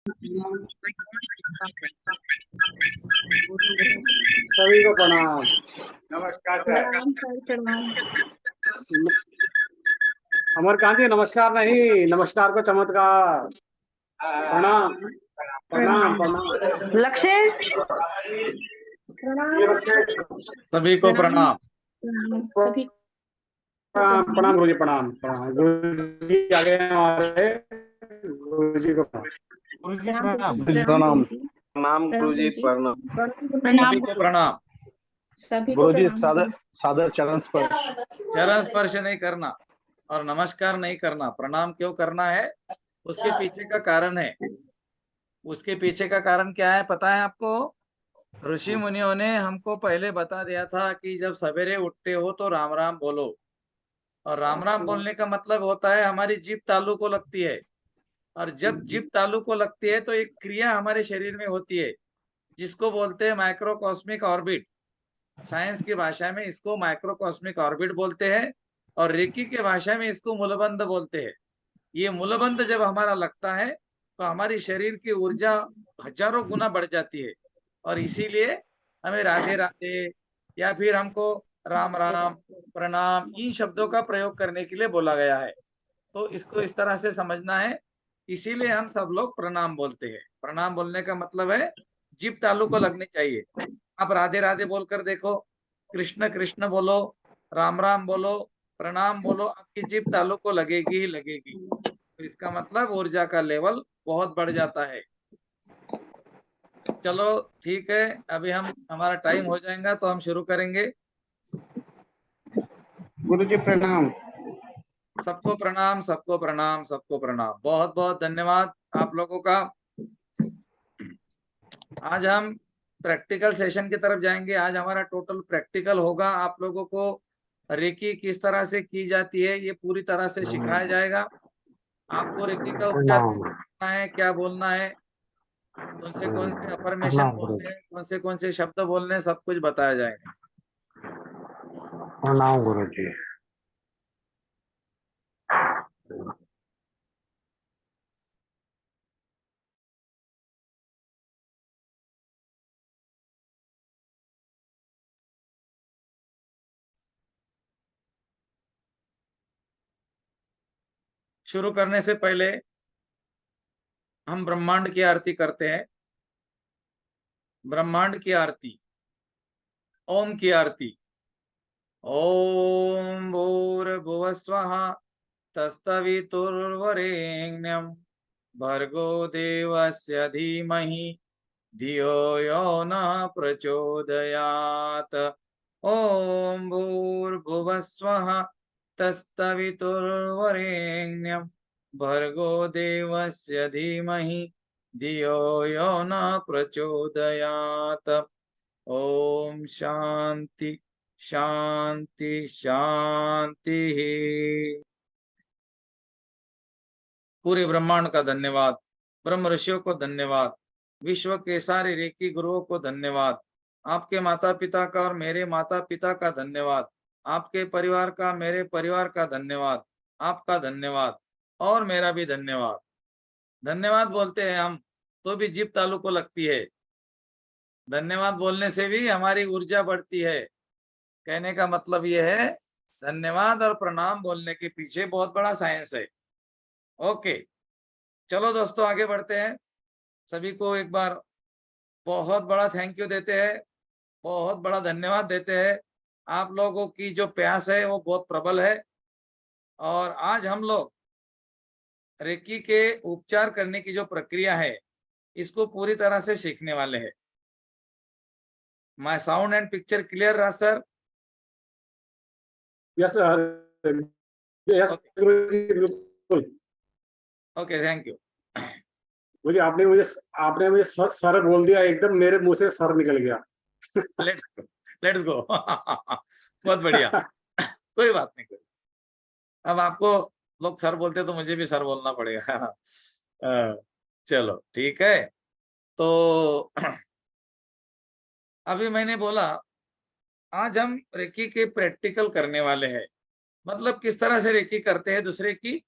सभी को प्रणाम। नमस्कार सर। प्रणाम सर, प्रणाम। अमरकांत जी नमस्कार नहीं, नमस्कार को चमत्कार। प्रणाम प्रणाम प्रणाम। लक्ष्य प्रणाम। सभी को प्रणाम। प्रणाम सभी को प्रणाम प्रणाम। प्रणाम गुरु जी, प्रणाम प्रणाम गुरु जी आगे हमारे। गुरु जी को प्रणाम। गुरु जी प्रणाम प्रणाम। प्रणाम। प्रणाम गुरु जी, प्रणाम। सभी को प्रणाम। सभी को गुरु जी प्रणाम। सादर सादर चरण स्पर्श। चरण स्पर्श नहीं करना और नमस्कार नहीं करना, प्रणाम क्यों करना है? उसके पीछे का कारण है। उसके पीछे का कारण क्या है पता है आपको? ऋषि मुनियों ने हमको पहले बता दिया था कि जब सवेरे उठते हो तो राम राम बोलो। और राम राम बोलने का मतलब होता है हमारी जीभ तालू को लगती है। और जब जीभ तालू को लगती है तो एक क्रिया हमारे शरीर में होती है जिसको बोलते हैं माइक्रोकॉस्मिक ऑर्बिट। साइंस की भाषा में इसको माइक्रोकॉस्मिक ऑर्बिट बोलते हैं और रेकी के भाषा में इसको मूलबंध बोलते हैं। ये मूलबंध जब हमारा लगता है तो हमारी शरीर की ऊर्जा हजारों गुना बढ़ जाती है। और इसीलिए हमें राधे राधे या फिर हमको राम राम, प्रणाम, इन शब्दों का प्रयोग करने के लिए बोला गया है। तो इसको इस तरह से समझना है। इसीलिए हम सब लोग प्रणाम बोलते हैं। प्रणाम बोलने का मतलब है जीभ तालू को लगनी चाहिए। आप राधे राधे बोलकर देखो, कृष्ण कृष्ण बोलो, राम राम बोलो, प्रणाम बोलो, आपकी जीभ तालू को लगेगी ही लगेगी। तो इसका मतलब ऊर्जा का लेवल बहुत बढ़ जाता है। चलो ठीक है, अभी हम हमारा टाइम हो जाएगा तो हम शुरू करेंगे। गुरु जी प्रणाम। सबको प्रणाम, सबको प्रणाम, सबको प्रणाम। बहुत बहुत धन्यवाद आप लोगों का। आज हम प्रैक्टिकल सेशन की तरफ जाएंगे। आज हमारा टोटल प्रैक्टिकल होगा। आप लोगों को रेकी किस तरह से की जाती है ये पूरी तरह से सिखाया जाएगा। आपको रेकी का उपचार कैसे करना है, क्या बोलना है, कौन से अफर्मेशन बोलने हैं, कौन से शब्द बोलने हैं, सब कुछ बताया जाएगा। प्रणाम गुरु जी। शुरू करने से पहले हम ब्रह्मांड की आरती करते हैं। ब्रह्मांड की आरती, ओम की आरती। ओम भूर्भुवः स्वः तत्सवितुर्वरेण्यं भर्गो देवस्य धीमहि धियो यो न प्रचोदयात्। ओम भूर्भुवः स्वः तत्सवितुर्वरेण्यं भर्गो देवस्य धीमहि धियो यो न प्रचोदयात्। ओम शांति शांति शांति। पूरे ब्रह्मांड का धन्यवाद, ब्रह्म ऋषियों को धन्यवाद, विश्व के सारे रेकी गुरुओं को धन्यवाद, आपके माता पिता का और मेरे माता पिता का धन्यवाद, आपके परिवार का, मेरे परिवार का धन्यवाद, आपका धन्यवाद और मेरा भी धन्यवाद। धन्यवाद बोलते हैं हम तो भी जीभ तालू को लगती है। धन्यवाद बोलने से भी हमारी ऊर्जा बढ़ती है। कहने का मतलब यह है धन्यवाद और प्रणाम बोलने के पीछे बहुत बड़ा साइंस है। ओके, चलो दोस्तों आगे बढ़ते हैं। सभी को एक बार बहुत बड़ा थैंक यू देते हैं, बहुत बड़ा धन्यवाद देते हैं। आप लोगों की जो प्यास है वो बहुत प्रबल है और आज हम लोग रेकी के उपचार करने की जो प्रक्रिया है इसको पूरी तरह से सीखने वाले हैं। My sound and picture clear रहा सर? यस सर, यस गुरु जी, बिल्कुल। Okay, thank you. मुझे आपने मुझे सर बोल दिया, एकदम मेरे मुंह से सर निकल गया। Let's go. बहुत बढ़िया। कोई बात नहीं, कोई। अब आपको लोग सर बोलते तो मुझे भी सर बोलना पड़ेगा। चलो ठीक है। तो अभी मैंने बोला आज हम रेकी के प्रैक्टिकल करने वाले हैं। मतलब किस तरह से रेकी करते हैं दूसरे की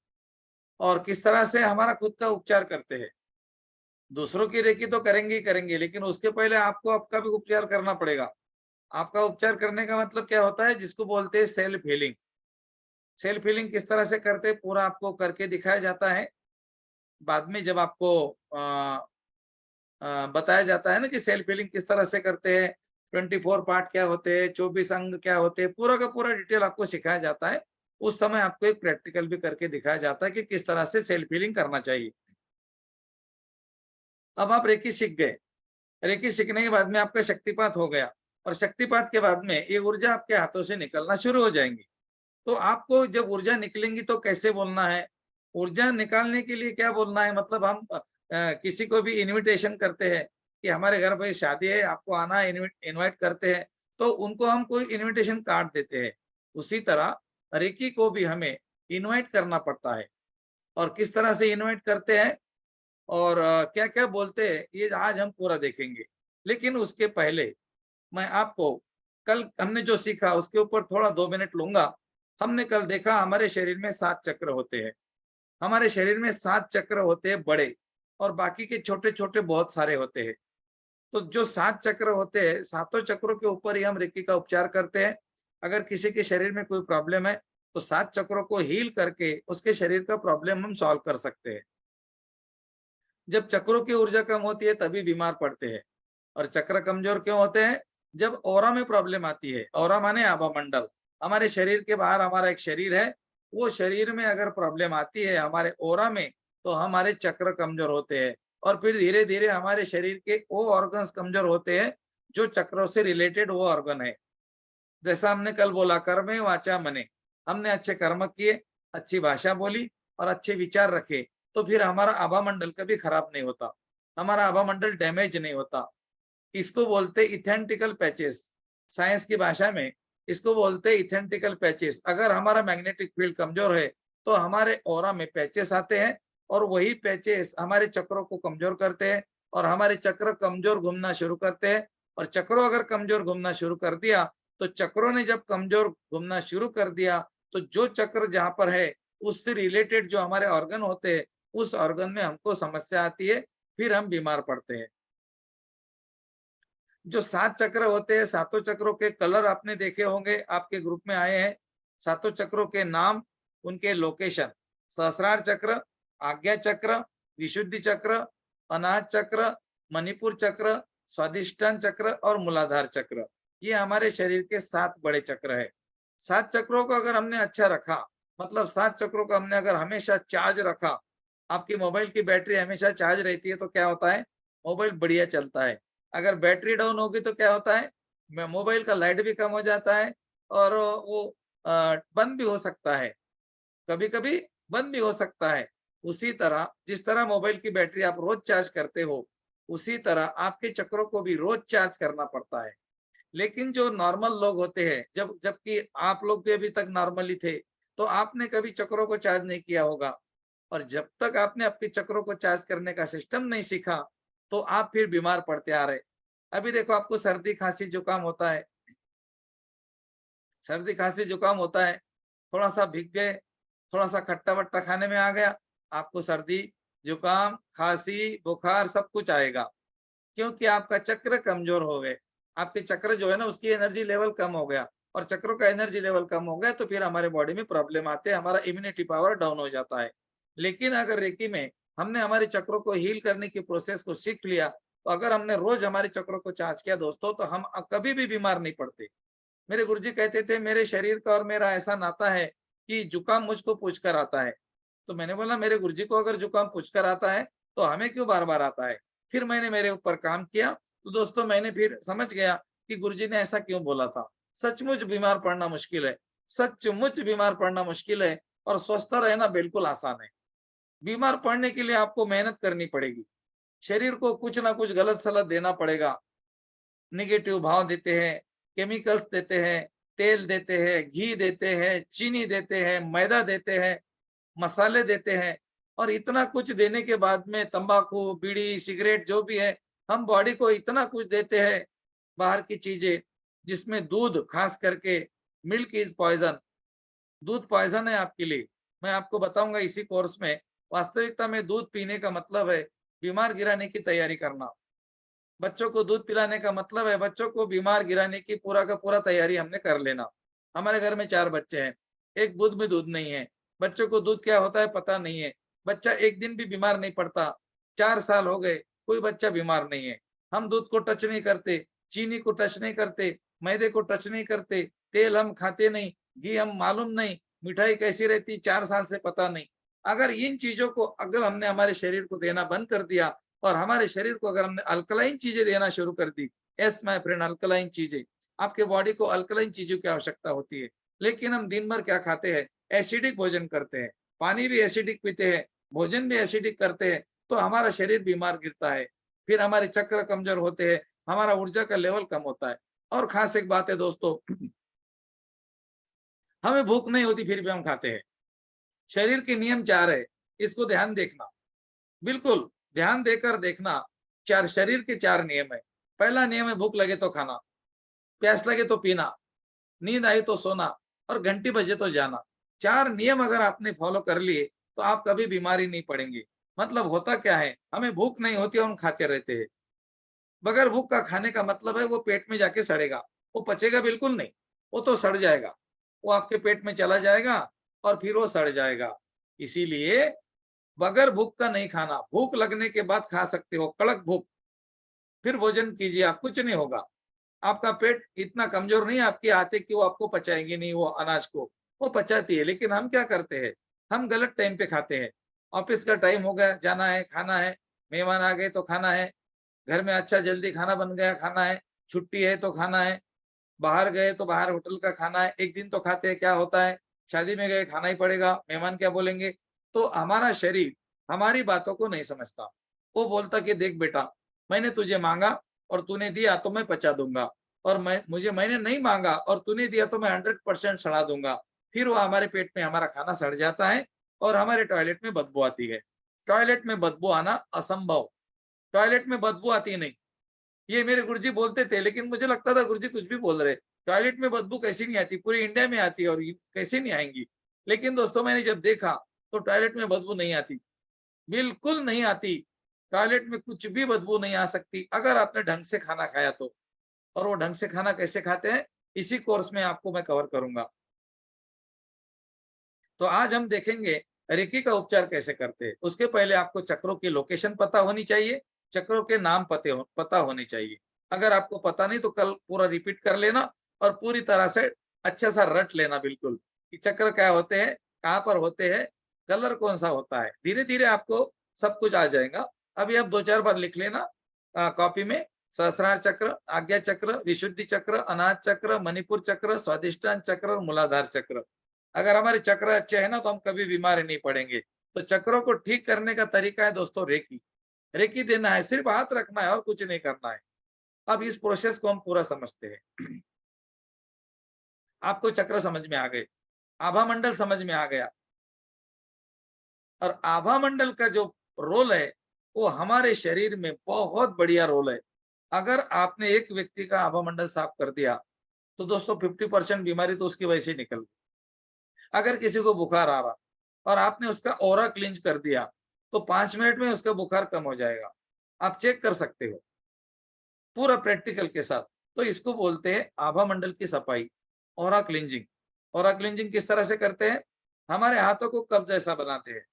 और किस तरह से हमारा खुद का उपचार करते हैं। दूसरों की रेकी तो करेंगे ही करेंगे, लेकिन उसके पहले आपको आपका भी उपचार करना पड़ेगा। आपका उपचार करने का मतलब क्या होता है, जिसको बोलते हैं सेल्फ हीलिंग। सेल्फ हीलिंग किस तरह से करते हैं पूरा आपको करके दिखाया जाता है। बाद में जब आपको बताया जाता है ना कि सेल्फ हीलिंग किस तरह से करते हैं, 24 पार्ट क्या होते हैं, 24 अंग क्या होते हैं, पूरा का पूरा डिटेल आपको सिखाया जाता है। उस समय आपको एक प्रैक्टिकल भी करके दिखाया जाता है कि किस तरह से सेल्फ हीलिंग करना चाहिए। अब आप रेकी सीख गए, रेकी सीखने के बाद में आपका शक्तिपात हो गया, और शक्तिपात के बाद में ये ऊर्जा आपके हाथों से निकलना शुरू हो जाएंगी। तो आपको जब ऊर्जा निकलेंगी तो कैसे बोलना है, ऊर्जा निकालने के लिए क्या बोलना है, मतलब हम किसी को भी इनविटेशन करते हैं कि हमारे घर पे शादी है, आपको आना है, इनवाइट करते हैं, तो उनको हम कोई इनविटेशन कार्ड देते हैं। उसी तरह रेकी को भी हमें इनवाइट करना पड़ता है। और किस तरह से इनवाइट करते हैं और क्या क्या बोलते हैं, ये आज हम पूरा देखेंगे। लेकिन उसके पहले मैं आपको कल हमने जो सीखा उसके ऊपर थोड़ा 2 मिनट लूंगा। हमने कल देखा हमारे शरीर में 7 चक्र होते हैं। हमारे शरीर में 7 चक्र होते हैं बड़े, और बाकी के छोटे छोटे बहुत सारे होते हैं। तो जो 7 चक्र होते हैं, सातों चक्रों के ऊपर ही हम रेकी का उपचार करते हैं। अगर किसी के शरीर में कोई प्रॉब्लम है तो 7 चक्रों को हील करके उसके शरीर का प्रॉब्लम हम सॉल्व कर सकते हैं। जब चक्रों की ऊर्जा कम होती है तभी बीमार पड़ते हैं। और चक्र कमजोर क्यों होते हैं, जब ऑरा में प्रॉब्लम आती है। ऑरा माने आभा मंडल, हमारे शरीर के बाहर हमारा एक शरीर है, वो शरीर में अगर प्रॉब्लम आती है हमारे ऑरा में, तो हमारे चक्र कमजोर होते हैं, और फिर धीरे धीरे हमारे शरीर के वो ऑर्गन्स कमजोर होते हैं जो चक्रों से रिलेटेड वो ऑर्गन है। जैसा हमने कल बोला, कर्मे वाचा मने, हमने अच्छे कर्म किए, अच्छी भाषा बोली और अच्छे विचार रखे, तो फिर हमारा आभा मंडल कभी खराब नहीं होता, हमारा आभा मंडल डैमेज नहीं होता। इसको बोलते इथेंटिकल पैचेस, साइंस की भाषा में इसको बोलते इथेंटिकल पैचेस। अगर हमारा मैग्नेटिक फील्ड कमजोर है तो हमारे ऑरा में पैचेस आते हैं, और वही पैचेस हमारे चक्रों को कमजोर करते हैं, और हमारे चक्र कमजोर घूमना शुरू करते हैं। और चक्रों अगर कमजोर घूमना शुरू कर दिया, तो चक्रों ने जब कमजोर घूमना शुरू कर दिया, तो जो चक्र जहां पर है उससे रिलेटेड जो हमारे ऑर्गन होते हैं, उस ऑर्गन में हमको समस्या आती है, फिर हम बीमार पड़ते हैं। जो 7 चक्र होते हैं, सातों चक्रों के कलर आपने देखे होंगे, आपके ग्रुप में आए हैं। सातों चक्रों के नाम, उनके लोकेशन, सहस्रार चक्र, आज्ञा चक्र, विशुद्धि चक्र, अनाहत चक्र, मणिपुर चक्र, स्वादिष्ठान चक्र और मूलाधार चक्र, ये हमारे शरीर के 7 बड़े चक्र है। 7 चक्रों को अगर हमने अच्छा रखा, मतलब 7 चक्रों को हमने अगर हमेशा चार्ज रखा, आपकी मोबाइल की बैटरी हमेशा चार्ज रहती है तो क्या होता है, मोबाइल बढ़िया चलता है। अगर बैटरी डाउन होगी तो क्या होता है, मोबाइल का लाइट भी कम हो जाता है, और वो बंद भी हो सकता है, कभी कभी बंद भी हो सकता है। उसी तरह जिस तरह मोबाइल की बैटरी आप रोज चार्ज करते हो, उसी तरह आपके चक्रों को भी रोज चार्ज करना पड़ता है। लेकिन जो नॉर्मल लोग होते हैं, जबकि आप लोग भी अभी तक नॉर्मली थे, तो आपने कभी चक्रों को चार्ज नहीं किया होगा। और जब तक आपने अपने चक्रों को चार्ज करने का सिस्टम नहीं सीखा, तो आप फिर बीमार पड़ते आ रहे। अभी देखो, आपको सर्दी खांसी जुकाम होता है, सर्दी खांसी जुकाम होता है, थोड़ा सा भीग गए, थोड़ा सा खट्टा वट्टा खाने में आ गया, आपको सर्दी जुकाम खांसी बुखार सब कुछ आएगा। क्योंकि आपका चक्र कमजोर हो गए, आपके चक्र जो है ना उसकी एनर्जी लेवल कम हो गया, और चक्रों का एनर्जी लेवल कम हो गया तो फिर हमारे बॉडी में प्रॉब्लम आते हैं, हमारा इम्यूनिटी पावर डाउन हो जाता है। लेकिन अगर रेकी में हमने हमारे चक्रों को हील करने की प्रोसेस को सीख लिया, तो अगर हमने रोज हमारे चक्रों को चार्ज किया दोस्तों, तो हम कभी भी बीमार नहीं पड़ते। मेरे गुरुजी कहते थे, मेरे शरीर का और मेरा ऐसा नाता है कि जुकाम मुझको पूछ कर आता है। तो मैंने बोला, मेरे गुरुजी को अगर जुकाम पूछ कर आता है तो हमें क्यों बार बार आता है। फिर मैंने मेरे ऊपर काम किया, तो दोस्तों मैंने फिर समझ गया कि गुरुजी ने ऐसा क्यों बोला था। सचमुच बीमार पड़ना मुश्किल है, सचमुच बीमार पड़ना मुश्किल है, और स्वस्थ रहना बिल्कुल आसान है। बीमार पड़ने के लिए आपको मेहनत करनी पड़ेगी, शरीर को कुछ ना कुछ गलत सलत देना पड़ेगा, निगेटिव भाव देते हैं, केमिकल्स देते हैं, तेल देते हैं, घी देते हैं, चीनी देते हैं, मैदा देते हैं, मसाले देते हैं, और इतना कुछ देने के बाद में तंबाकू बीड़ी सिगरेट जो भी है, हम बॉडी को इतना कुछ देते हैं बाहर की चीजें, जिसमें दूध, खास करके मिल्क इज पॉइजन, दूध पॉइजन है आपके लिए। मैं आपको बताऊंगा इसी कोर्स में। वास्तविकता में दूध पीने का मतलब है बीमार गिराने की तैयारी करना। बच्चों को दूध पिलाने का मतलब है बच्चों को बीमार गिराने की पूरा का पूरा तैयारी हमने कर लेना। हमारे घर में 4 बच्चे हैं, एक बूंद में दूध नहीं है, बच्चों को दूध क्या होता है पता नहीं है, बच्चा एक दिन भी बीमार नहीं पड़ता। 4 साल हो गए, कोई बच्चा बीमार नहीं है। हम दूध को टच नहीं करते, चीनी को टच नहीं करते, मैदे को टच नहीं करते, तेल हम खाते नहीं, घी हम मालूम नहीं, मिठाई कैसी रहती 4 साल से पता नहीं। अगर इन चीजों को अगर हमने हमारे शरीर को देना बंद कर दिया और हमारे शरीर को अगर हमने अल्कलाइन चीजें देना शुरू कर दी, यस माय फ्रेंड, अल्कलाइन चीजें, आपके बॉडी को अल्कलाइन चीजों की आवश्यकता होती है। लेकिन हम दिन भर क्या खाते हैं, एसिडिक भोजन करते हैं, पानी भी एसिडिक पीते हैं, भोजन भी एसिडिक करते हैं, तो हमारा शरीर बीमार गिरता है, फिर हमारे चक्र कमजोर होते हैं, हमारा ऊर्जा का लेवल कम होता है। और खास एक बात है दोस्तों, हमें भूख नहीं होती फिर भी हम खाते हैं। शरीर के नियम 4 है, इसको ध्यान देखना, बिल्कुल ध्यान देकर देखना। शरीर के 4 नियम है। पहला नियम है भूख लगे तो खाना, प्यास लगे तो पीना, नींद आई तो सोना और घंटी बजे तो जाना। 4 नियम अगर आपने फॉलो कर लिए तो आप कभी बीमारी नहीं पड़ेंगे। मतलब होता क्या है, हमें भूख नहीं होती और हम खाते रहते हैं। बगैर भूख का खाने का मतलब है वो पेट में जाके सड़ेगा, वो पचेगा बिल्कुल नहीं, वो तो सड़ जाएगा, वो आपके पेट में चला जाएगा और फिर वो सड़ जाएगा। इसीलिए बगैर भूख का नहीं खाना, भूख लगने के बाद खा सकते हो, कड़क भूख, फिर भोजन कीजिए, आप कुछ नहीं होगा। आपका पेट इतना कमजोर नहीं आपके आते कि वो आपको पचाएंगे नहीं, वो अनाज को वो पचाती है। लेकिन हम क्या करते हैं, हम गलत टाइम पे खाते हैं। ऑफिस का टाइम हो गया, जाना है, खाना है, मेहमान आ गए तो खाना है, घर में अच्छा जल्दी खाना बन गया खाना है, छुट्टी है तो खाना है, बाहर गए तो बाहर होटल का खाना है, एक दिन तो खाते हैं, क्या होता है, शादी में गए खाना ही पड़ेगा, मेहमान क्या बोलेंगे। तो हमारा शरीर हमारी बातों को नहीं समझता, वो बोलता कि देख बेटा, मैंने तुझे मांगा और तूने दिया तो मैं पचा दूंगा, और मैंने नहीं मांगा और तूने दिया तो मैं 100% सड़ा दूंगा। फिर वो हमारे पेट में हमारा खाना सड़ जाता है और हमारे टॉयलेट में बदबू आती है। टॉयलेट में बदबू आना असंभव, टॉयलेट में बदबू आती नहीं। ये मेरे गुरुजी बोलते थे, लेकिन मुझे लगता था गुरुजी कुछ भी बोल रहे, टॉयलेट में बदबू कैसी नहीं आती, पूरे इंडिया में आती है और कैसे नहीं आएंगी। लेकिन दोस्तों मैंने जब देखा तो टॉयलेट में बदबू नहीं आती, बिल्कुल नहीं आती। टॉयलेट में कुछ भी बदबू नहीं आ सकती अगर आपने ढंग से खाना खाया तो। और वो ढंग से खाना कैसे खाते हैं, इसी कोर्स में आपको मैं कवर करूंगा। तो आज हम देखेंगे रेकी का उपचार कैसे करते हैं। उसके पहले आपको चक्रों की लोकेशन पता होनी चाहिए, चक्रों के नाम पता होने चाहिए। अगर आपको पता नहीं तो कल पूरा रिपीट कर लेना और पूरी तरह से अच्छा सा रट लेना बिल्कुल कि चक्र क्या होते हैं, कहाँ पर होते हैं, कलर कौन सा होता है। धीरे धीरे आपको सब कुछ आ जाएगा। अभी आप 2-4 बार लिख लेना कॉपी में। सहस्रार चक्र, आज्ञा चक्र, विशुद्धि चक्र, अनाहत चक्र, मणिपुर चक्र, स्वादिष्टान चक्र और मूलाधार चक्र। अगर हमारे चक्र अच्छे हैं ना तो हम कभी बीमार नहीं पड़ेंगे। तो चक्रों को ठीक करने का तरीका है दोस्तों रेकी। रेकी देना है, सिर्फ हाथ रखना है और कुछ नहीं करना है। अब इस प्रोसेस को हम पूरा समझते हैं। आपको चक्र समझ में आ गए, आभा मंडल समझ में आ गया, और आभा मंडल का जो रोल है वो हमारे शरीर में बहुत बढ़िया रोल है। अगर आपने एक व्यक्ति का आभा मंडल साफ कर दिया तो दोस्तों 50% बीमारी तो उसकी वजह से निकल गई। अगर किसी को बुखार आ रहा और आपने उसका ऑरा क्लींज कर दिया तो 5 मिनट में उसका बुखार कम हो जाएगा। आप चेक कर सकते हो पूरा प्रैक्टिकल के साथ। तो इसको बोलते हैं आभा मंडल की सफाई, ऑरा क्लींजिंग। ऑरा क्लींजिंग किस तरह से करते हैं, हमारे हाथों को कप जैसा बनाते हैं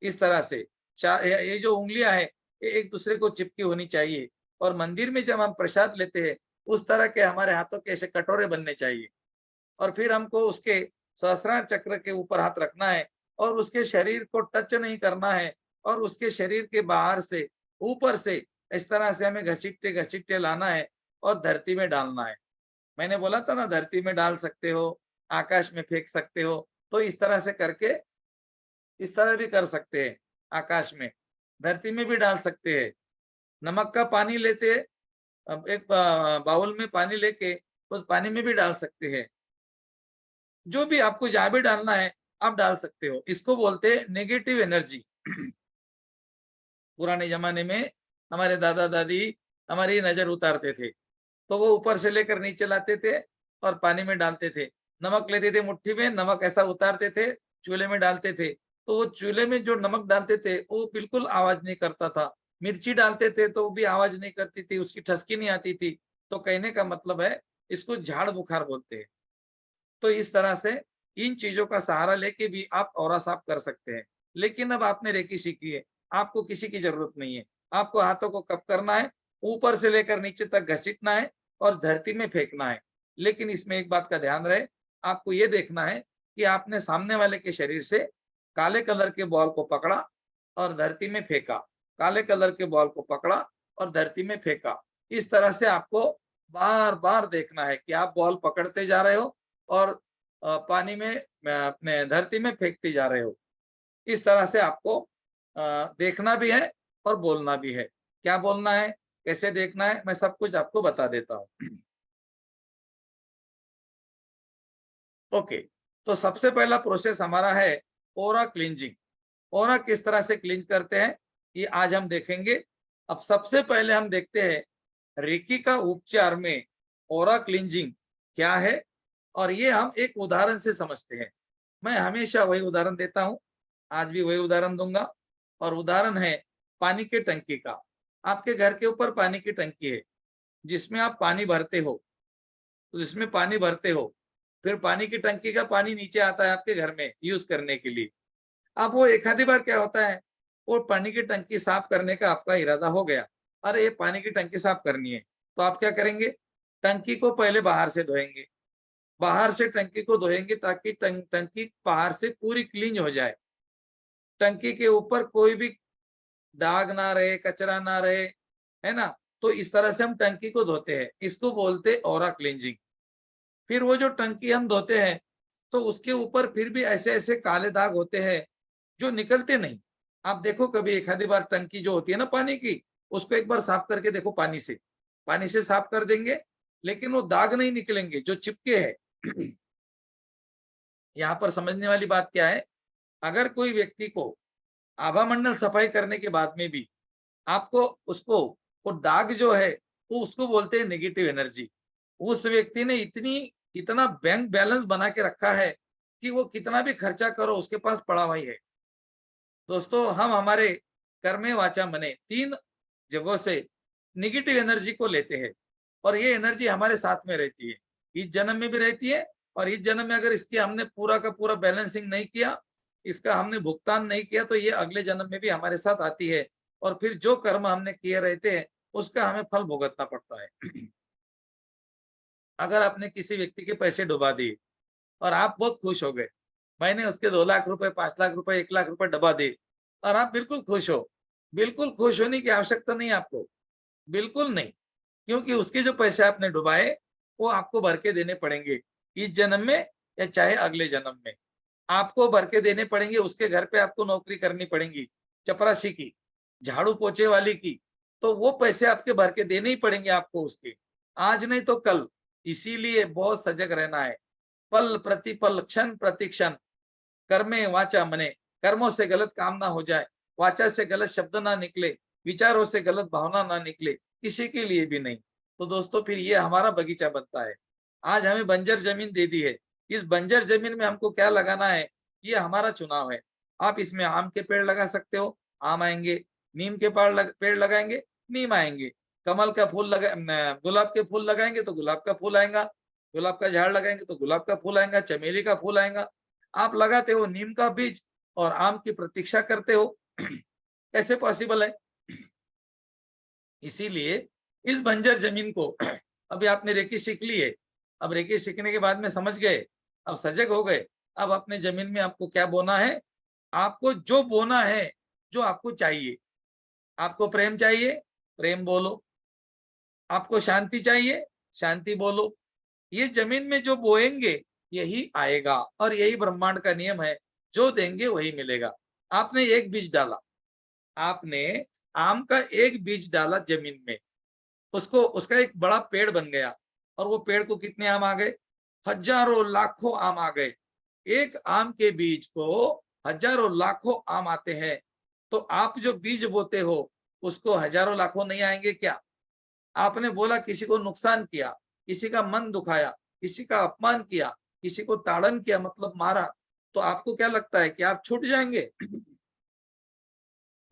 इस तरह से। ये जो उंगलियां है ये एक दूसरे को चिपकी होनी चाहिए, और मंदिर में जब हम प्रसाद लेते हैं उस तरह के हमारे हाथों के ऐसे कटोरे बनने चाहिए। और फिर हमको उसके सहस्रार चक्र के ऊपर हाथ रखना है और उसके शरीर को टच नहीं करना है, और उसके शरीर के बाहर से ऊपर से इस तरह से हमें घसीटते घसीटते लाना है और धरती में डालना है। मैंने बोला था ना, धरती में डाल सकते हो, आकाश में फेंक सकते हो। तो इस तरह से करके इस तरह भी कर सकते हैं, आकाश में, धरती में भी डाल सकते हैं। नमक का पानी लेते हैं, अब एक बाउल में पानी लेके उस पानी में भी डाल सकते हैं। जो भी आपको जहां भी डालना है आप डाल सकते हो। इसको बोलते हैं नेगेटिव एनर्जी। पुराने जमाने में हमारे दादा दादी हमारी नजर उतारते थे तो वो ऊपर से लेकर नीचे लाते थे और पानी में डालते थे। नमक लेते थे मुट्ठी में, नमक ऐसा उतारते थे, चूल्हे में डालते थे। तो वो चूल्हे में जो नमक डालते थे वो बिल्कुल आवाज नहीं करता था, मिर्ची डालते थे तो वो भी आवाज नहीं करती थी, उसकी ठसकी नहीं आती थी। तो कहने का मतलब है इसको झाड़ बुखार बोलते हैं। तो इस तरह से इन चीजों का सहारा लेके भी आप ऑरा साफ कर सकते हैं। लेकिन अब आपने रेकी सीखी है, आपको किसी की जरूरत नहीं है। आपको हाथों को कब करना है, ऊपर से लेकर नीचे तक घसीटना है और धरती में फेंकना है। लेकिन इसमें एक बात का ध्यान रहे, आपको ये देखना है कि आपने सामने वाले के शरीर से काले कलर के बॉल को पकड़ा और धरती में फेंका, काले कलर के बॉल को पकड़ा और धरती में फेंका। इस तरह से आपको बार बार देखना है कि आप बॉल पकड़ते जा रहे हो और पानी में अपने धरती में फेंकते जा रहे हो। इस तरह से आपको देखना भी है और बोलना भी है। क्या बोलना है, कैसे देखना है, मैं सब कुछ आपको बता देता हूँ। ओके, तो सबसे पहला प्रोसेस हमारा है ओरा क्लींजिंग। ओरा किस तरह से क्लींज करते हैं ये आज हम देखेंगे। अब सबसे पहले हम देखते हैं रेकी का उपचार में ओरा क्लींजिंग क्या है, और ये हम एक उदाहरण से समझते हैं। मैं हमेशा वही उदाहरण देता हूं, आज भी वही उदाहरण दूंगा। और उदाहरण है पानी के टंकी का। आपके घर के ऊपर पानी की टंकी है जिसमें आप पानी भरते हो, तो जिसमें पानी भरते हो, फिर पानी की टंकी का पानी नीचे आता है आपके घर में यूज करने के लिए। अब वो एक आधी बार क्या होता है, वो पानी की टंकी साफ करने का आपका इरादा हो गया, अरे ये पानी की टंकी साफ करनी है, तो आप क्या करेंगे, टंकी को पहले बाहर से धोएंगे। बाहर से टंकी को धोएंगे ताकि टंकी बाहर से पूरी क्लीन हो जाए, टंकी के ऊपर कोई भी दाग ना रहे, कचरा ना रहे, है ना। तो इस तरह से हम टंकी को धोते हैं, इसको बोलते ओरा क्लींजिंग। फिर वो जो टंकी हम धोते हैं तो उसके ऊपर फिर भी ऐसे ऐसे काले दाग होते हैं जो निकलते नहीं। आप देखो कभी एक आधी बार टंकी जो होती है ना पानी की, उसको एक बार साफ करके देखो, पानी से साफ कर देंगे लेकिन वो दाग नहीं निकलेंगे जो चिपके हैं। यहाँ पर समझने वाली बात क्या है, अगर कोई व्यक्ति को आभा मंडल सफाई करने के बाद में भी आपको उसको वो दाग जो है वो उसको बोलते हैं नेगेटिव एनर्जी। उस व्यक्ति ने इतना बैंक बैलेंस बना के रखा है कि वो कितना भी खर्चा करो उसके पास पड़ा हुआ ही है। दोस्तों, हम हमारे कर्मे वाचा मने 3 जगहों से नेगेटिव एनर्जी को लेते हैं और ये एनर्जी हमारे साथ में रहती है, इस जन्म में भी रहती है। और इस जन्म में अगर इसकी हमने पूरा का पूरा बैलेंसिंग नहीं किया, इसका हमने भुगतान नहीं किया, तो ये अगले जन्म में भी हमारे साथ आती है और फिर जो कर्म हमने किए रहते हैं उसका हमें फल भुगतना पड़ता है। अगर आपने किसी व्यक्ति के पैसे डुबा दिए और आप बहुत खुश हो गए, मैंने उसके 2 लाख रुपए, 5 लाख रुपए, 1 लाख रुपए डुबा दिए और आप बिल्कुल खुश हो, बिल्कुल खुश होने की आवश्यकता नहीं आपको, बिल्कुल नहीं। क्योंकि उसके जो पैसे आपने डुबाए वो आपको भर के देने पड़ेंगे, इस जन्म में या चाहे अगले जन्म में आपको भर के देने पड़ेंगे। उसके घर पे आपको नौकरी करनी पड़ेगी, चपरासी की, झाड़ू पोछे वाली की, तो वो पैसे आपके भर के देने ही पड़ेंगे आपको उसके, आज नहीं तो कल। इसीलिए बहुत सजग रहना है, पल प्रतिपल, क्षण प्रतिक्षण, कर्मे वाचा मने, कर्मों से गलत काम ना हो जाए, वाचा से गलत शब्द ना निकले, विचारों से गलत भावना ना निकले, किसी के लिए भी नहीं। तो दोस्तों, फिर ये हमारा बगीचा बनता है। आज हमें बंजर जमीन दे दी है, इस बंजर जमीन में हमको क्या लगाना है, ये हमारा चुनाव है। आप इसमें आम के पेड़ लगा सकते हो, आम आएंगे, नीम के पेड़ लगाएंगे, नीम आएंगे, कमल का फूल गुलाब के फूल लगाएंगे तो गुलाब का फूल आएगा, गुलाब का झाड़ लगाएंगे तो गुलाब का फूल आएगा, चमेली का फूल आएगा। आप लगाते हो नीम का बीज और आम की प्रतीक्षा करते हो, कैसे पॉसिबल है। इसीलिए इस बंजर जमीन को अभी आपने रेकी सीख ली है, अब रेकी सीखने के बाद में समझ गए, अब सजग हो गए, अब अपने जमीन में आपको क्या बोना है, आपको जो बोना है, जो आपको चाहिए। आपको प्रेम चाहिए, प्रेम बोलो, आपको शांति चाहिए, शांति बोलो। ये जमीन में जो बोएंगे यही आएगा और यही ब्रह्मांड का नियम है, जो देंगे वही मिलेगा। आपने एक बीज डाला, आपने आम का एक बीज डाला जमीन में, उसका एक बड़ा पेड़ बन गया और वो पेड़ को कितने आम आ गए, हजारों लाखों आम आ गए। एक आम के बीज को हजारों लाखों आम आते हैं, तो आप जो बीज बोते हो उसको हजारों लाखों नहीं आएंगे क्या। आपने बोला, किसी को नुकसान किया, किसी का मन दुखाया, किसी का अपमान किया, किसी को ताड़न किया, मतलब मारा, तो आपको क्या लगता है कि आप छूट जाएंगे?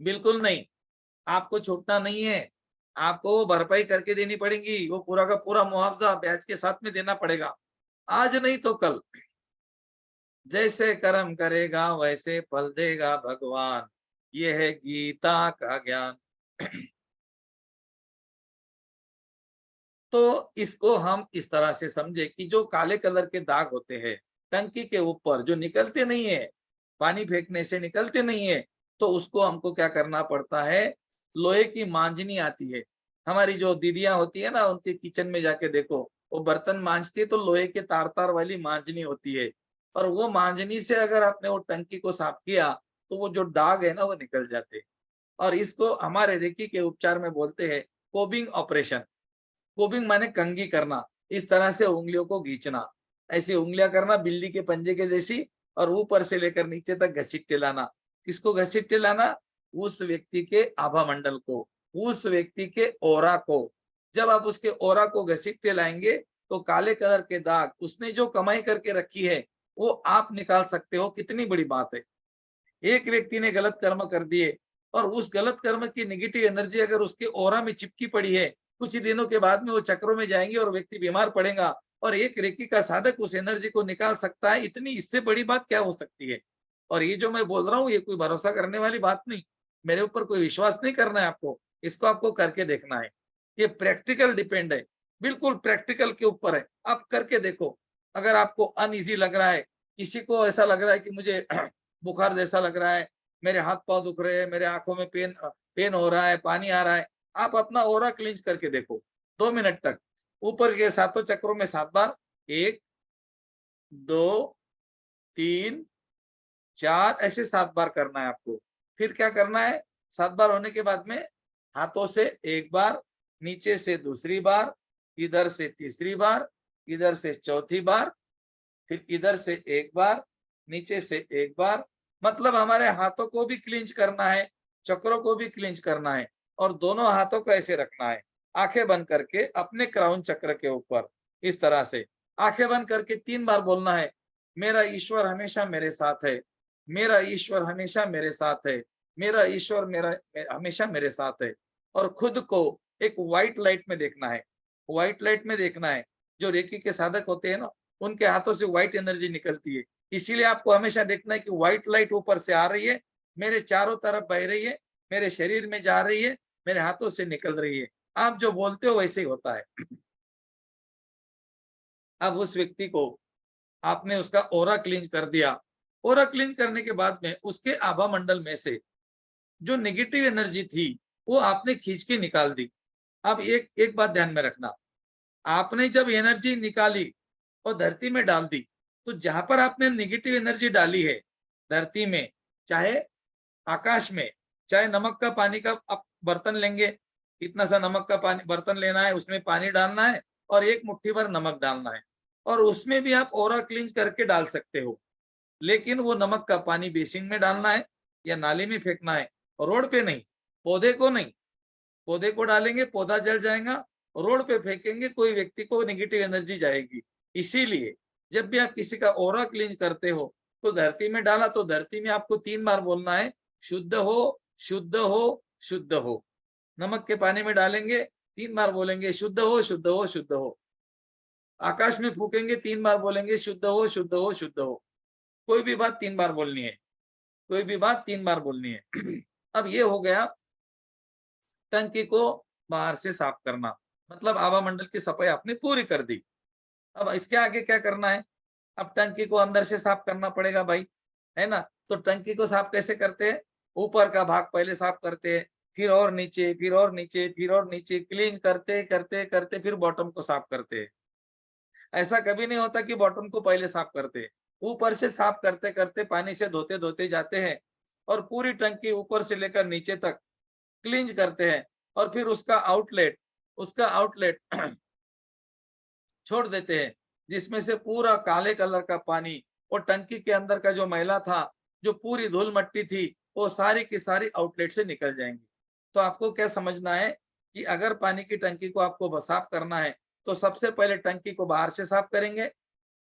बिल्कुल नहीं। आपको छूटना नहीं है, आपको वो भरपाई करके देनी पड़ेगी, वो पूरा का पूरा मुआवजा ब्याज के साथ में देना पड़ेगा, आज नहीं तो कल। जैसे कर्म करेगा वैसे फल देगा भगवान, ये है गीता का ज्ञान। तो इसको हम इस तरह से समझे कि जो काले कलर के दाग होते हैं टंकी के ऊपर, जो निकलते नहीं है, पानी फेंकने से निकलते नहीं है, तो उसको हमको क्या करना पड़ता है, लोहे की मांजनी आती है। हमारी जो दीदियां होती है ना, उनके किचन में जाके देखो, वो बर्तन मांजती है तो लोहे के तार तार वाली मांजनी होती है, और वो मांजनी से अगर आपने वो टंकी को साफ किया तो वो जो दाग है ना वो निकल जाते हैं। और इसको हमारे रेकी के उपचार में बोलते हैं कोबिंग ऑपरेशन। कोबिंग माने कंघी करना, इस तरह से उंगलियों को खींचना, ऐसी उंगलियां करना बिल्ली के पंजे के जैसी, और ऊपर से लेकर नीचे तक घसीटते लाना। किसको घसीटते लाना? उस व्यक्ति के आभा मंडल को, उस व्यक्ति के ओरा को। जब आप उसके ओरा को घसीटते लाएंगे तो काले कलर के दाग, उसने जो कमाई करके रखी है वो आप निकाल सकते हो। कितनी बड़ी बात है। एक व्यक्ति ने गलत कर्म कर दिए और उस गलत कर्म की नेगेटिव एनर्जी अगर उसके ओरा में चिपकी पड़ी है, कुछ ही दिनों के बाद में वो चक्रों में जाएंगे और व्यक्ति बीमार पड़ेगा, और एक रेकी का साधक उस एनर्जी को निकाल सकता है। इतनी इससे बड़ी बात क्या हो सकती है। और ये जो मैं बोल रहा हूँ ये कोई भरोसा करने वाली बात नहीं, मेरे ऊपर कोई विश्वास नहीं करना है आपको, इसको आपको करके देखना है। ये प्रैक्टिकल डिपेंड है, बिल्कुल प्रैक्टिकल के ऊपर है। आप करके देखो। अगर आपको अनईजी लग रहा है, किसी को ऐसा लग रहा है कि मुझे बुखार जैसा लग रहा है, मेरे हाथ पांव दुख रहे हैं, मेरे आंखों में पेन हो रहा है, पानी आ रहा है, आप अपना ओरा क्लींज करके देखो 2 मिनट तक। ऊपर के सातों चक्रों में 7 बार, 1 2 3 4 ऐसे 7 बार करना है आपको। फिर क्या करना है, 7 बार होने के बाद में हाथों से 1 बार, नीचे से दूसरी बार, इधर से तीसरी बार, इधर से चौथी बार, फिर इधर से 1 बार, नीचे से 1 बार। मतलब हमारे हाथों को भी क्लींच करना है, चक्रों को भी क्लींच करना है, और दोनों हाथों को ऐसे रखना है, आंखें बंद करके अपने क्राउन चक्र के ऊपर। इस तरह से आंखें बंद करके 3 बार बोलना है, मेरा ईश्वर हमेशा मेरे साथ है, मेरा ईश्वर हमेशा मेरे साथ है, मेरा ईश्वर हमेशा मेरे साथ है। और खुद को एक व्हाइट लाइट में देखना है, व्हाइट लाइट में देखना है। जो रेकी के साधक होते हैं ना, उनके हाथों से व्हाइट एनर्जी निकलती है, इसीलिए आपको हमेशा देखना है कि व्हाइट लाइट ऊपर से आ रही है, मेरे चारों तरफ बह रही है, मेरे शरीर में जा रही है, मेरे हाथों से निकल रही है। आप जो बोलते हो वैसे ही होता है। अब उस व्यक्ति को आपने उसका ओरा क्लींज कर दिया। ओरा क्लींज करने के बाद में उसके आभा मंडल में से जो नेगेटिव एनर्जी थी वो आपने खींच के निकाल दी। अब एक बात ध्यान में रखना, आपने जब एनर्जी निकाली और धरती में डाल दी, तो जहां पर आपने नेगेटिव एनर्जी डाली है धरती में, चाहे आकाश में, चाहे नमक का पानी का आप बर्तन लेंगे, इतना सा नमक का पानी बर्तन लेना है, उसमें पानी डालना है और 1 मुट्ठी भर नमक डालना है, और उसमें भी आप ओरा क्लींज करके डाल सकते हो। लेकिन वो नमक का पानी बेसिन में डालना है या नाली में फेंकना है, रोड पे नहीं, पौधे को नहीं। पौधे को डालेंगे पौधा जल जाएगा, रोड पे फेंकेंगे कोई व्यक्ति को नेगेटिव एनर्जी जाएगी। इसीलिए जब भी आप किसी का ओरा क्लींज करते हो तो धरती में डाला तो धरती में आपको 3 बार बोलना है, शुद्ध हो, शुद्ध हो, शुद्ध हो। नमक के पानी में डालेंगे 3 बार बोलेंगे, शुद्ध हो, शुद्ध हो, शुद्ध हो। आकाश में फूकेंगे 3 बार बोलेंगे, शुद्ध हो, शुद्ध हो, शुद्ध हो। कोई भी बात 3 बार बोलनी है, कोई भी बात 3 बार बोलनी है। अब ये हो गया टंकी को बाहर से साफ करना, मतलब आभा मंडल की सफाई आपने पूरी कर दी। अब इसके आगे क्या करना है, अब टंकी को अंदर से साफ करना पड़ेगा भाई, है ना। तो टंकी को साफ कैसे करते हैं, ऊपर का भाग पहले साफ करते हैं, फिर और नीचे, फिर और नीचे, फिर और नीचे, क्लीन करते करते करते फिर बॉटम को साफ करते हैं। ऐसा कभी नहीं होता कि बॉटम को पहले साफ करते हैं, ऊपर से साफ करते करते पानी से धोते धोते जाते हैं और पूरी टंकी ऊपर से लेकर नीचे तक क्लींज करते हैं, और फिर उसका आउटलेट छोड़ देते हैं, जिसमें से पूरा काले कलर का पानी और टंकी के अंदर का जो मैला था, जो पूरी धूल मट्टी थी, वो सारी की सारी आउटलेट से निकल जाएंगी। तो आपको क्या समझना है कि अगर पानी की टंकी को आपको साफ करना है तो सबसे पहले टंकी को बाहर से साफ करेंगे,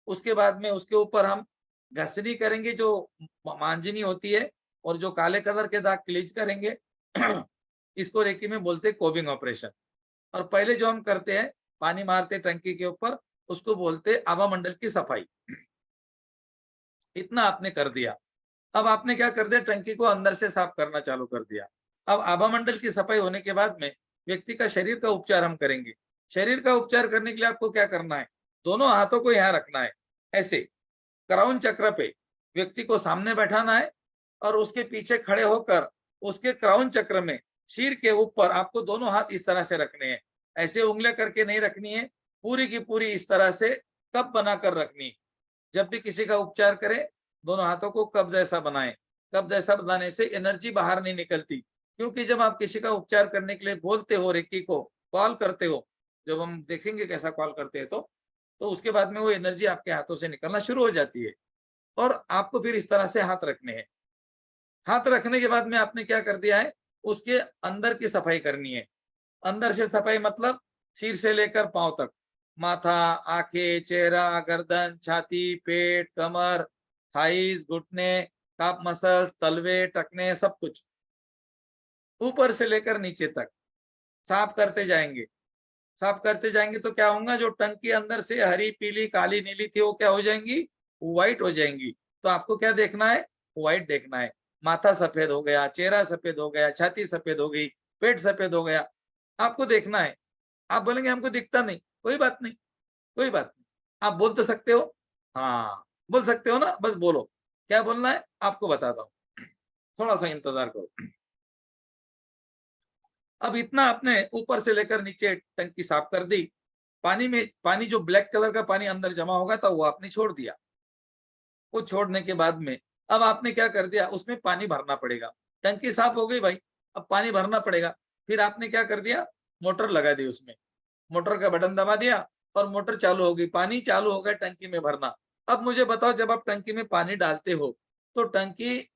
उसके बाद में उसके ऊपर हम घसनी करेंगे जो मांजनी होती है, और जो काले कलर के दाग क्लींज करेंगे। इसको रेकी में बोलते हैं कोबिंग ऑपरेशन। और पहले जो हम करते हैं पानी मारते टंकी के ऊपर, उसको बोलते हैं आभा मंडल की सफाई। इतना आपने कर दिया। अब आपने क्या कर दिया, टंकी को अंदर से साफ करना चालू कर दिया। अब आभा मंडल की सफाई होने के बाद में व्यक्ति का शरीर का उपचार हम करेंगे। शरीर का उपचार करने के लिए आपको क्या करना है, दोनों हाथों को यहाँ रखना है, ऐसे क्राउन चक्र पे व्यक्ति को सामने बैठाना है और उसके पीछे खड़े होकर उसके क्राउन चक्र में शीर के ऊपर आपको दोनों हाथ इस तरह से रखने हैं। ऐसे उंगलियां करके नहीं रखनी है, पूरी की पूरी इस तरह से कप बनाकर रखनी है। जब भी किसी का उपचार करें दोनों हाथों को कप जैसा बनाएं। कप जैसा बनाने से एनर्जी बाहर नहीं निकलती, क्योंकि जब आप किसी का उपचार करने के लिए बोलते हो, रेकी को कॉल करते हो, जब हम देखेंगे कैसा कॉल करते हैं तो उसके बाद में वो एनर्जी आपके हाथों से निकलना शुरू हो जाती है। और आपको फिर इस तरह से हाथ रखने हैं। हाथ रखने के बाद में आपने क्या कर दिया है, उसके अंदर की सफाई करनी है। अंदर से सफाई मतलब सिर से लेकर पांव तक, माथा, आंखें, चेहरा, गर्दन, छाती, पेट, कमर, थाइज, घुटने, काप मसल्स, तलवे, टखने, सब कुछ ऊपर से लेकर नीचे तक साफ करते जाएंगे। साफ करते जाएंगे तो क्या होगा, जो टंकी अंदर से हरी, पीली, काली, नीली थी वो क्या हो जाएंगी, व्हाइट हो जाएंगी। तो आपको क्या देखना है, व्हाइट देखना है। माथा सफेद हो गया, चेहरा सफेद हो गया, छाती सफेद हो गई, पेट सफेद हो गया, आपको देखना है। आप बोलेंगे हमको दिखता नहीं, कोई बात नहीं, कोई बात नहीं, आप बोल तो सकते हो, हाँ बोल सकते हो ना, बस बोलो क्या बोलना है, आपको बताता हूँ, थोड़ा सा इंतजार करो। अब इतना आपने ऊपर से लेकर नीचे टंकी साफ कर दी। पानी जो ब्लैक कलर का पानी अंदर जमा होगा था वो आपने छोड़ दिया। वो छोड़ने के बाद में अब आपने क्या कर दिया, उसमें पानी भरना पड़ेगा। टंकी साफ हो गई भाई, अब पानी भरना पड़ेगा। फिर आपने क्या कर दिया, मोटर लगा दी, उसमें मोटर का बटन दबा दिया और मोटर चालू हो गई, पानी चालू हो गया टंकी में भरना। अब मुझे बताओ, जब आप टंकी में पानी डालते हो तो टंकी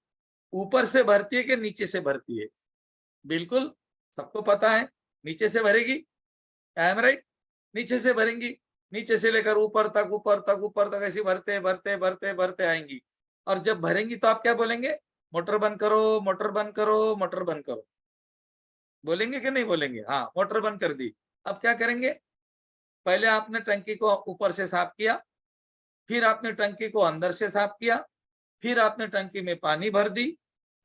ऊपर से भरती है कि नीचे से भरती है? बिल्कुल सबको पता है, नीचे से भरेगी। I am right? नीचे से भरेंगी, नीचे से लेकर ऊपर तक, ऊपर तक, ऊपर तक, ऐसी भरते भरते भरते भरते आएंगी। और जब भरेंगी तो आप क्या बोलेंगे, मोटर बंद करो, मोटर बंद करो, मोटर बंद करो, बोलेंगे कि नहीं बोलेंगे? हाँ, मोटर बंद कर दी। अब क्या करेंगे, पहले आपने टंकी को ऊपर से साफ किया, फिर आपने टंकी को अंदर से साफ किया, फिर आपने टंकी में पानी भर दी।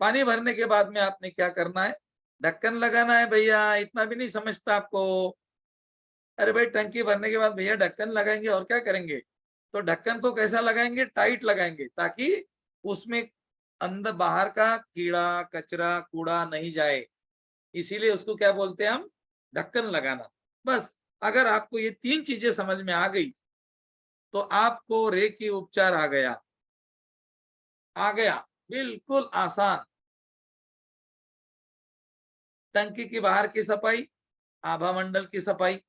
पानी भरने के बाद में आपने क्या करना है, ढक्कन लगाना है। भैया इतना भी नहीं समझता आपको, अरे भाई टंकी भरने के बाद भैया ढक्कन लगाएंगे और क्या करेंगे, तो ढक्कन को कैसा लगाएंगे, टाइट लगाएंगे, ताकि उसमें अंदर बाहर का कीड़ा कचरा कूड़ा नहीं जाए, इसीलिए उसको क्या बोलते हैं हम, ढक्कन लगाना। बस अगर आपको ये 3 चीजें समझ में आ गई तो आपको रेकी उपचार आ गया, आ गया, बिल्कुल आसान। टंकी की बाहर की सफाई, आभा मंडल की सफाई,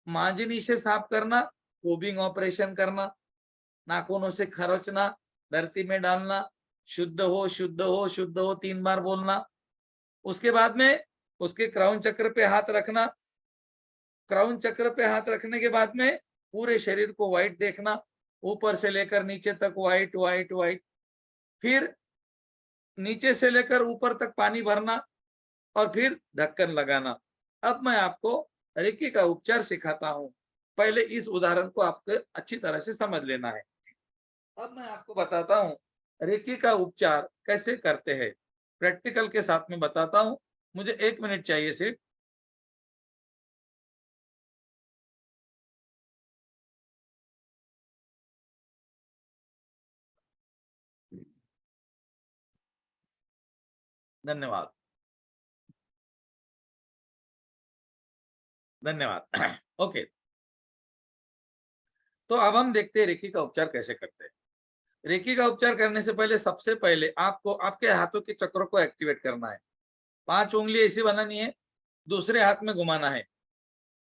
मांजनी से साफ करना, कोबिंग ऑपरेशन करना, नाखूनों से खरोचना, धरती में डालना, शुद्ध हो शुद्ध हो शुद्ध हो 3 बार बोलना। उसके बाद में उसके क्राउन चक्र पे हाथ रखना। क्राउन चक्र पे हाथ रखने के बाद में पूरे शरीर को व्हाइट देखना, ऊपर से लेकर नीचे तक व्हाइट व्हाइट व्हाइट। फिर नीचे से लेकर ऊपर तक पानी भरना और फिर ढक्कन लगाना। अब मैं आपको रेकी का उपचार सिखाता हूं, पहले इस उदाहरण को आपको अच्छी तरह से समझ लेना है। अब मैं आपको बताता हूं रेकी का उपचार कैसे करते हैं, प्रैक्टिकल के साथ में बताता हूं। मुझे 1 मिनट चाहिए सिर्फ। धन्यवाद, धन्यवाद। ओके, तो अब हम देखते हैं रेकी का उपचार कैसे करते हैं। रेकी का उपचार करने से पहले सबसे पहले आपको आपके हाथों के चक्रों को एक्टिवेट करना है। 5 उंगली ऐसी बनानी है, दूसरे हाथ में घुमाना है।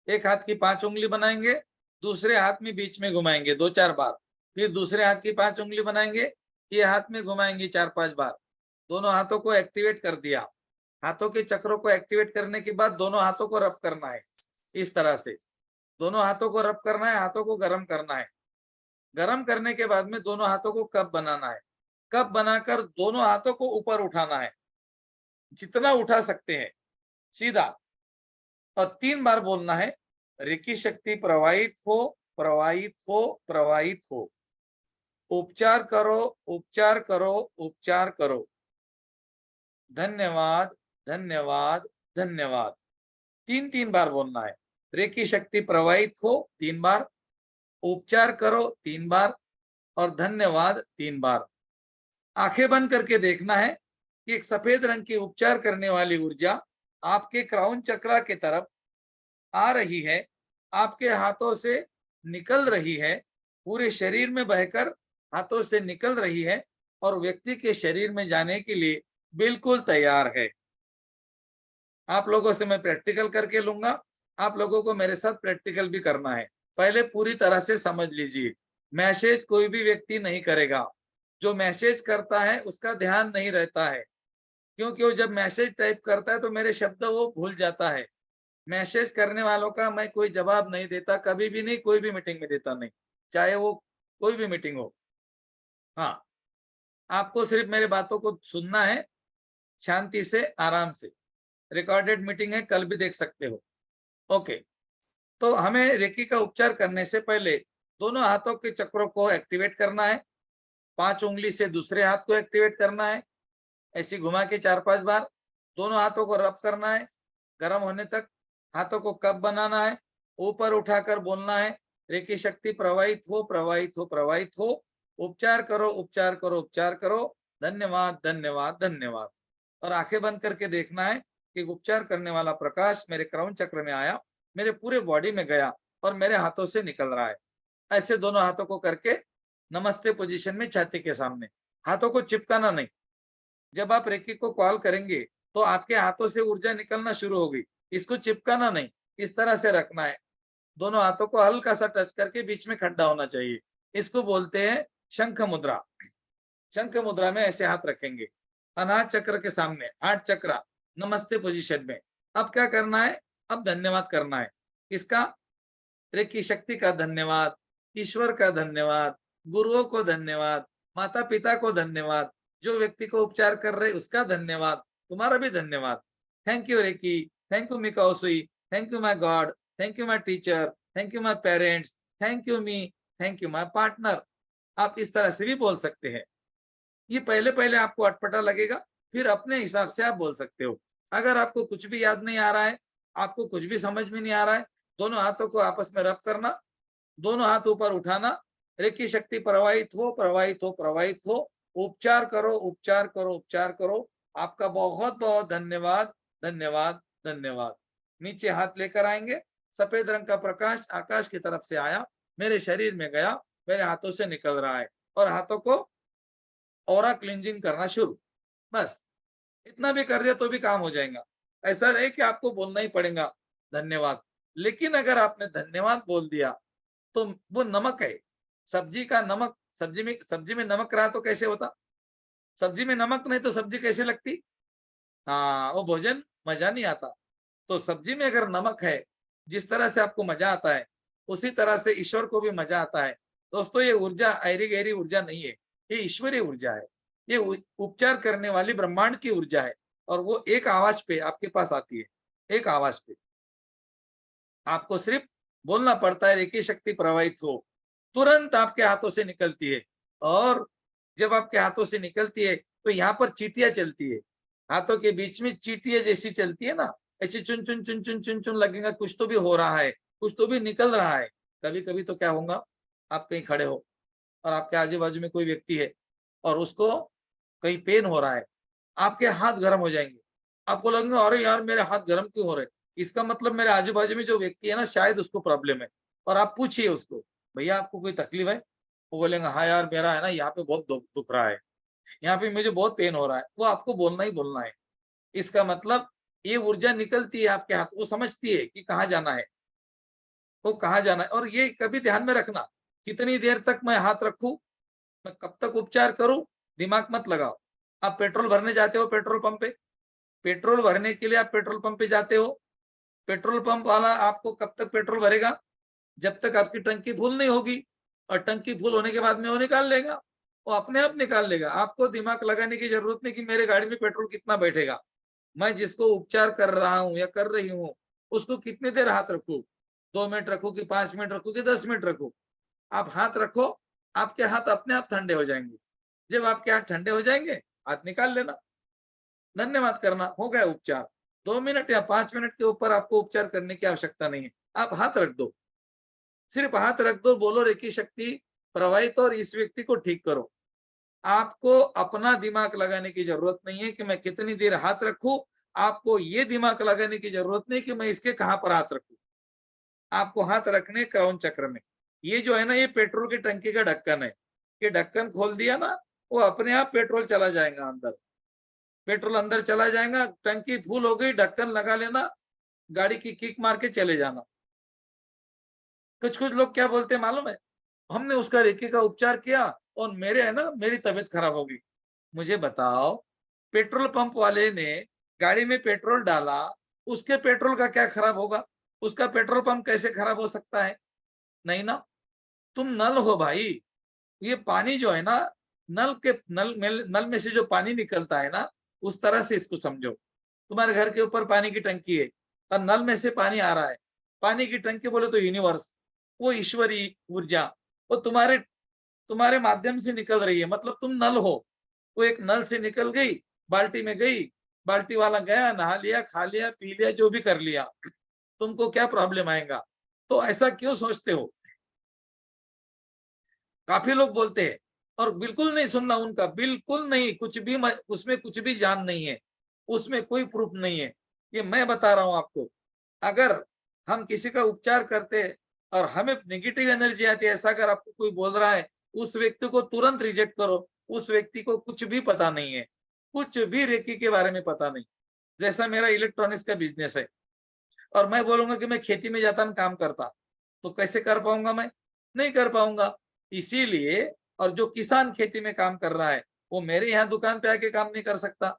एक हाथ की 5 उंगली बनाएंगे, दूसरे हाथ में बीच में घुमाएंगे 2-4 बार, फिर दूसरे हाथ की 5 उंगली बनाएंगे, ये हाथ में घुमाएंगे 4-5 बार। दोनों हाथों को एक्टिवेट कर दिया। हाथों के चक्रों को एक्टिवेट करने के बाद दोनों हाथों को रब करना है, इस तरह से दोनों हाथों को रब करना है, हाथों को गर्म करना है। गर्म करने के बाद में दोनों हाथों को कप बनाना है। कप बनाकर दोनों हाथों को ऊपर उठाना है, जितना उठा सकते हैं। सीधा। और 3 बार बोलना है, रेकी शक्ति प्रवाहित हो, प्रवाहित हो, प्रवाहित हो। उपचार करो, उपचार करो, उपचार करो। धन्यवाद, धन्यवाद, धन्यवाद। 3 बार बोलना है। रेकी शक्ति प्रवाहित हो 3 बार, उपचार करो 3 बार, और धन्यवाद 3 बार। आंखें बंद करके देखना है कि एक सफेद रंग की उपचार करने वाली ऊर्जा आपके क्राउन चक्रा की तरफ आ रही है, आपके हाथों से निकल रही है, पूरे शरीर में बहकर हाथों से निकल रही है और व्यक्ति के शरीर में जाने के लिए बिल्कुल तैयार है। आप लोगों से मैं प्रैक्टिकल करके लूंगा, आप लोगों को मेरे साथ प्रैक्टिकल भी करना है। पहले पूरी तरह से समझ लीजिए। मैसेज कोई भी व्यक्ति नहीं करेगा, जो मैसेज करता है उसका ध्यान नहीं रहता है, क्योंकि वो जब मैसेज टाइप करता है तो मेरे शब्द वो भूल जाता है। मैसेज करने वालों का मैं कोई जवाब नहीं देता, कभी भी नहीं, कोई भी मीटिंग में देता नहीं, चाहे वो कोई भी मीटिंग हो। हाँ, आपको सिर्फ मेरे बातों को सुनना है, शांति से, आराम से। रिकॉर्डेड मीटिंग है, कल भी देख सकते हो। ओके, तो हमें रेकी का उपचार करने से पहले दोनों हाथों के चक्रों को एक्टिवेट करना है। 5 उंगली से दूसरे हाथ को एक्टिवेट करना है, ऐसी घुमा के 4-5 बार। दोनों हाथों को रब करना है गर्म होने तक। हाथों को कप बनाना है, ऊपर उठाकर बोलना है, रेकी शक्ति प्रवाहित हो, प्रवाहित हो, प्रवाहित हो। उपचार करो, उपचार करो, उपचार करो। धन्यवाद, धन्यवाद, धन्यवाद। और आंखें बंद करके देखना है कि उपचार करने वाला प्रकाश मेरे क्राउन चक्र में आया, मेरे पूरे बॉडी में गया और मेरे हाथों से निकल रहा है। ऐसे दोनों हाथों को करके नमस्ते पोजीशन में छाती के सामने, हाथों को चिपकाना नहीं। जब आप रेकी को कॉल करेंगे तो आपके हाथों से ऊर्जा निकलना शुरू होगी, इसको चिपकाना नहीं, इस तरह से रखना है। दोनों हाथों को हल्का सा टच करके बीच में खड्डा होना चाहिए। इसको बोलते हैं शंख मुद्रा। शंख मुद्रा में ऐसे हाथ रखेंगे अनाहत चक्र के सामने, 8 चक्र नमस्ते पोजीशन में। अब क्या करना है, अब धन्यवाद करना है। किसका? रेकी शक्ति का धन्यवाद, ईश्वर का धन्यवाद, गुरुओं को धन्यवाद, माता पिता को धन्यवाद, जो व्यक्ति को उपचार कर रहे उसका धन्यवाद, तुम्हारा भी धन्यवाद। Thank you Reiki, thank you Mikao Usui, thank you my God, thank you my teacher, thank you my parents, thank you me, thank you my partner. आप इस तरह से भी बोल सकते हैं। ये पहले पहले आपको अटपटा लगेगा, फिर अपने हिसाब से आप बोल सकते हो। अगर आपको कुछ भी याद नहीं आ रहा है, आपको कुछ भी समझ में नहीं आ रहा है, दोनों हाथों को आपस में रब करना, दोनों हाथ ऊपर उठाना, रेकी शक्ति प्रवाहित हो, प्रवाहित हो, प्रवाहित हो। उपचार करो, उपचार करो, उपचार करो। आपका बहुत बहुत धन्यवाद, धन्यवाद, धन्यवाद। नीचे हाथ लेकर आएंगे, सफेद रंग का प्रकाश आकाश की तरफ से आया, मेरे शरीर में गया, मेरे हाथों से निकल रहा है, और हाथों को ऑरा क्लींजिंग करना शुरू। बस इतना भी कर दिया तो भी काम हो जाएगा। ऐसा नहीं कि आपको बोलना ही पड़ेगा धन्यवाद, लेकिन अगर आपने धन्यवाद बोल दिया तो वो नमक है, सब्जी का नमक। सब्जी में नमक रहा तो कैसे होता? सब्जी में नमक नहीं तो सब्जी कैसे लगती? हाँ, वो भोजन मजा नहीं आता। तो सब्जी में अगर नमक है, जिस तरह से आपको मजा आता है, उसी तरह से ईश्वर को भी मजा आता है। दोस्तों, ये ऊर्जा ऐरी गहरी ऊर्जा नहीं है, ये ईश्वरीय ऊर्जा है। ये उपचार करने वाली ब्रह्मांड की ऊर्जा है, और वो एक आवाज पे आपके पास आती है। एक आवाज पे आपको सिर्फ बोलना पड़ता है, रेकी शक्ति प्रवाहित हो, तुरंत आपके हाथों से निकलती है। और जब आपके हाथों से निकलती है तो यहाँ पर चीटियां चलती है, हाथों के बीच में चीटियां जैसी चलती है ना, ऐसी चुन चुन चुन चुन चुन चुन लगेगा, कुछ तो भी हो रहा है, कुछ तो भी निकल रहा है। कभी कभी तो क्या होगा, आप कहीं खड़े हो और आपके आजू बाजू में कोई व्यक्ति है और उसको कहीं पेन हो रहा है, आपके हाथ गर्म हो जाएंगे। आपको लगेगा अरे यार मेरे हाथ गर्म क्यों हो रहे, इसका मतलब मेरे आजू बाजू में जो व्यक्ति है ना, शायद उसको प्रॉब्लम है। और आप पूछिए उसको, भैया आपको कोई तकलीफ है? वो बोलेंगे हाँ यार मेरा है ना, यहाँ पे बहुत दुख रहा है, यहाँ पे मुझे बहुत पेन हो रहा है। वो आपको बोलना ही बोलना है। इसका मतलब ये ऊर्जा निकलती है आपके हाथ, वो समझती है कि कहाँ जाना है, वो कहाँ जाना है। और ये कभी ध्यान में रखना, कितनी देर तक मैं हाथ रखूं, मैं कब तक उपचार करूं, दिमाग मत लगाओ। आप पेट्रोल भरने जाते हो पेट्रोल पंप पे, पेट्रोल भरने के लिए आप पेट्रोल पंप पे जाते हो, पेट्रोल पंप वाला आपको कब तक पेट्रोल भरेगा? जब तक आपकी टंकी फुल नहीं होगी। और टंकी फुल होने के बाद में वो निकाल लेगा, वो अपने आप निकाल लेगा। आपको दिमाग लगाने की जरूरत नहीं कि मेरे गाड़ी में पेट्रोल कितना बैठेगा। मैं जिसको उपचार कर रहा हूं या कर रही हूं उसको कितनी देर हाथ रखूं, 2 मिनट रखूं कि 5 मिनट रखूं कि 10 मिनट रखूं? आप हाथ रखो, आपके हाथ अपने आप ठंडे हो जाएंगे। जब आपके हाथ ठंडे हो जाएंगे, हाथ निकाल लेना, धन्यवाद करना, हो गया उपचार। 2 मिनट या 5 मिनट के ऊपर आपको उपचार करने की आवश्यकता नहीं है। आप हाथ रख दो, सिर्फ हाथ रख दो, बोलो रेकी शक्ति प्रवाहित और इस व्यक्ति को ठीक करो। आपको अपना दिमाग लगाने की जरूरत नहीं है कि मैं कितनी देर हाथ रखूं। आपको ये दिमाग लगाने की जरूरत नहीं कि मैं इसके कहां पर हाथ रखूं। आपको हाथ रखने क्रौन चक्र में। ये जो है ना, ये पेट्रोल की टंकी का ढक्कन है। ये ढक्कन खोल दिया ना, वो अपने आप पेट्रोल चला जाएगा अंदर, पेट्रोल अंदर चला जाएगा। टंकी फुल हो गई, ढक्कन लगा लेना, गाड़ी की किक मार के चले जाना। कुछ कुछ लोग क्या बोलते हैं मालूम है, हमने उसका रेकी का उपचार किया और मेरे है ना मेरी तबीयत खराब हो गई। मुझे बताओ, पेट्रोल पंप वाले ने गाड़ी में पेट्रोल डाला, उसके पेट्रोल का क्या खराब होगा? उसका पेट्रोल पंप कैसे खराब हो सकता है? नहीं ना। तुम नल हो भाई। ये पानी जो है ना, नल में से जो पानी निकलता है ना, उस तरह से इसको समझो। तुम्हारे घर के ऊपर पानी की टंकी है और नल में से पानी आ रहा है। पानी की टंकी बोले तो यूनिवर्स, वो ईश्वरी ऊर्जा, वो तुम्हारे तुम्हारे माध्यम से निकल रही है, मतलब तुम नल हो। वो एक नल से निकल गई, बाल्टी में गई, बाल्टी वाला गया, नहा लिया, खा लिया, पी लिया, जो भी कर लिया, तुमको क्या प्रॉब्लम आएगा? तो ऐसा क्यों सोचते हो? काफी लोग बोलते हैं और बिल्कुल नहीं सुनना उनका, बिल्कुल नहीं, कुछ भी उसमें कुछ भी जान नहीं है, उसमें कोई प्रूफ नहीं है। ये मैं बता रहा हूं आपको। अगर हम किसी का उपचार करते और हमें नेगेटिव एनर्जी आती है, ऐसा अगर आपको कोई बोल रहा है, उस व्यक्ति को तुरंत रिजेक्ट करो। उस व्यक्ति को कुछ भी पता नहीं है, कुछ भी रेकी के बारे में पता नहीं। जैसा मेरा इलेक्ट्रॉनिक्स का बिजनेस है और मैं बोलूंगा कि मैं खेती में जाता काम करता, तो कैसे कर पाऊंगा? मैं नहीं कर पाऊंगा। इसीलिए, और जो किसान खेती में काम कर रहा है, वो मेरे यहाँ दुकान पे आके काम नहीं कर सकता।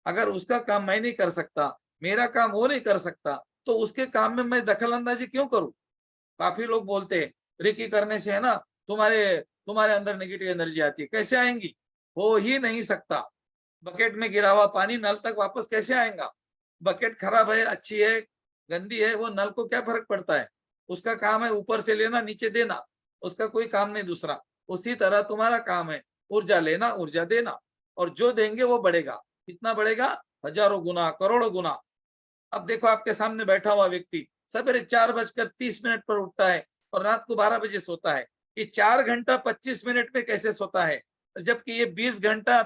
अगर उसका काम मैं नहीं कर सकता, मेरा काम वो नहीं कर सकता, तो उसके काम में मैं दखल अंदाजी क्यों करूं? काफी लोग बोलते हैं रेकी करने से है ना तुम्हारे तुम्हारे अंदर नेगेटिव एनर्जी आती है। कैसे आएंगी? हो ही नहीं सकता। बकेट में गिरा हुआ पानी नल तक वापस कैसे आएगा? बकेट खराब है, अच्छी है, गंदी है, वो नल को क्या फर्क पड़ता है? उसका काम है ऊपर से लेना, नीचे देना, उसका कोई काम नहीं दूसरा। उसी तरह तुम्हारा काम है ऊर्जा लेना, ऊर्जा देना, और जो देंगे वो बढ़ेगा। कितना बढ़ेगा? हजारों गुना, करोड़ों गुना। अब देखो, आपके सामने बैठा हुआ व्यक्ति सवेरे 4:30 पर उठता है और रात को 12 बजे सोता है। ये 4 घंटा 25 मिनट में कैसे सोता है, जबकि ये 20 घंटा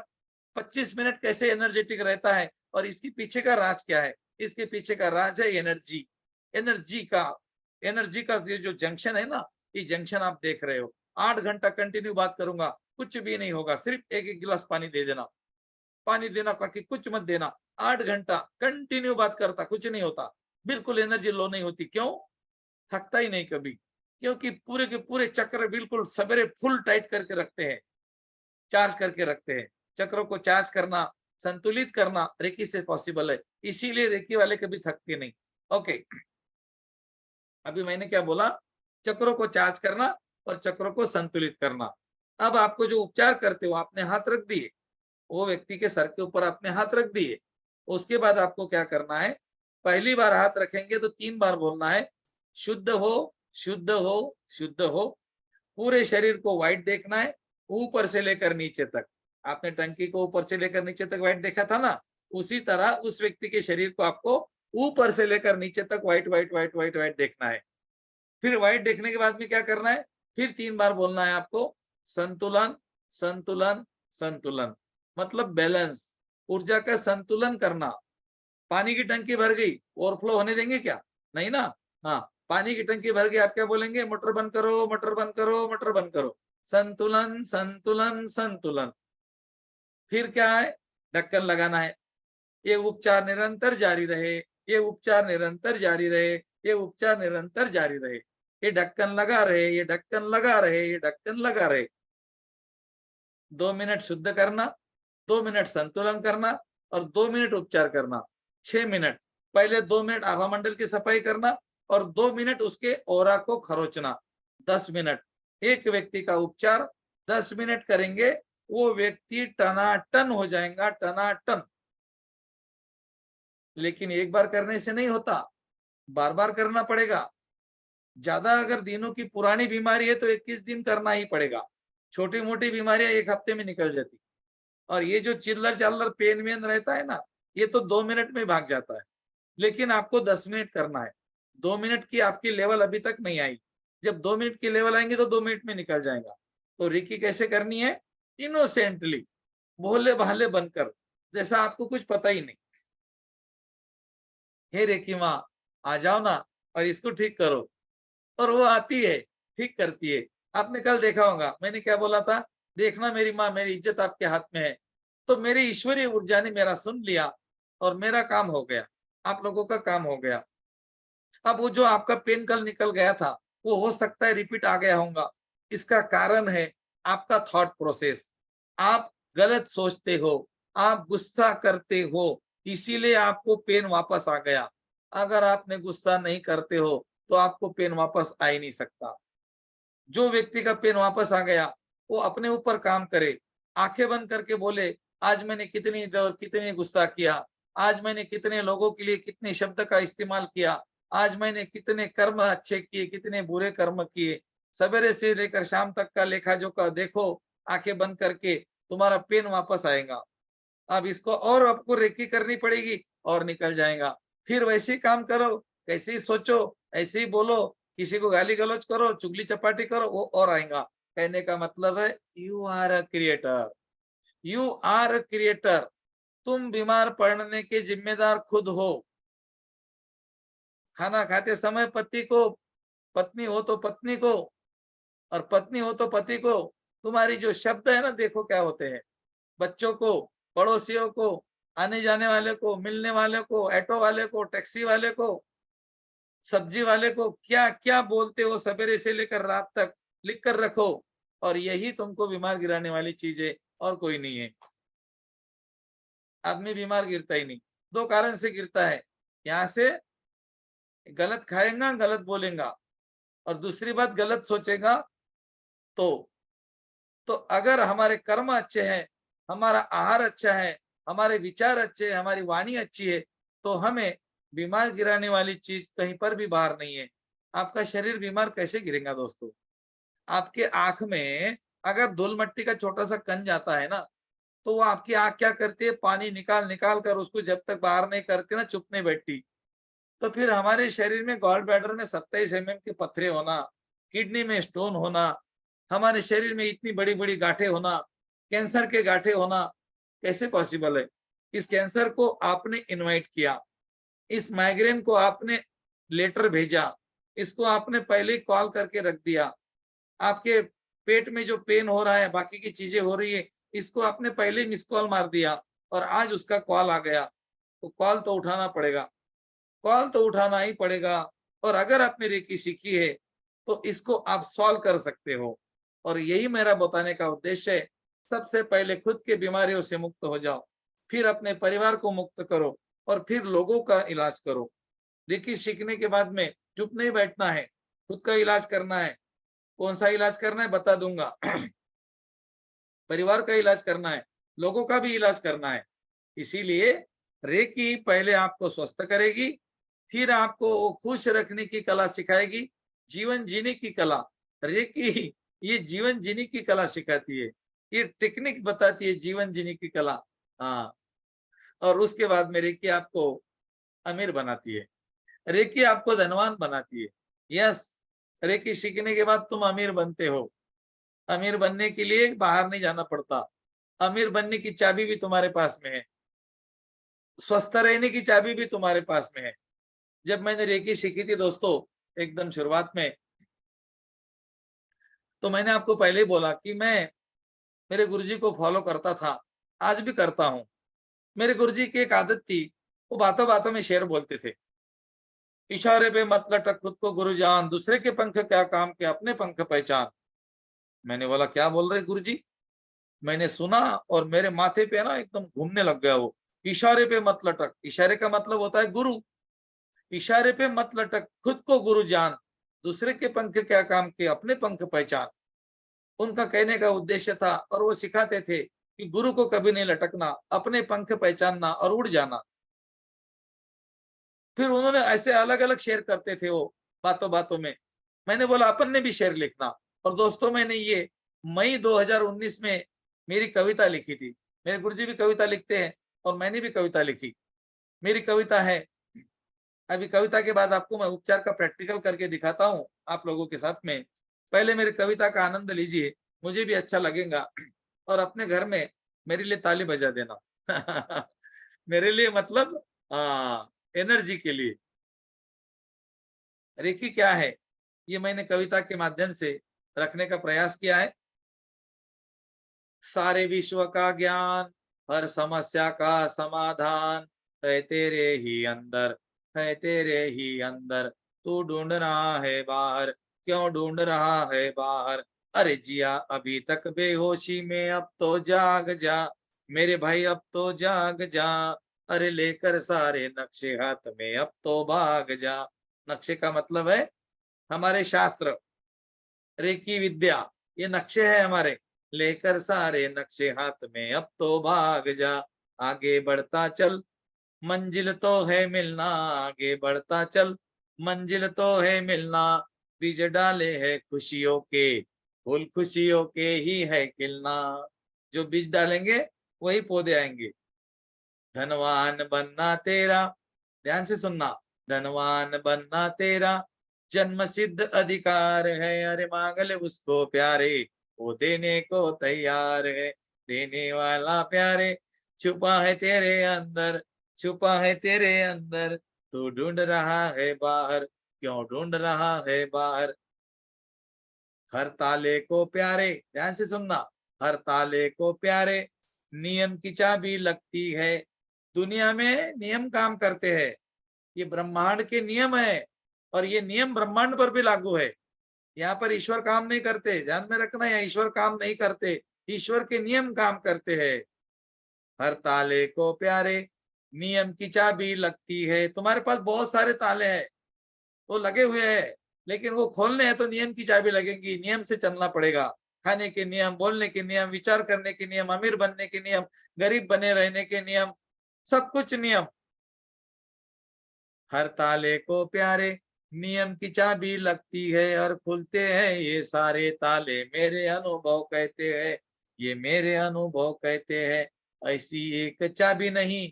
25 मिनट कैसे एनर्जेटिक रहता है? और इसके पीछे का राज क्या है? इसके पीछे का राज है एनर्जी। एनर्जी का ये जो जंक्शन है ना, ये जंक्शन आप देख रहे हो। 8 घंटा कंटिन्यू बात करूंगा, कुछ भी नहीं होगा। सिर्फ एक एक गिलास पानी दे देना, पानी देना, बाकी कुछ मत देना। 8 घंटा कंटिन्यू बात करता, कुछ नहीं होता, बिल्कुल एनर्जी लो नहीं होती। क्यों? थकता ही नहीं कभी, क्योंकि पूरे के पूरे चक्र बिल्कुल सवेरे फुल टाइट करके रखते हैं, चार्ज करके रखते हैं। चक्रों को चार्ज करना, संतुलित करना रेकी से पॉसिबल है। इसीलिए रेकी वाले कभी थकते नहीं। ओके, अभी मैंने क्या बोला? चक्रों को चार्ज करना और चक्रों को संतुलित करना। अब आपको जो उपचार करते हो, आपने हाथ रख दिए, वो व्यक्ति के सर के ऊपर आपने हाथ रख दिए। उसके बाद आपको क्या करना है? पहली बार हाथ रखेंगे तो 3 बार बोलना है, शुद्ध हो, शुद्ध हो, शुद्ध हो। पूरे शरीर को व्हाइट देखना है, ऊपर से लेकर नीचे तक। आपने टंकी को ऊपर से लेकर नीचे तक व्हाइट देखा था ना, उसी तरह उस व्यक्ति के शरीर को आपको ऊपर से लेकर नीचे तक white white white white white देखना है। फिर व्हाइट देखने के बाद में क्या करना है? फिर 3 बार बोलना है आपको, संतुलन, संतुलन, संतुलन, मतलब बैलेंस, ऊर्जा का संतुलन करना। पानी की टंकी भर गई, ओवरफ्लो होने देंगे क्या? नहीं ना। हाँ, पानी की टंकी भर गई, आप क्या बोलेंगे? मोटर बंद करो, मोटर बंद करो, मोटर बंद करो। संतुलन, संतुलन, संतुलन। फिर क्या है? ढक्कन लगाना है। ये उपचार निरंतर जारी रहे, ये उपचार निरंतर जारी रहे, ये उपचार निरंतर जारी रहे। ये ढक्कन लगा रहे, ये ढक्कन लगा रहे, ये ढक्कन लगा रहे। 2 मिनट शुद्ध करना, 2 मिनट संतुलन करना और 2 मिनट उपचार करना। 6 मिनट। पहले 2 मिनट आभा मंडल की सफाई करना और 2 मिनट उसके ऑरा को खरोचना। 10 मिनट। एक व्यक्ति का उपचार 10 मिनट करेंगे, वो व्यक्ति टनाटन हो जाएगा, टनाटन। लेकिन एक बार करने से नहीं होता, बार बार करना पड़ेगा। ज्यादा अगर दिनों की पुरानी बीमारी है तो 21 दिन करना ही पड़ेगा। छोटी मोटी बीमारियां 1 हफ्ते में निकल जाती। और ये जो चिल्लर चाल्लर पेन वेन रहता है ना, ये तो 2 मिनट में भाग जाता है। लेकिन आपको 10 मिनट करना है। 2 मिनट की आपकी लेवल अभी तक नहीं आई। जब 2 मिनट की लेवल आएंगे तो 2 मिनट में निकल जाएगा। तो रेकी कैसे करनी है? इनोसेंटली, भोले भाले बनकर, जैसा आपको कुछ पता ही नहीं। हे रेकी माँ, आ जाओ ना और इसको ठीक करो। और वो आती है, ठीक करती है। आपने कल देखा होगा मैंने क्या बोला था, देखना मेरी माँ, मेरी इज्जत आपके हाथ में है। तो मेरी ईश्वरीय ऊर्जा ने मेरा सुन लिया और मेरा काम हो गया, आप लोगों का काम हो गया। अब वो जो आपका पेन कल निकल गया था, वो हो सकता है रिपीट आ गया होगा। इसका कारण है आपका थॉट प्रोसेस। आप गलत सोचते हो, आप गुस्सा करते हो, इसीलिए आपको पेन वापस आ गया। अगर आपने गुस्सा नहीं करते हो तो आपको पेन वापस आ ही नहीं सकता। जो व्यक्ति का पेन वापस आ गया, वो अपने ऊपर काम करे, आंखें बंद करके बोले, आज मैंने कितनी देर कितनी गुस्सा किया, आज मैंने कितने लोगों के लिए कितने शब्द का इस्तेमाल किया, आज मैंने कितने कर्म अच्छे किए, कितने बुरे कर्म किए। सवेरे से लेकर शाम तक का लेखा जोखा देखो, आंखें बंद करके, तुम्हारा पेन वापस आएगा। अब इसको और आपको रेकी करनी पड़ेगी और निकल जाएगा। फिर वैसे ही काम करो, कैसे ही सोचो, ऐसे ही बोलो, किसी को गाली गलौज करो, चुगली चपाटी करो, वो और आएगा। कहने का मतलब है you are a creator, you are a creator. तुम बीमार पड़ने के जिम्मेदार खुद हो। खाना खाते समय पति को, पत्नी हो तो पत्नी को, और पत्नी हो तो पति को, तुम्हारी जो शब्द है ना, देखो क्या होते हैं। बच्चों को, पड़ोसियों को, आने जाने वाले को, मिलने वाले को, ऑटो वाले को, टैक्सी वाले को, सब्जी वाले को, क्या क्या बोलते हो सवेरे से लेकर रात तक, लिख कर रखो। और यही तुमको बीमार गिराने वाली चीज है, और कोई नहीं है। आदमी बीमार गिरता ही नहीं, 2 कारण से गिरता है। यहाँ से गलत खाएगा, गलत बोलेगा, और दूसरी बात गलत सोचेगा। तो अगर हमारे कर्म अच्छे हैं, हमारा आहार अच्छा है, हमारे विचार अच्छे हैं, हमारी वाणी अच्छी है, तो हमें बीमार गिराने वाली चीज कहीं पर भी बाहर नहीं है। आपका शरीर बीमार कैसे गिरेगा दोस्तों? आपके आंख में अगर धूल मट्टी का छोटा सा कण जाता है ना, तो वो आपकी आंख क्या करती है, पानी निकाल निकाल कर उसको जब तक बाहर नहीं करती ना, चुप नहीं बैठती। तो फिर हमारे शरीर में गॉल ब्लैडर में 27 mm के पत्थरे होना, किडनी में स्टोन होना, हमारे शरीर में इतनी बड़ी बड़ी गांठें होना, कैंसर के गांठें होना, कैसे पॉसिबल है? इस कैंसर को आपने इनवाइट किया, इस माइग्रेन को आपने लेटर भेजा, इसको आपने पहले ही कॉल करके रख दिया। आपके पेट में जो पेन हो रहा है, बाकी की चीजें हो रही है, इसको आपने पहले ही मिस कॉल मार दिया, और आज उसका कॉल आ गया। तो कॉल तो उठाना पड़ेगा, कॉल तो उठाना ही पड़ेगा। और अगर आपने रेकी सीखी है तो इसको आप सॉल्व कर सकते हो। और यही मेरा बताने का उद्देश्य है। सबसे पहले खुद के बीमारियों से मुक्त हो जाओ, फिर अपने परिवार को मुक्त करो, और फिर लोगों का इलाज करो। रेकी सीखने के बाद में चुप नहीं बैठना है, खुद का इलाज करना है। कौन सा इलाज करना है बता दूंगा। परिवार का इलाज करना है, लोगों का भी इलाज करना है। इसीलिए रेकी पहले आपको स्वस्थ करेगी, फिर आपको वो खुश रखने की कला सिखाएगी, जीवन जीने की कला। रेकी ये जीवन जीने की कला सिखाती है, ये टेक्निक्स बताती है जीवन जीने की कला। हाँ, और उसके बाद में रेकी आपको अमीर बनाती है, रेकी आपको धनवान बनाती है। यस, रेकी सीखने के बाद तुम अमीर बनते हो। अमीर बनने के लिए बाहर नहीं जाना पड़ता, अमीर बनने की चाबी भी तुम्हारे पास में है, स्वस्थ रहने की चाबी भी तुम्हारे पास में है। जब मैंने रेकी सीखी थी दोस्तों, एकदम शुरुआत में, तो मैंने आपको पहले ही बोला कि मैं मेरे गुरुजी को फॉलो करता था, आज भी करता हूं। मेरे गुरुजी की एक आदत थी, वो बातों बातों में शेर बोलते थे, इशारे पे मत लटक खुद को गुरु जान, दूसरे के पंख क्या काम के अपने पंख पहचान। मैंने बोला क्या बोल रहे गुरुजी? मैंने सुना और मेरे माथे पे ना एकदम घूमने लग गया वो। इशारे पे मत लटक, इशारे का मतलब होता है गुरु। इशारे पे मत लटक खुद को गुरु जान, दूसरे के पंख क्या काम के अपने पंख पहचान। उनका कहने का उद्देश्य था, और वो सिखाते थे कि गुरु को कभी नहीं लटकना, अपने पंख पहचानना और उड़ जाना। फिर उन्होंने ऐसे अलग अलग शेर करते थे वो बातों बातों में। मैंने बोला अपन ने भी शेर लिखना। और दोस्तों मैंने ये मई 2019 में मेरी कविता लिखी थी। मेरे गुरुजी भी कविता लिखते हैं और मैंने भी कविता लिखी। मेरी कविता है, अभी कविता के बाद आपको मैं उपचार का प्रैक्टिकल करके दिखाता हूँ आप लोगों के साथ में। पहले मेरी कविता का आनंद लीजिए, मुझे भी अच्छा लगेगा। और अपने घर में मेरे लिए ताली बजा देना मेरे लिए मतलब एनर्जी के लिए। रेकी क्या है, ये मैंने कविता के माध्यम से रखने का प्रयास किया है। सारे विश्व का ज्ञान, हर समस्या का समाधान है तेरे ही अंदर, है तेरे ही अंदर। तू ढूंढ रहा है बाहर, क्यों ढूंढ रहा है बाहर। अरे जिया अभी तक बेहोशी में, अब तो जाग जा मेरे भाई, अब तो जाग जा। अरे लेकर सारे नक्शे हाथ में, अब तो भाग जा। नक्शे का मतलब है हमारे शास्त्र, रेकी विद्या, ये नक्शे है हमारे। लेकर सारे नक्शे हाथ में, अब तो भाग जा। आगे बढ़ता चल, मंजिल तो है मिलना। आगे बढ़ता चल, मंजिल तो है मिलना। बीज डाले है खुशियों के, फूल खुशियों के ही है खिलना। जो बीज डालेंगे वही पौधे आएंगे। धनवान बनना तेरा, ध्यान से सुनना, धनवान बनना तेरा जन्म सिद्ध अधिकार है। अरे मांग ले उसको प्यारे, वो देने को तैयार है। देने वाला प्यारे, छुपा है तेरे अंदर, छुपा है तेरे अंदर। तू ढूंढ रहा है बाहर, क्यों ढूंढ रहा है बाहर। हर ताले को प्यारे, ध्यान से सुनना, हर ताले को प्यारे नियम की चाबी लगती है। दुनिया में नियम काम करते हैं, ये ब्रह्मांड के नियम है और ये नियम ब्रह्मांड पर भी लागू है। यहाँ पर ईश्वर काम नहीं करते, ध्यान में रखना, यहाँ ईश्वर काम नहीं करते, ईश्वर के नियम काम करते हैं। हर ताले को प्यारे नियम की चाबी लगती है। तुम्हारे पास बहुत सारे ताले हैं, वो लगे हुए हैं, लेकिन वो खोलने हैं तो नियम की चाबी लगेगी। नियम से चलना पड़ेगा, खाने के नियम, बोलने के नियम, विचार करने के नियम, अमीर बनने के नियम, गरीब बने रहने के नियम, सब कुछ नियम। हर ताले को प्यारे नियम की चाबी लगती है और खुलते हैं ये सारे ताले, मेरे अनुभव कहते हैं, ये मेरे अनुभव कहते हैं। ऐसी एक चाबी नहीं,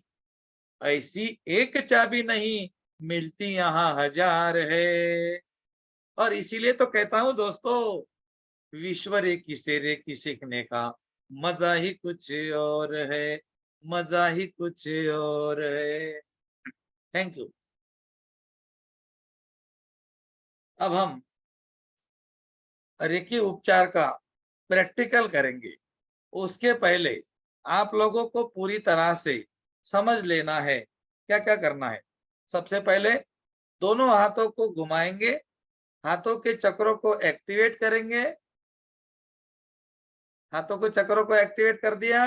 ऐसी एक चाबी नहीं, मिलती यहाँ हजार है। और इसीलिए तो कहता हूं दोस्तों, विश्व रेकी से रेकी सीखने का मजा ही कुछ और है, मजा ही कुछ और है। Thank you. अब हम रेकी उपचार का प्रैक्टिकल करेंगे। उसके पहले आप लोगों को पूरी तरह से समझ लेना है क्या क्या करना है। सबसे पहले दोनों हाथों को घुमाएंगे, हाथों के चक्रों को एक्टिवेट करेंगे। हाथों को चक्रों को एक्टिवेट कर दिया।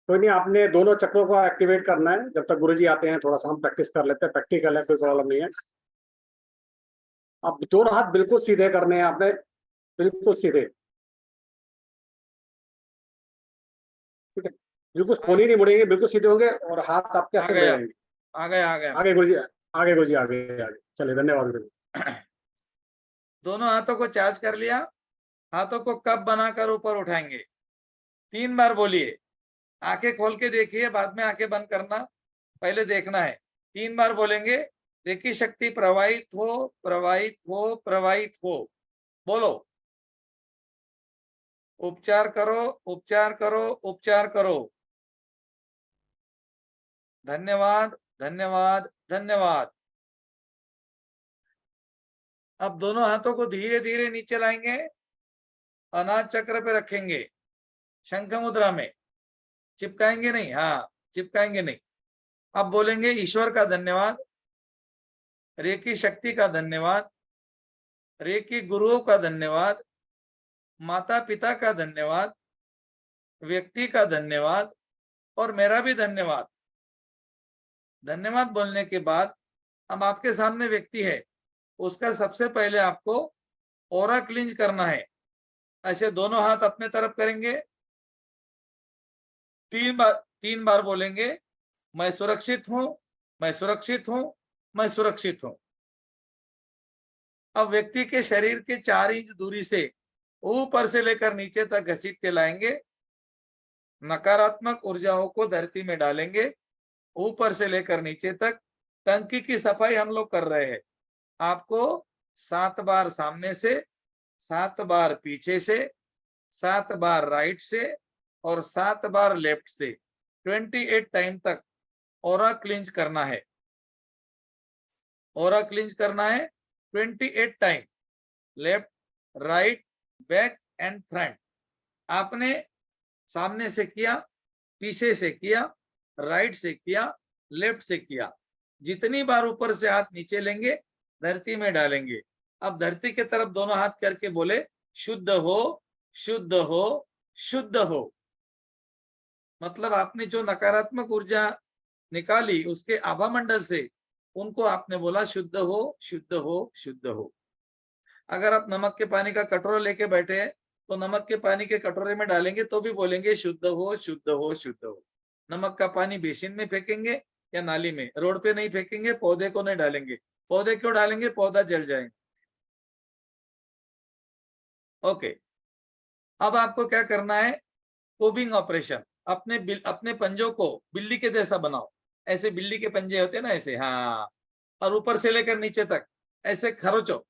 कोई नहीं, आपने दोनों चक्रों को एक्टिवेट करना है। जब तक गुरुजी आते हैं थोड़ा सा हम प्रैक्टिस कर लेते हैं, प्रैक्टिकल है, कोई प्रॉब्लम नहीं है। अब दोनों हाथ बिल्कुल सीधे करने हैं आपने, बिल्कुल सीधे, ठीक है। बिल्कुल कोने नहीं मुड़ेंगे, बिल्कुल सीधे होंगे और हाथ आपके आ ऐसे गया, बढ़ेंगे। आ गया, आ गया। आगे गुरुजी, आगे गुरुजी, आगे आगे चलिए, धन्यवाद गुरुजी। दोनों हाथों को चार्ज कर लिया। हाथों को कप बनाकर ऊपर उठाएंगे। 3 बार बोलिए, आंखें खोल के देखिए, बाद में आंखें बंद करना, पहले देखना है। 3 बार बोलेंगे, रेकी शक्ति प्रवाहित हो, प्रवाहित हो, प्रवाहित हो। बोलो, उपचार करो, उपचार करो, उपचार करो। धन्यवाद, धन्यवाद, धन्यवाद। अब दोनों हाथों को धीरे धीरे नीचे लाएंगे, अनाज चक्र पे रखेंगे, शंख मुद्रा में, चिपकाएंगे नहीं, हाँ चिपकाएंगे नहीं। अब बोलेंगे ईश्वर का धन्यवाद, रेकी शक्ति का धन्यवाद, रेकी गुरुओं का धन्यवाद, माता पिता का धन्यवाद, व्यक्ति का धन्यवाद और मेरा भी धन्यवाद। धन्यवाद बोलने के बाद हम आपके सामने व्यक्ति है, उसका सबसे पहले आपको ऑरा क्लींज करना है। ऐसे दोनों हाथ अपने तरफ करेंगे, 3 बार बोलेंगे, मैं सुरक्षित हूं, मैं सुरक्षित हूं, मैं सुरक्षित हूं। अब व्यक्ति के शरीर के 4 इंच दूरी से ऊपर से लेकर नीचे तक घसीट के लाएंगे, नकारात्मक ऊर्जाओं को धरती में डालेंगे, ऊपर से लेकर नीचे तक। टंकी की सफाई हम लोग कर रहे हैं। आपको 7 बार सामने से, 7 बार पीछे से, 7 बार राइट से और 7 बार लेफ्ट से 28 टाइम तक ऑरा क्लींज करना है। ऑरा क्लींज करना है 28 time, left, right, back and front. आपने सामने से किया, पीछे से किया, राइट से किया, लेफ्ट से किया। जितनी बार ऊपर से हाथ नीचे लेंगे, धरती में डालेंगे। अब धरती के तरफ दोनों हाथ करके बोले, शुद्ध हो, शुद्ध हो, शुद्ध हो। मतलब आपने जो नकारात्मक ऊर्जा निकाली उसके आभा मंडल से, उनको आपने बोला शुद्ध हो, शुद्ध हो, शुद्ध हो। अगर आप नमक के पानी का कटोरा लेके बैठे हैं तो नमक के पानी के कटोरे में डालेंगे तो भी बोलेंगे शुद्ध हो, शुद्ध हो, शुद्ध हो। नमक का पानी बेसिन में फेंकेंगे या नाली में, रोड पे नहीं फेंकेंगे, पौधे को नहीं डालेंगे। पौधे क्यों डालेंगे? पौधा जल जाएंगे। ओके, अब आपको क्या करना है? कोबिंग ऑपरेशन। अपने पंजों को बिल्ली के जैसा बनाओ। ऐसे बिल्ली के पंजे होते हैं ना, ऐसे, हाँ, और ऊपर से लेकर नीचे तक ऐसे खरोचो।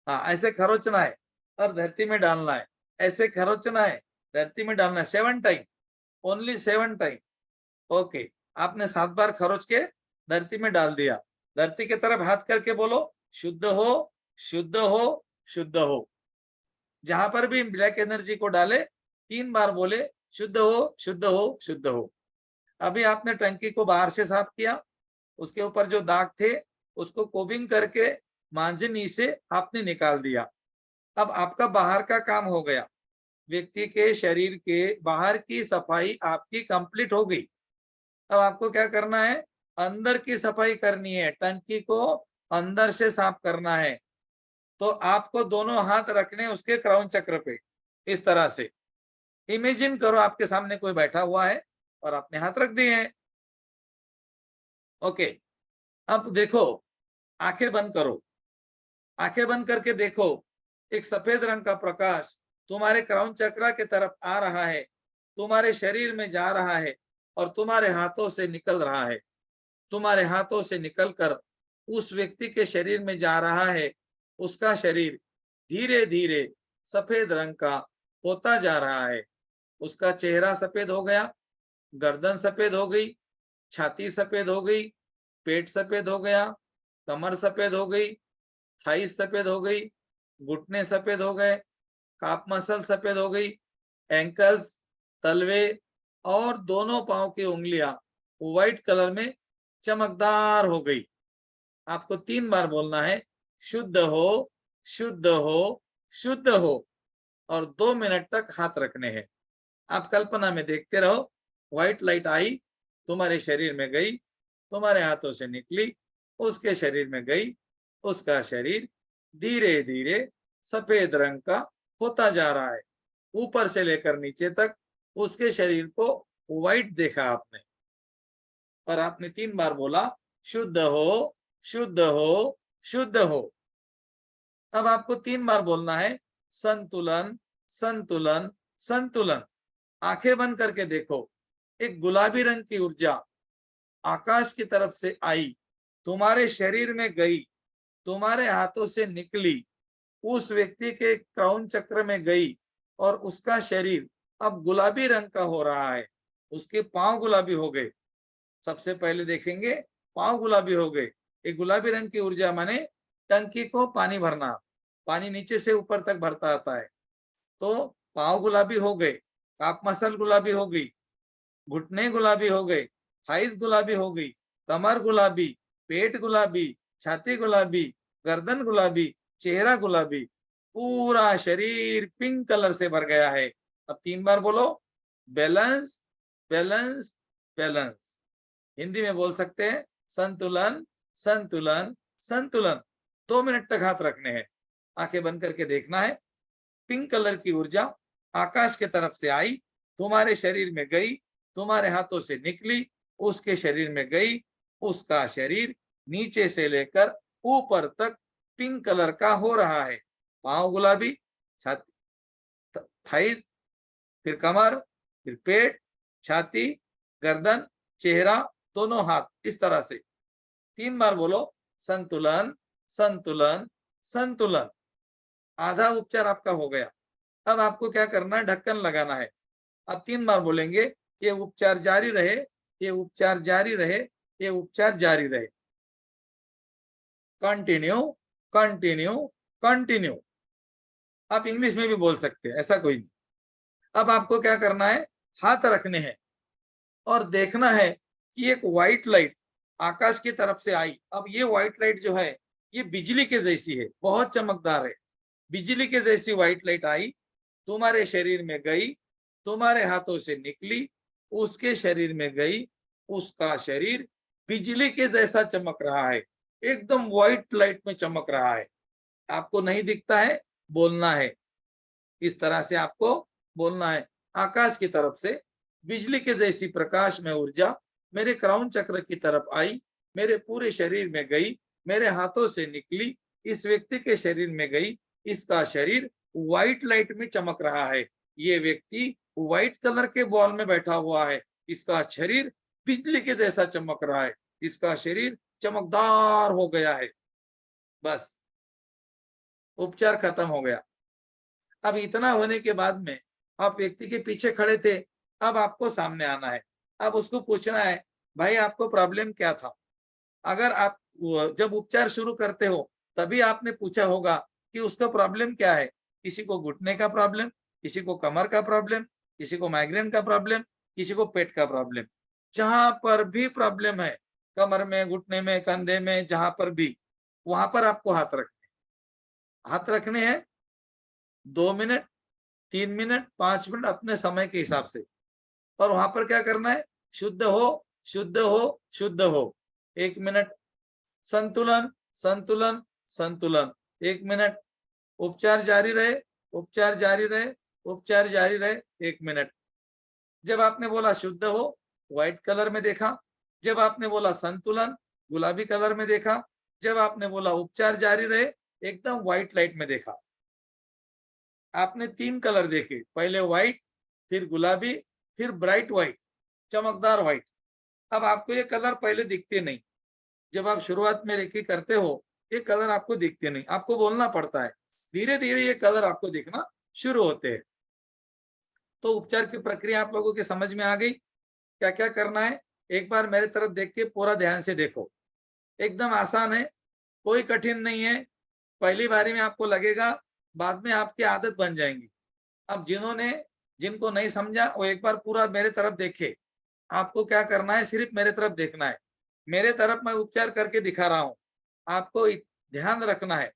हाँ, ऐसे खरोचना है और धरती में डालना है। ऐसे खरोचना है, धरती में डालना है। 7 टाइम, ओनली 7 टाइम। ओके, आपने 7 बार खरोच के धरती में डाल दिया। धरती के तरफ हाथ करके बोलो, शुद्ध हो, शुद्ध हो, शुद्ध हो। जहां पर भी ब्लैक एनर्जी को डाले 3 बार बोले, शुद्ध हो, शुद्ध हो, शुद्ध हो। अभी आपने टंकी को बाहर से साफ किया, उसके ऊपर जो दाग थे उसको कोबिंग करके मांजनी से आपने निकाल दिया। अब आपका बाहर का काम हो गया। व्यक्ति के शरीर के बाहर की सफाई आपकी कंप्लीट हो गई। अब आपको क्या करना है? अंदर की सफाई करनी है। टंकी को अंदर से साफ करना है। तो आपको दोनों हाथ रखने उसके क्राउन चक्र पे, इस तरह से। इमेजिन करो आपके सामने कोई बैठा हुआ है और आपने हाथ रख दिए हैं। ओके, अब देखो, आंखें बंद करो। आंखें बंद करके देखो, एक सफेद रंग का प्रकाश तुम्हारे क्राउन चक्र के तरफ आ रहा है, तुम्हारे शरीर में जा रहा है और तुम्हारे हाथों से निकल रहा है। तुम्हारे हाथों से निकलकर उस व्यक्ति के शरीर में जा रहा है। उसका शरीर धीरे धीरे सफेद रंग का होता जा रहा है। उसका चेहरा सफेद हो गया, गर्दन सफेद हो गई, छाती सफेद हो गई, पेट सफेद हो गया, कमर सफेद हो गई, थाइस सफेद हो गई, घुटने सफेद हो गए, काफ मसल सफेद हो गई, एंकल्स, तलवे और दोनों पांव की उंगलियां व्हाइट कलर में चमकदार हो गई। आपको 3 बार बोलना है, शुद्ध हो, शुद्ध हो, शुद्ध हो, और 2 मिनट तक हाथ रखने हैं। आप कल्पना में देखते रहो, व्हाइट लाइट आई, तुम्हारे शरीर में गई, तुम्हारे हाथों से निकली, उसके शरीर में गई, उसका शरीर धीरे धीरे सफेद रंग का होता जा रहा है। ऊपर से लेकर नीचे तक उसके शरीर को व्हाइट देखा आपने, और आपने 3 बार बोला, शुद्ध हो, शुद्ध हो, शुद्ध हो। अब आपको 3 बार बोलना है, संतुलन, संतुलन, संतुलन। आंखें बंद करके देखो, एक गुलाबी रंग की ऊर्जा आकाश की तरफ से आई, तुम्हारे शरीर में गई, तुम्हारे हाथों से निकली, उस व्यक्ति के क्राउन चक्र में गई और उसका शरीर अब गुलाबी रंग का हो रहा है। उसके पांव गुलाबी हो गए। सबसे पहले देखेंगे, पांव गुलाबी हो गए। एक गुलाबी रंग की ऊर्जा माने टंकी को पानी भरना, पानी नीचे से ऊपर तक भरता आता है। तो पांव गुलाबी हो गए, काफ मसल गुलाबी हो गई, घुटने गुलाबी हो गए, थाइस गुलाबी हो गई, कमर गुलाबी, पेट गुलाबी, छाती गुलाबी, गर्दन गुलाबी, चेहरा गुलाबी, पूरा शरीर पिंक कलर से भर गया है। अब 3 बार बोलो, बैलेंस, बैलेंस, बैलेंस। हिंदी में बोल सकते हैं, संतुलन, संतुलन, संतुलन। 2 मिनट तक हाथ रखने हैं। आंखें बंद करके देखना है। पिंक कलर की ऊर्जा आकाश के तरफ से आई, तुम्हारे शरीर में गई, तुम्हारे हाथों से निकली, उसके शरीर में गई, उसका शरीर नीचे से लेकर ऊपर तक पिंक कलर का हो रहा है। पांव गुलाबी, छाती, थाइज, फिर कमर, फिर पेट, छाती, गर्दन, चेहरा, दोनों हाथ, इस तरह से 3 बार बोलो, संतुलन संतुलन संतुलन। आधा उपचार आपका हो गया। अब आपको क्या करना है, ढक्कन लगाना है। अब 3 बार बोलेंगे, ये उपचार जारी रहे, ये उपचार जारी रहे, ये उपचार जारी रहे। Continue continue continue. आप इंग्लिश में भी बोल सकते हैं, ऐसा कोई नहीं। अब आपको क्या करना है, हाथ रखने हैं और देखना है कि एक व्हाइट लाइट आकाश की तरफ से आई। अब ये व्हाइट लाइट जो है ये बिजली के जैसी है, बहुत चमकदार है। बिजली के जैसी व्हाइट लाइट आई, तुम्हारे शरीर में गई, तुम्हारे हाथों से निकली, उसके शरीर में गई, उसका शरीर बिजली के जैसा चमक रहा है, एकदम व्हाइट लाइट में चमक रहा है। आपको नहीं दिखता है, बोलना है, इस तरह से आपको बोलना है। आकाश की तरफ से बिजली के जैसी प्रकाश में ऊर्जा मेरे क्राउन चक्र की तरफ आई, मेरे पूरे शरीर में गई, मेरे हाथों से निकली, इस व्यक्ति के शरीर में गई, इसका शरीर व्हाइट लाइट में चमक रहा है। ये व्यक्ति व्हाइट कलर के बॉल में बैठा हुआ है, इसका शरीर बिजली के जैसा चमक रहा है, इसका शरीर चमकदार हो गया है। बस उपचार खत्म हो गया। अब इतना होने के बाद में आप व्यक्ति के पीछे खड़े थे, अब आपको सामने आना है। अब उसको पूछना है, भाई आपको प्रॉब्लम क्या था? अगर आप जब उपचार शुरू करते हो तभी आपने पूछा होगा कि उसका प्रॉब्लम क्या है। किसी को घुटने का प्रॉब्लम, किसी को कमर का प्रॉब्लम, किसी को माइग्रेन का प्रॉब्लम, किसी को पेट का प्रॉब्लम। जहां पर भी प्रॉब्लम है, कमर में, घुटने में, कंधे में, जहां पर भी, वहां पर आपको हाथ रखने हैं। 2 मिनट, 3 मिनट, 5 मिनट अपने समय के हिसाब से। और वहां पर क्या करना है, शुद्ध हो शुद्ध हो शुद्ध हो। 1 मिनट, संतुलन संतुलन संतुलन। 1 मिनट, उपचार जारी रहे, उपचार जारी रहे, उपचार जारी रहे। 1 मिनट। जब आपने बोला शुद्ध हो, व्हाइट कलर में देखा। जब आपने बोला संतुलन, गुलाबी कलर में देखा। जब आपने बोला उपचार जारी रहे, एकदम व्हाइट लाइट में देखा। आपने 3 कलर देखे, पहले व्हाइट, फिर गुलाबी, फिर ब्राइट व्हाइट, चमकदार व्हाइट। अब आपको ये कलर पहले दिखते नहीं। जब आप शुरुआत में रेकी करते हो, ये कलर आपको दिखते नहीं, आपको बोलना पड़ता है। धीरे धीरे ये कलर आपको दिखना शुरू होते हैं। तो उपचार की प्रक्रिया आप लोगों के समझ में आ गई। क्या क्या करना है, एक बार मेरे तरफ देख के पूरा ध्यान से देखो। एकदम आसान है, कोई कठिन नहीं है। पहली बारी में आपको लगेगा, बाद में आपकी आदत बन जाएंगी। अब जिनको नहीं समझा वो एक बार पूरा मेरे तरफ देखे। आपको क्या करना है, सिर्फ मेरे तरफ देखना है। मेरे तरफ मैं उपचार करके दिखा रहा हूं, आपको ध्यान रखना है।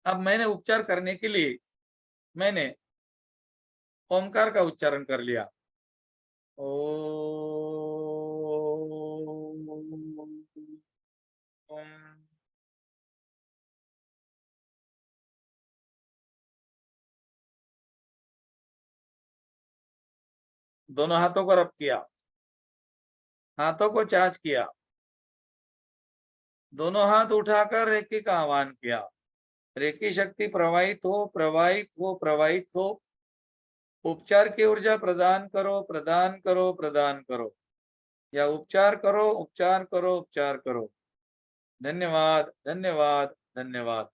अब मैंने उपचार करने के लिए मैंने ओमकार का उच्चारण कर लिया। ओम। दोनों हाथों को रब किया, हाथों को चार्ज किया, दोनों हाथ उठाकर रेकी का आह्वान किया। रेकी शक्ति प्रवाहित हो, प्रवाहित हो, प्रवाहित हो। उपचार की ऊर्जा प्रदान करो, प्रदान करो, प्रदान करो, या उपचार करो, उपचार करो, उपचार करो। धन्यवाद, धन्यवाद, धन्यवाद।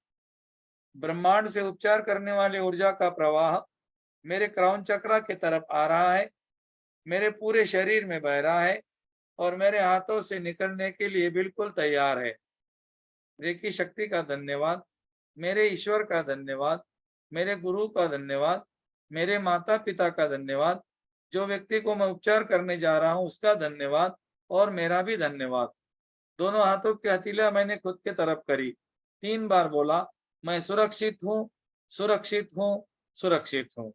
ब्रह्मांड से उपचार करने वाली ऊर्जा का प्रवाह मेरे क्राउन चक्र की तरफ आ रहा है, मेरे पूरे शरीर में बह रहा है और मेरे हाथों से निकलने के लिए बिल्कुल तैयार है। रेकी शक्ति का धन्यवाद, मेरे ईश्वर का धन्यवाद, मेरे गुरु का धन्यवाद, मेरे माता पिता का धन्यवाद, जो व्यक्ति को मैं उपचार करने जा रहा हूं उसका धन्यवाद, और मेरा भी धन्यवाद। दोनों हाथों की हथेलियां मैंने खुद के तरफ करी। 3 बार बोला, मैं सुरक्षित हूँ, सुरक्षित हूँ, सुरक्षित हूँ।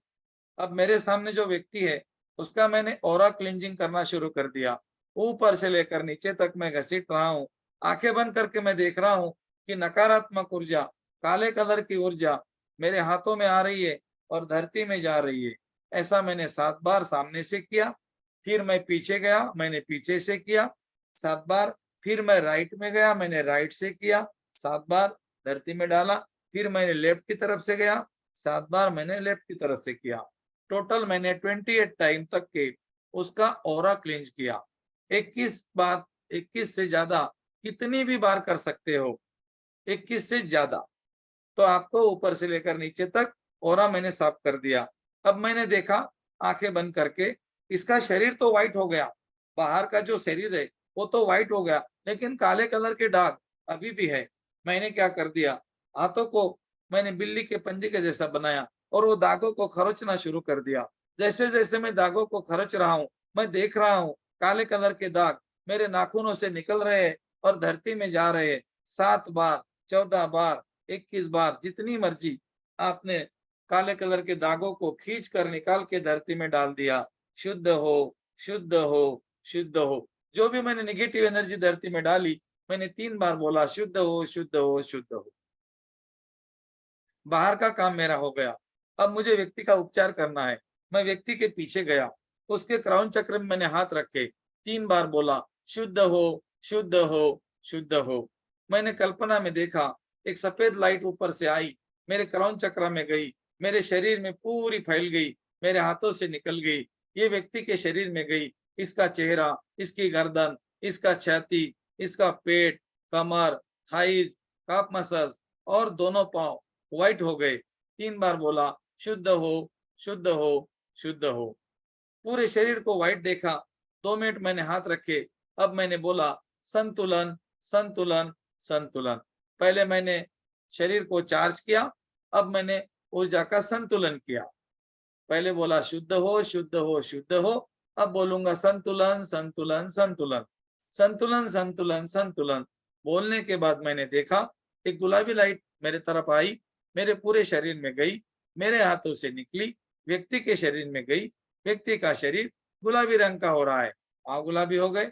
अब मेरे सामने जो व्यक्ति है उसका मैंने ऑरा क्लींजिंग करना शुरू कर दिया। ऊपर से लेकर नीचे तक मैं घसीट रहा हूँ, आंखें बंद करके मैं देख रहा हूं कि नकारात्मक ऊर्जा, काले कलर की ऊर्जा मेरे हाथों में आ रही है और धरती में जा रही है। ऐसा मैंने 7 बार सामने से किया। फिर मैं पीछे गया, मैंने पीछे से किया 7 बार। फिर मैं राइट में गया, मैंने राइट से किया 7 बार, धरती में डाला। फिर मैंने लेफ्ट की तरफ से गया, 7 बार मैंने लेफ्ट की तरफ से किया। टोटल मैंने 28 टाइम तक के उसका ऑरा क्लींज किया। 21 से ज्यादा कितनी भी बार कर सकते हो, 21 से ज्यादा। तो आपको ऊपर से लेकर नीचे तक ऑरा मैंने साफ कर दिया। अब मैंने देखा आंखें बंद करके, इसका शरीर तो व्हाइट हो गया, बाहर का जो शरीर है वो तो व्हाइट हो गया, लेकिन काले कलर के दाग अभी भी है। मैंने क्या कर दिया, हाथों को मैंने बिल्ली के पंजे के जैसा बनाया और वो दागों को खरोचना शुरू कर दिया। जैसे जैसे मैं दागों को खरोच रहा हूँ, मैं देख रहा हूँ काले कलर के दाग मेरे नाखूनों से निकल रहे हैं और धरती में जा रहे हैं। 7 बार, 14 बार, 21 बार, जितनी मर्जी आपने काले कलर के दागों को खींच कर निकाल के धरती में डाल दिया। शुद्ध हो, शुद्ध हो, शुद्ध हो। जो भी मैंने नेगेटिव एनर्जी धरती में डाली, मैंने 3 बार बोला शुद्ध हो, शुद्ध हो, शुद्ध हो। बाहर का काम मेरा हो गया। अब मुझे व्यक्ति का उपचार करना है। मैं व्यक्ति के पीछे गया, उसके क्राउन चक्र में मैंने हाथ रखे, 3 बार बोला शुद्ध हो, शुद्ध हो, शुद्ध हो। मैंने कल्पना में देखा एक सफेद लाइट ऊपर से आई, मेरे क्राउन चक्र में गई, मेरे शरीर में पूरी फैल गई, मेरे हाथों से निकल गई, ये व्यक्ति के शरीर में गई। इसका चेहरा, इसकी गर्दन, इसका छाती, इसका पेट, कमर, थाइज, काफ मसल्स और दोनों पांव व्हाइट हो गए। 3 बार बोला शुद्ध हो, शुद्ध हो, शुद्ध हो। पूरे शरीर को व्हाइट देखा। 2 मिनट मैंने हाथ रखे। अब मैंने बोला संतुलन, संतुलन, संतुलन। पहले मैंने शरीर को चार्ज किया, अब मैंने ऊर्जा का संतुलन किया। पहले बोला शुद्ध हो, शुद्ध हो, शुद्ध हो। अब बोलूंगा संतुलन, संतुलन, संतुलन, संतुलन, संतुलन, संतुलन। बोलने के बाद मैंने देखा एक गुलाबी लाइट मेरे तरफ आई, मेरे पूरे शरीर में गई, मेरे हाथों से निकली, व्यक्ति के शरीर में गई। व्यक्ति का शरीर गुलाबी रंग का हो रहा है। पाँव गुलाबी हो गए,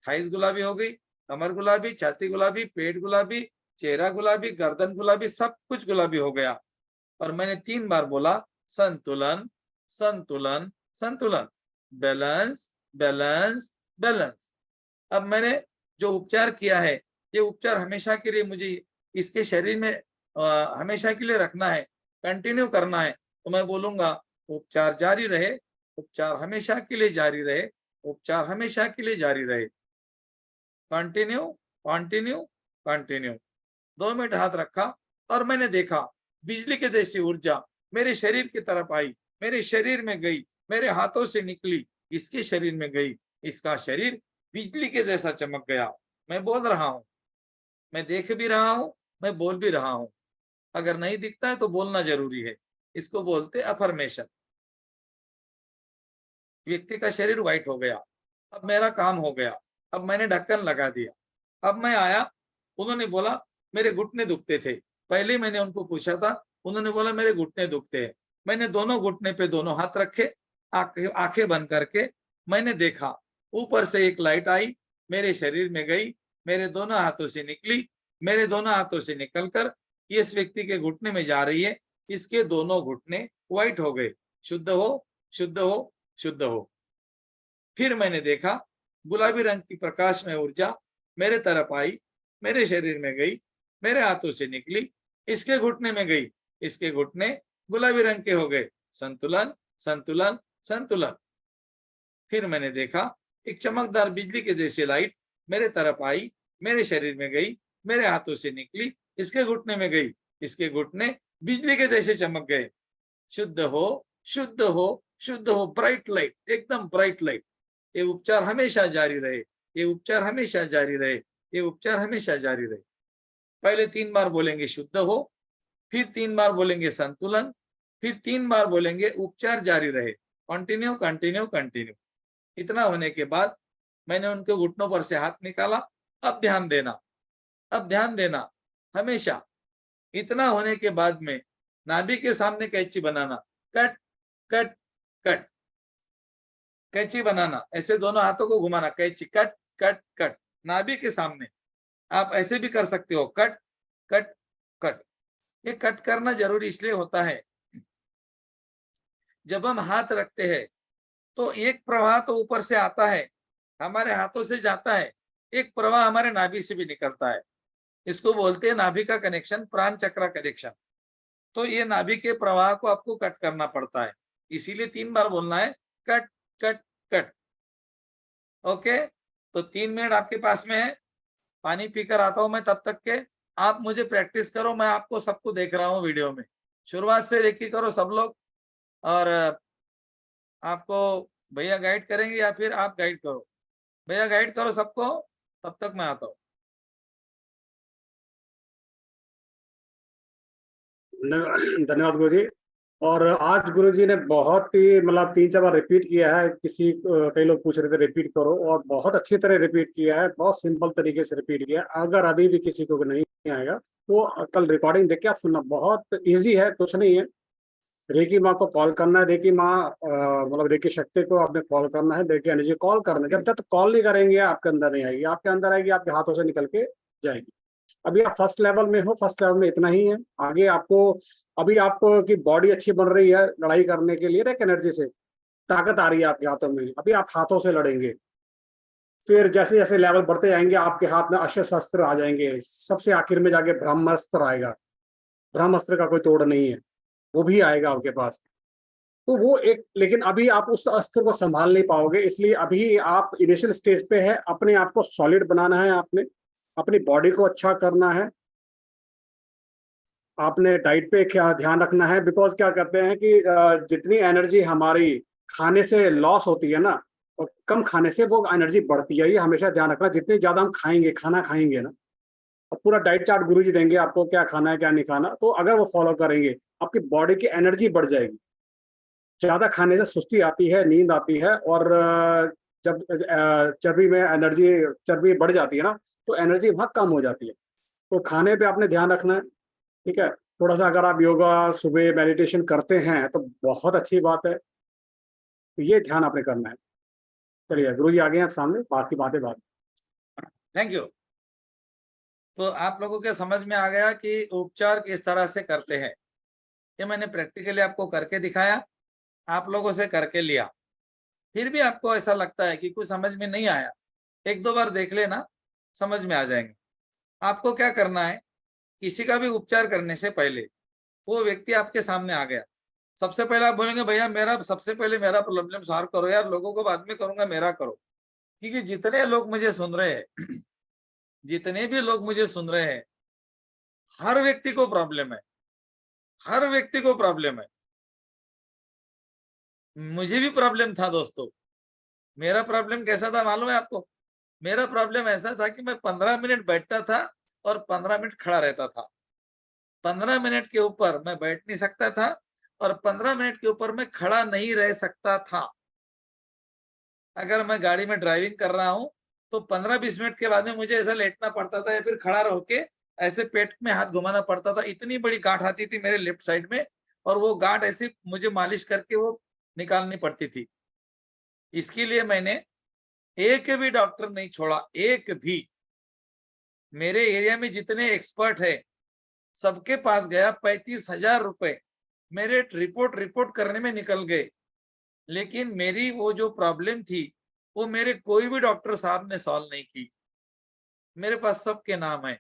थाइस गुलाबी हो गई, कमर गुलाबी, छाती गुलाबी, पेट गुलाबी, चेहरा गुलाबी, गर्दन गुलाबी, सब कुछ गुलाबी हो गया। और मैंने 3 बार बोला संतुलन, संतुलन, संतुलन, बैलेंस, बैलेंस, बैलेंस। अब मैंने जो उपचार किया है, ये उपचार हमेशा के लिए मुझे इसके शरीर में हमेशा के लिए रखना है, कंटिन्यू करना है। तो मैं बोलूंगा उपचार जारी रहे, उपचार हमेशा के लिए जारी रहे, उपचार हमेशा के लिए जारी रहे। Continue, continue, continue. 2 मिनट हाथ रखा और मैंने देखा बिजली के जैसी ऊर्जा मेरे शरीर की तरफ आई, मेरे शरीर में गई, मेरे हाथों से निकली, इसके शरीर में गई, इसका शरीर बिजली के जैसा चमक गया। मैं बोल रहा हूं, मैं देख भी रहा हूं, मैं बोल भी रहा हूं। अगर नहीं दिखता है तो बोलना जरूरी है। इसको बोलते अफर्मेशन। व्यक्ति का शरीर व्हाइट हो गया। अब मेरा काम हो गया। अब मैंने ढक्कन लगा दिया। अब मैं आया, उन्होंने बोला मेरे घुटने दुखते थे। पहले मैंने उनको पूछा था, उन्होंने बोला मेरे घुटने दुखते हैं। मैंने दोनों घुटने पे दोनों हाथ रखे, आंखें बंद करके मैंने देखा ऊपर से एक लाइट आई, मेरे शरीर में गई, मेरे दोनों हाथों से निकली, मेरे दोनों हाथों से निकलकर इस व्यक्ति के घुटने में जा रही है। इसके दोनों घुटने व्हाइट हो गए। शुद्ध हो, शुद्ध हो, शुद्ध हो। फिर मैंने देखा गुलाबी रंग की प्रकाश में ऊर्जा मेरे तरफ आई, मेरे शरीर में गई, मेरे हाथों से निकली, इसके घुटने में गई, इसके घुटने गुलाबी रंग के हो गए। संतुलन, संतुलन, संतुलन। फिर मैंने देखा एक चमकदार बिजली के जैसी लाइट मेरे तरफ आई, मेरे शरीर में गई, मेरे हाथों से निकली, इसके घुटने में गई, इसके घुटने बिजली के जैसे चमक गए। शुद्ध हो, शुद्ध हो, शुद्ध हो। ब्राइट लाइट, एकदम ब्राइट लाइट। ये उपचार हमेशा जारी रहे, ये उपचार हमेशा जारी रहे, ये उपचार हमेशा जारी रहे। पहले 3 बार बोलेंगे शुद्ध हो, फिर 3 बार बोलेंगे संतुलन, फिर 3 बार बोलेंगे उपचार जारी रहे। Continue, continue, continue. इतना होने के बाद मैंने उनके घुटनों पर से हाथ निकाला। अब ध्यान देना, अब ध्यान देना हमेशा। इतना होने के बाद में नाभि के सामने कैंची बनाना, कट कट कट, कैंची बनाना, ऐसे दोनों हाथों को घुमाना, कैंची कट कट कट, नाभि के सामने। आप ऐसे भी कर सकते हो, कट कट कट। ये कट करना जरूरी इसलिए होता है, जब हम हाथ रखते हैं तो एक प्रवाह तो ऊपर से आता है, हमारे हाथों से जाता है, एक प्रवाह हमारे नाभि से भी निकलता है। इसको बोलते हैं नाभि का कनेक्शन, प्राण चक्र कनेक्शन। तो ये नाभि के प्रवाह को आपको कट करना पड़ता है, इसीलिए 3 बार बोलना है, कट कट कट। ओके, तो 3 मिनट आपके पास में है, पानी पीकर आता हूं मैं, तब तक के आप मुझे प्रैक्टिस करो। मैं आपको सबको देख रहा हूँ वीडियो में, शुरुआत से रेकी करो सब लोग, और आपको भैया गाइड करेंगे या फिर आप गाइड करो? भैया गाइड करो सबको, तब तक मैं आता हूँ। धन्यवाद गुरुजी। और आज गुरुजी ने बहुत ही मतलब 3-4 बार रिपीट किया है, कई लोग पूछ रहे थे रिपीट करो, और बहुत अच्छी तरह रिपीट किया है, बहुत सिंपल तरीके से रिपीट किया है। अगर अभी भी किसी को नहीं आएगा तो कल रिकॉर्डिंग देख के आप सुनना, बहुत इजी है, कुछ नहीं है। रेकी माँ को कॉल करना है, रेकी माँ मतलब रेकी शक्ति को आपने कॉल करना है, रेकी एनर्जी कॉल करना है। जब तक कॉल नहीं करेंगे आपके अंदर नहीं आएगी, आपके अंदर आएगी आपके हाथों से निकल के जाएगी। अभी आप फर्स्ट लेवल में हो, फर्स्ट लेवल में इतना ही है। आगे आपको, अभी आपको की बॉडी अच्छी बन रही है लड़ाई करने के लिए, रेक एनर्जी से ताकत आ रही है आपके हाथों में, अभी आप हाथों से लड़ेंगे। फिर जैसे जैसे लेवल बढ़ते जाएंगे आपके हाथ में अस्त्र शस्त्र आ जाएंगे, सबसे आखिर में जाके ब्रह्मास्त्र आएगा। ब्रह्मास्त्र का कोई तोड़ नहीं है, वो भी आएगा आपके पास। तो वो एक, लेकिन अभी आप उस अस्त्र को संभाल नहीं पाओगे, इसलिए अभी आप इनिशियल स्टेज पे है। अपने आप को सॉलिड बनाना है, आपने अपनी बॉडी को अच्छा करना है, आपने डाइट पे क्या ध्यान रखना है। बिकॉज क्या कहते हैं कि जितनी एनर्जी हमारी खाने से लॉस होती है ना, और कम खाने से वो एनर्जी बढ़ती है, ये हमेशा ध्यान रखना। जितनी ज्यादा हम खाएंगे, खाना खाएंगे ना, और पूरा डाइट चार्ट गुरुजी देंगे आपको, क्या खाना है क्या नहीं खाना, तो अगर वो फॉलो करेंगे आपकी बॉडी की एनर्जी बढ़ जाएगी। ज्यादा खाने से सुस्ती आती है, नींद आती है, और जब चर्बी में एनर्जी, चर्बी बढ़ जाती है ना, तो एनर्जी वहाँ कम हो जाती है। तो खाने पे आपने ध्यान रखना है, ठीक है। थोड़ा सा अगर आप योगा सुबह मेडिटेशन करते हैं तो बहुत अच्छी बात है, तो ये ध्यान आपने करना है। चलिए गुरुजी आगे हैं आप सामने, बाकी बातें बात। Thank you. तो आप लोगों के समझ में आ गया कि उपचार किस तरह से करते हैं। ये मैंने प्रैक्टिकली आपको करके दिखाया, आप लोगों से करके लिया। फिर भी आपको ऐसा लगता है कि कुछ समझ में नहीं आया, 1-2 बार देख लेना, समझ में आ जाएंगे। आपको क्या करना है, किसी का भी उपचार करने से पहले वो व्यक्ति आपके सामने आ गया, सबसे पहले आप बोलेंगे भैया मेरा सबसे पहले मेरा प्रॉब्लम सॉल्व करो यार, लोगों को बाद में करूंगा, मेरा करो। क्योंकि जितने लोग मुझे सुन रहे हैं जितने भी लोग मुझे सुन रहे हैं, हर व्यक्ति को प्रॉब्लम है, हर व्यक्ति को प्रॉब्लम है। मुझे भी प्रॉब्लम था दोस्तों। मेरा प्रॉब्लम कैसा था मालूम है आपको? मेरा प्रॉब्लम ऐसा था कि मैं 15 मिनट बैठता था और 15 मिनट खड़ा रहता था। 15 मिनट के ऊपर मैं बैठ नहीं सकता था, और 15 मिनट के ऊपर मैं खड़ा नहीं रह सकता था। अगर मैं गाड़ी में ड्राइविंग कर रहा हूं तो 15-20 मिनट के बाद में मुझे ऐसा लेटना पड़ता था, या फिर खड़ा रह के ऐसे पेट में हाथ घुमाना पड़ता था। इतनी बड़ी गांठ आती थी मेरे लेफ्ट साइड में, और वो गांठ ऐसी मुझे मालिश करके वो निकालनी पड़ती थी। इसके लिए मैंने एक भी डॉक्टर नहीं छोड़ा, एक भी। मेरे एरिया में जितने एक्सपर्ट है सबके पास गया, 35,000 रुपए मेरे रिपोर्ट करने में निकल गए। लेकिन मेरी वो जो प्रॉब्लम थी वो मेरे कोई भी डॉक्टर साहब ने सॉल्व नहीं की। मेरे पास सबके नाम है,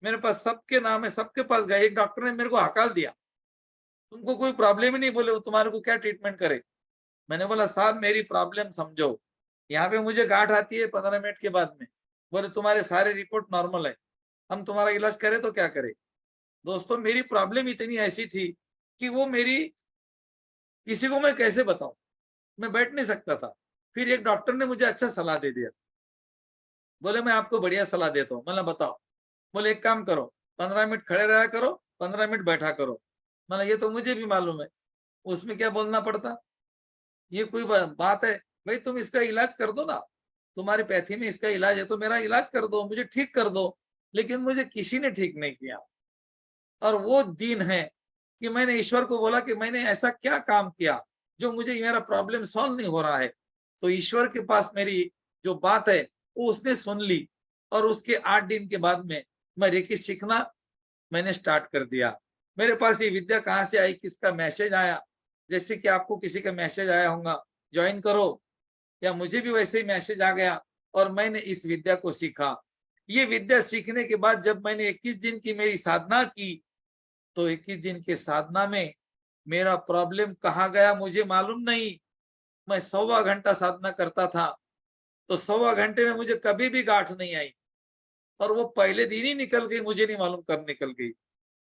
मेरे पास सबके नाम है, सबके पास गए। एक डॉक्टर ने मेरे को हकाल दिया, तुमको कोई प्रॉब्लम ही नहीं, बोले वो तुम्हारे को क्या ट्रीटमेंट करे। मैंने बोला साहब मेरी प्रॉब्लम समझो, यहाँ पे मुझे गांठ आती है 15 मिनट के बाद में। बोले तुम्हारे सारे रिपोर्ट नॉर्मल है, हम तुम्हारा इलाज करें तो क्या करें। दोस्तों मेरी प्रॉब्लम इतनी ऐसी थी कि वो मेरी, किसी को मैं कैसे बताऊं, मैं बैठ नहीं सकता था। फिर एक डॉक्टर ने मुझे अच्छा सलाह दे दिया, बोले मैं आपको बढ़िया सलाह देता हूँ। मतलब बताओ। बोले एक काम करो, 15 मिनट खड़े रहा करो, 15 मिनट बैठा करो। मतलब ये तो मुझे भी मालूम है, उसमें क्या बोलना पड़ता, ये कोई बात है। भाई तुम इसका इलाज कर दो ना, तुम्हारी पैथी में इसका इलाज है तो मेरा इलाज कर दो, मुझे ठीक कर दो। लेकिन मुझे किसी ने ठीक नहीं किया। और वो दिन है कि मैंने ईश्वर को बोला कि मैंने ऐसा क्या काम किया जो मुझे मेरा प्रॉब्लम सॉल्व नहीं हो रहा है। तो ईश्वर के पास मेरी जो बात है वो उसने सुन ली, और उसके 8 दिन के बाद में मैं रेकी सीखना मैंने स्टार्ट कर दिया। मेरे पास ये विद्या कहाँ से आई, किसका मैसेज आया, जैसे कि आपको किसी का मैसेज आया होगा ज्वाइन करो, या मुझे भी वैसे ही मैसेज आ गया और मैंने इस विद्या को सीखा। ये विद्या सीखने के बाद जब मैंने 21 दिन की मेरी साधना की, तो 21 दिन के साधना में मेरा प्रॉब्लम कहाँ गया मुझे मालूम नहीं। मैं 1.25 घंटा साधना करता था, तो 1.25 घंटे में मुझे कभी भी गांठ नहीं आई, और वो पहले दिन ही निकल गई, मुझे नहीं मालूम कब निकल गई।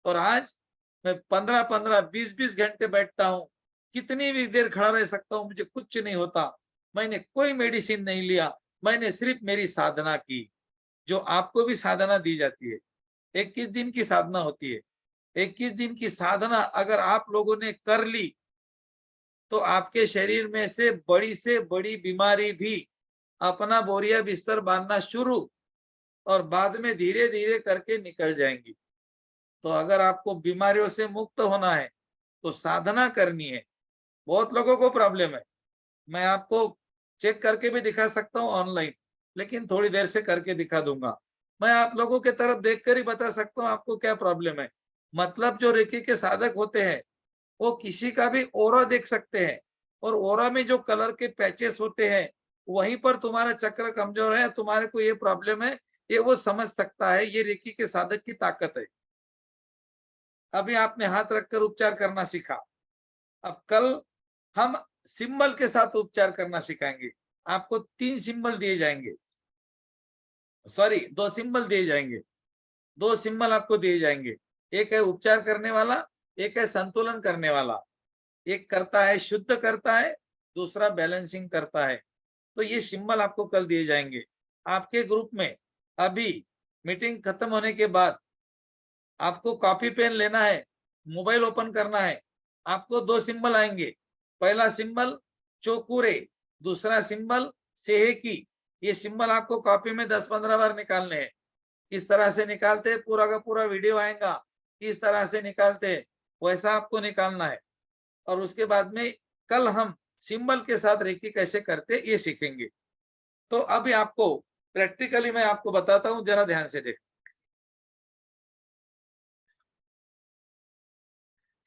और आज मैं 15-15, 20-20 घंटे बैठता हूँ, कितनी भी देर खड़ा रह सकता हूँ, मुझे कुछ नहीं होता। मैंने कोई मेडिसिन नहीं लिया, मैंने सिर्फ मेरी साधना की, जो आपको भी साधना दी जाती है। 21 दिन की साधना होती है। 21 दिन की साधना अगर आप लोगों ने कर ली, तो आपके शरीर में से बड़ी बीमारी भी अपना बोरिया बिस्तर बांधना शुरू, और बाद में धीरे धीरे करके निकल जाएंगी। तो अगर आपको बीमारियों से मुक्त होना है तो साधना करनी है। बहुत लोगों को प्रॉब्लम है, मैं आपको चेक करके भी दिखा सकता हूँ ऑनलाइन, लेकिन थोड़ी देर से करके दिखा दूंगा। मैं आप लोगों के तरफ देखकर ही बता सकता हूँ आपको क्या प्रॉब्लम है। मतलब जो रेकी के साधक होते हैं वो किसी का भी ओरा देख सकते हैं, और ओरा में जो कलर के पैचेस होते हैं वहीं पर तुम्हारा चक्र कमजोर है, तुम्हारे को ये प्रॉब्लम है, ये वो समझ सकता है। ये रेकी के साधक की ताकत है। अभी आपने हाथ रखकर उपचार करना सीखा, अब कल हम सिंबल के साथ उपचार करना सिखाएंगे। आपको 3 सिंबल दिए जाएंगे, सॉरी 2 सिंबल दिए जाएंगे, 2 सिंबल आपको दिए जाएंगे। एक है उपचार करने वाला, एक है संतुलन करने वाला। एक करता है शुद्ध करता है, दूसरा बैलेंसिंग करता है। तो ये सिंबल आपको कल दिए जाएंगे। आपके ग्रुप में अभी मीटिंग खत्म होने के बाद आपको कॉपी पेन लेना है, मोबाइल ओपन करना है। आपको 2 सिंबल आएंगे, पहला सिंबल चोकुरे, दूसरा सिंबल सेहेकी। ये सिंबल आपको कॉपी में 10-15 बार निकालने हैं। किस तरह से निकालते हैं पूरा का पूरा वीडियो आएगा, किस तरह से निकालते हैं वैसा आपको निकालना है। और उसके बाद में कल हम सिंबल के साथ रेकी कैसे करते ये सीखेंगे। तो अभी आपको प्रैक्टिकली मैं आपको बताता हूं, जरा ध्यान से देख।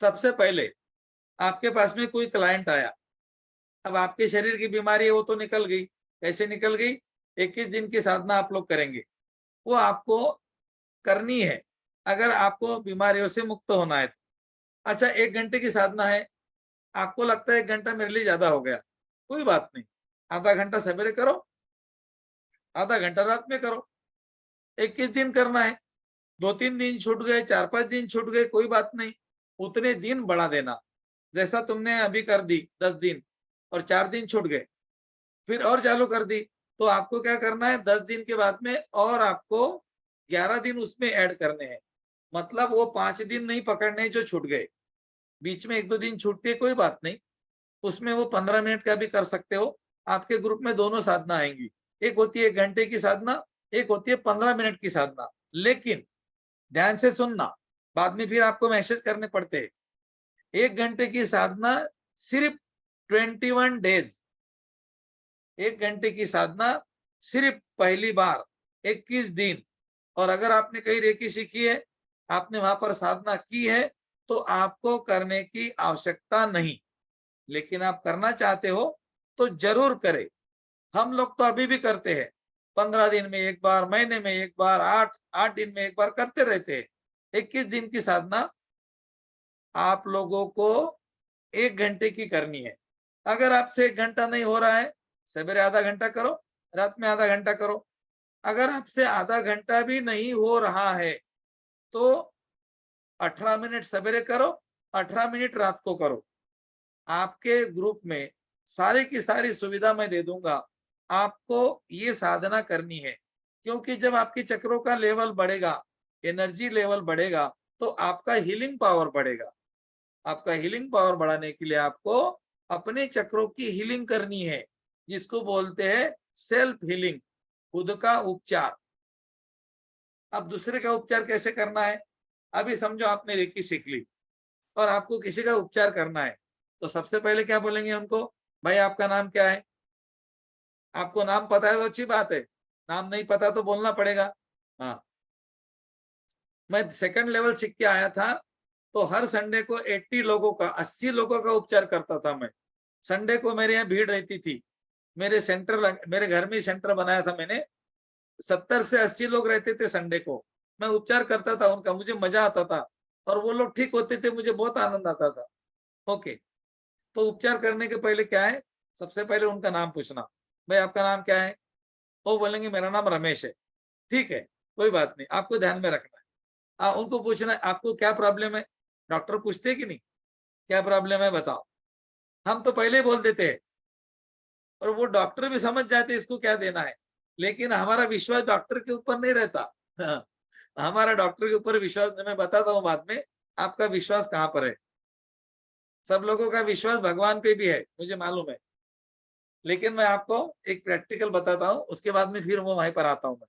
सबसे पहले आपके पास में कोई क्लाइंट आया, अब आपके शरीर की बीमारी है वो तो निकल गई। कैसे निकल गई? 21 दिन की साधना आप लोग करेंगे, वो आपको करनी है अगर आपको बीमारियों से मुक्त होना है। अच्छा, 1 घंटे की साधना है, आपको लगता है 1 घंटा मेरे लिए ज्यादा हो गया, कोई बात नहीं, आधा घंटा सवेरे करो, आधा घंटा रात में करो। 21 दिन करना है, 2-3 दिन छूट गए, 4-5 दिन छूट गए, कोई बात नहीं, उतने दिन बढ़ा देना। जैसा तुमने अभी कर दी 10 दिन और 4 दिन छूट गए, फिर और चालू कर दी, तो आपको क्या करना है 10 दिन के बाद में और आपको 11 दिन उसमें ऐड करने हैं। मतलब वो 5 दिन नहीं पकड़ने जो छूट गए, बीच में 1-2 दिन छूट के कोई बात नहीं, उसमें वो 15 मिनट का भी कर सकते हो। आपके ग्रुप में दोनों साधना आएंगी, एक होती है 1 घंटे की साधना, एक होती है 15 मिनट की साधना। लेकिन ध्यान से सुनना, बाद में फिर आपको मैसेज करने पड़ते हैं। 1 घंटे की साधना सिर्फ 21 डेज, 1 घंटे की साधना सिर्फ पहली बार 21 दिन। और अगर आपने कहीं रेकी सीखी है, आपने वहां पर साधना की है, तो आपको करने की आवश्यकता नहीं, लेकिन आप करना चाहते हो तो जरूर करें। हम लोग तो अभी भी करते हैं, 15 दिन में एक बार, महीने में एक बार, 8 दिन में एक बार करते रहते हैं। 21 दिन की साधना आप लोगों को 1 घंटे की करनी है। अगर आपसे 1 घंटा नहीं हो रहा है, सवेरे आधा घंटा करो, रात में आधा घंटा करो। अगर आपसे आधा घंटा भी नहीं हो रहा है तो 18 मिनट सवेरे करो, 18 मिनट रात को करो। आपके ग्रुप में सारी की सारी सुविधा मैं दे दूंगा, आपको ये साधना करनी है। क्योंकि जब आपकी चक्रों का लेवल बढ़ेगा, एनर्जी लेवल बढ़ेगा, तो आपका हीलिंग पावर बढ़ेगा। आपका हीलिंग पावर बढ़ाने के लिए आपको अपने चक्रों की हीलिंग करनी है, जिसको बोलते हैं सेल्फ हीलिंग, खुद का उपचार। अब दूसरे का उपचार कैसे करना है? अभी समझो आपने रेकी सीख ली और आपको किसी का उपचार करना है, तो सबसे पहले क्या बोलेंगे उनको? भाई आपका नाम क्या है? आपको नाम पता है तो अच्छी बात है, नाम नहीं पता तो बोलना पड़ेगा। हाँ, मैं सेकंड लेवल सीख के आया था, तो हर संडे को 80 लोगों का 80 लोगों का उपचार करता था मैं। संडे को मेरे यहाँ भीड़ रहती थी। मेरे घर में सेंटर बनाया था मैंने। 70 से 80 लोग रहते थे संडे को। मैं उपचार करता था उनका, मुझे मजा आता था और वो लोग ठीक होते थे, मुझे बहुत आनंद आता था। ओके, तो उपचार करने के पहले क्या है, सबसे पहले उनका नाम पूछना, भाई आपका नाम क्या है? वो बोलेंगे मेरा नाम रमेश है। ठीक है, कोई बात नहीं, आपको ध्यान में रखना है। उनको पूछना है आपको क्या प्रॉब्लम है। डॉक्टर पूछते हैं कि नहीं, क्या प्रॉब्लम है बताओ। हम तो पहले ही बोल देते हैं और वो डॉक्टर भी समझ जाते हैं इसको क्या देना है, लेकिन हमारा विश्वास डॉक्टर के ऊपर नहीं रहता। हमारा डॉक्टर के ऊपर विश्वास, मैं बताता हूँ बाद में आपका विश्वास कहाँ पर है। सब लोगों का विश्वास भगवान पे भी है, मुझे मालूम है, लेकिन मैं आपको एक प्रैक्टिकल बताता हूँ, उसके बाद में फिर वो वहीं पर आता हूँ मैं।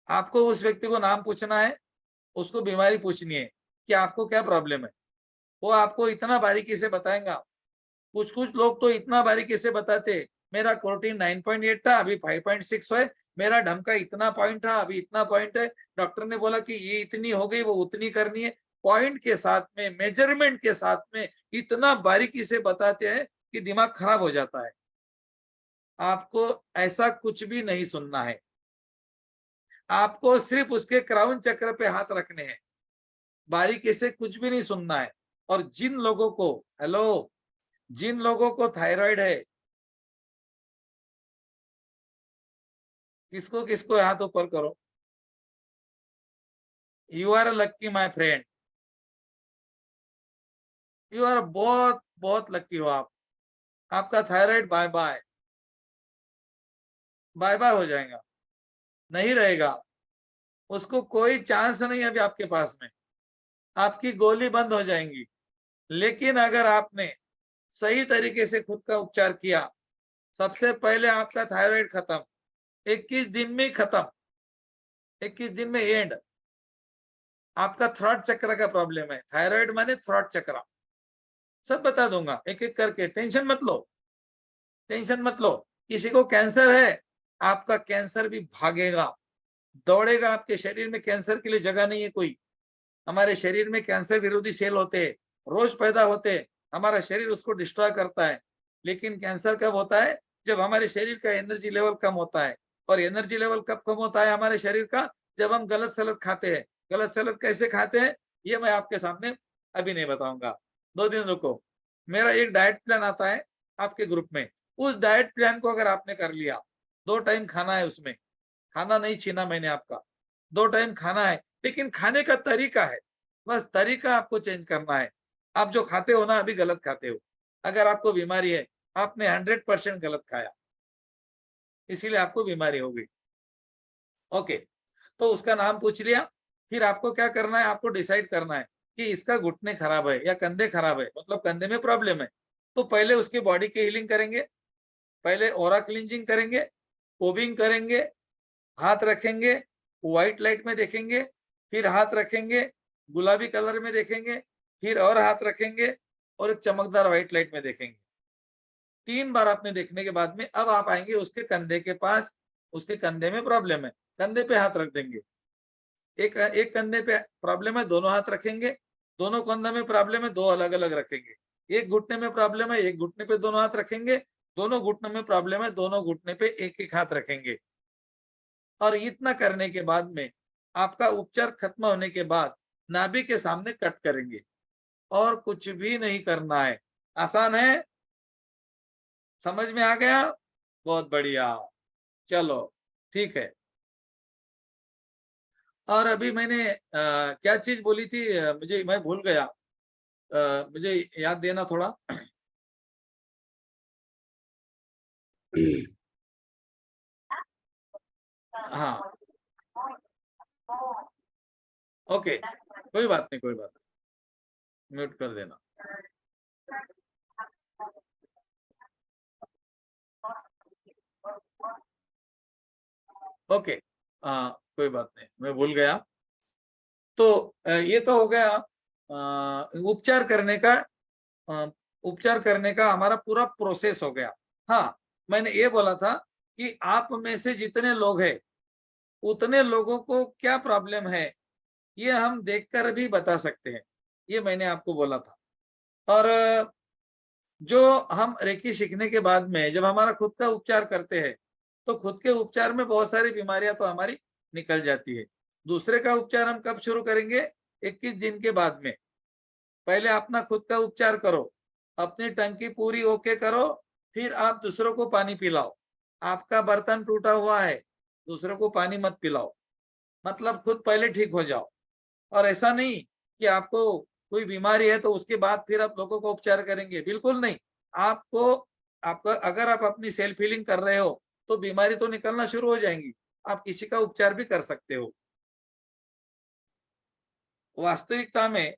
आपको उस व्यक्ति को नाम पूछना है, उसको बीमारी पूछनी है कि आपको क्या प्रॉब्लम है। वो आपको इतना बारीकी से बताएगा। कुछ कुछ लोग तो इतना बारीकी से बताते, मेरा क्रोटीन 9.8 था, अभी 5.6 है, मेरा ढमका इतना पॉइंट था, अभी इतना पॉइंट है, डॉक्टर ने बोला कि ये इतनी हो गई, वो उतनी करनी है। पॉइंट के साथ में, मेजरमेंट के साथ में इतना बारीकी से बताते हैं कि दिमाग खराब हो जाता है। आपको ऐसा कुछ भी नहीं सुनना है, आपको सिर्फ उसके क्राउन चक्र पे हाथ रखने हैं, बारीकी से कुछ भी नहीं सुनना है। और जिन लोगों को, हेलो, जिन लोगों को थायराइड है, किसको किसको हाथ ऊपर करो। You are lucky my friend, you are बहुत बहुत लक्की हो आप। आपका thyroid bye bye bye bye हो जाएगा, नहीं रहेगा, उसको कोई चांस नहीं अभी आपके पास में, आपकी गोली बंद हो जाएंगी। लेकिन अगर आपने सही तरीके से खुद का उपचार किया, सबसे पहले आपका थायराइड खत्म, 21 दिन में खत्म, 21 दिन में एंड। आपका थ्रॉट चक्र का प्रॉब्लम है, थायराइड माने थ्रॉट चक्र, सब बता दूंगा एक एक करके, टेंशन मत लो, टेंशन मत लो। किसी को कैंसर है, आपका कैंसर भी भागेगा, दौड़ेगा। आपके शरीर में कैंसर के लिए जगह नहीं है कोई। हमारे शरीर में कैंसर विरोधी सेल होते हैं, रोज पैदा होते हैं, हमारा शरीर उसको डिस्ट्रॉय करता है। लेकिन कैंसर कब होता है, जब हमारे शरीर का एनर्जी लेवल कम होता है। और एनर्जी लेवल कब कम होता है हमारे शरीर का, जब हम गलत सलत खाते हैं। गलत सलत कैसे खाते हैं, ये मैं आपके सामने अभी नहीं बताऊंगा, 2 दिन रुको। मेरा एक डाइट प्लान आता है आपके ग्रुप में, उस डाइट प्लान को अगर आपने कर लिया, 2 टाइम खाना है, उसमें खाना नहीं छीना मैंने आपका, 2 टाइम खाना है, लेकिन खाने का तरीका है, बस तरीका आपको चेंज करना है। आप जो खाते हो ना, अभी गलत खाते हो। अगर आपको बीमारी है, आपने 100% गलत खाया, इसीलिए आपको बीमारी हो गई। ओके, तो उसका नाम पूछ लिया। फिर आपको क्या करना है, आपको डिसाइड करना है कि इसका घुटने खराब है या कंधे खराब है, मतलब कंधे में प्रॉब्लम है। तो पहले उसकी बॉडी की हीलिंग करेंगे, पहले ओरा क्लींजिंग करेंगे, पोबिंग करेंगे, हाथ रखेंगे, व्हाइट लाइट में देखेंगे, फिर हाथ रखेंगे, गुलाबी कलर में देखेंगे, फिर और हाथ रखेंगे और एक चमकदार व्हाइट लाइट में देखेंगे। 3 बार आपने देखने के बाद में अब आप आएंगे उसके कंधे के पास, उसके कंधे में प्रॉब्लम है, कंधे पे हाथ रख देंगे। एक एक कंधे पे प्रॉब्लम है, दोनों हाथ रखेंगे। दोनों कंधे में प्रॉब्लम है, 2 अलग अलग रखेंगे। एक घुटने में प्रॉब्लम है, एक घुटने पे दोनों हाथ रखेंगे। दोनों घुटने में प्रॉब्लम है, दोनों घुटने पे एक एक हाथ रखेंगे। और इतना करने के बाद में आपका उपचार खत्म होने के बाद नाभि के सामने कट करेंगे, और कुछ भी नहीं करना है। आसान है, समझ में आ गया? बहुत बढ़िया, चलो ठीक है। और अभी मैंने क्या चीज बोली थी, मुझे, मैं भूल गया, मुझे याद देना थोड़ा। हाँ, ओके, कोई बात नहीं, कोई बात नहीं, म्यूट कर देना। ओके, कोई बात नहीं, मैं भूल गया। तो ये तो हो गया उपचार करने का, उपचार करने का हमारा पूरा प्रोसेस हो गया। हाँ, मैंने ये बोला था कि आप में से जितने लोग हैं उतने लोगों को क्या प्रॉब्लम है, ये हम देखकर भी बता सकते हैं। ये मैंने आपको बोला था। और जो हम रेकी सीखने के बाद में जब हमारा खुद का उपचार करते हैं तो खुद के उपचार में बहुत सारी बीमारियां तो हमारी निकल जाती है। दूसरे का उपचार हम कब शुरू करेंगे? 21 दिन के बाद में। पहले अपना खुद का उपचार करो, अपनी टंकी पूरी ओके करो, फिर आप दूसरों को पानी पिलाओ। आपका बर्तन टूटा हुआ है, दूसरों को पानी मत पिलाओ, मतलब खुद पहले ठीक हो जाओ। और ऐसा नहीं कि आपको कोई बीमारी है तो उसके बाद फिर आप लोगों को उपचार करेंगे, बिल्कुल नहीं। आपको आपका अगर आप अपनी सेल्फ हीलिंग कर रहे हो तो बीमारी तो निकलना शुरू हो जाएंगी, आप किसी का उपचार भी कर सकते हो। वास्तविकता में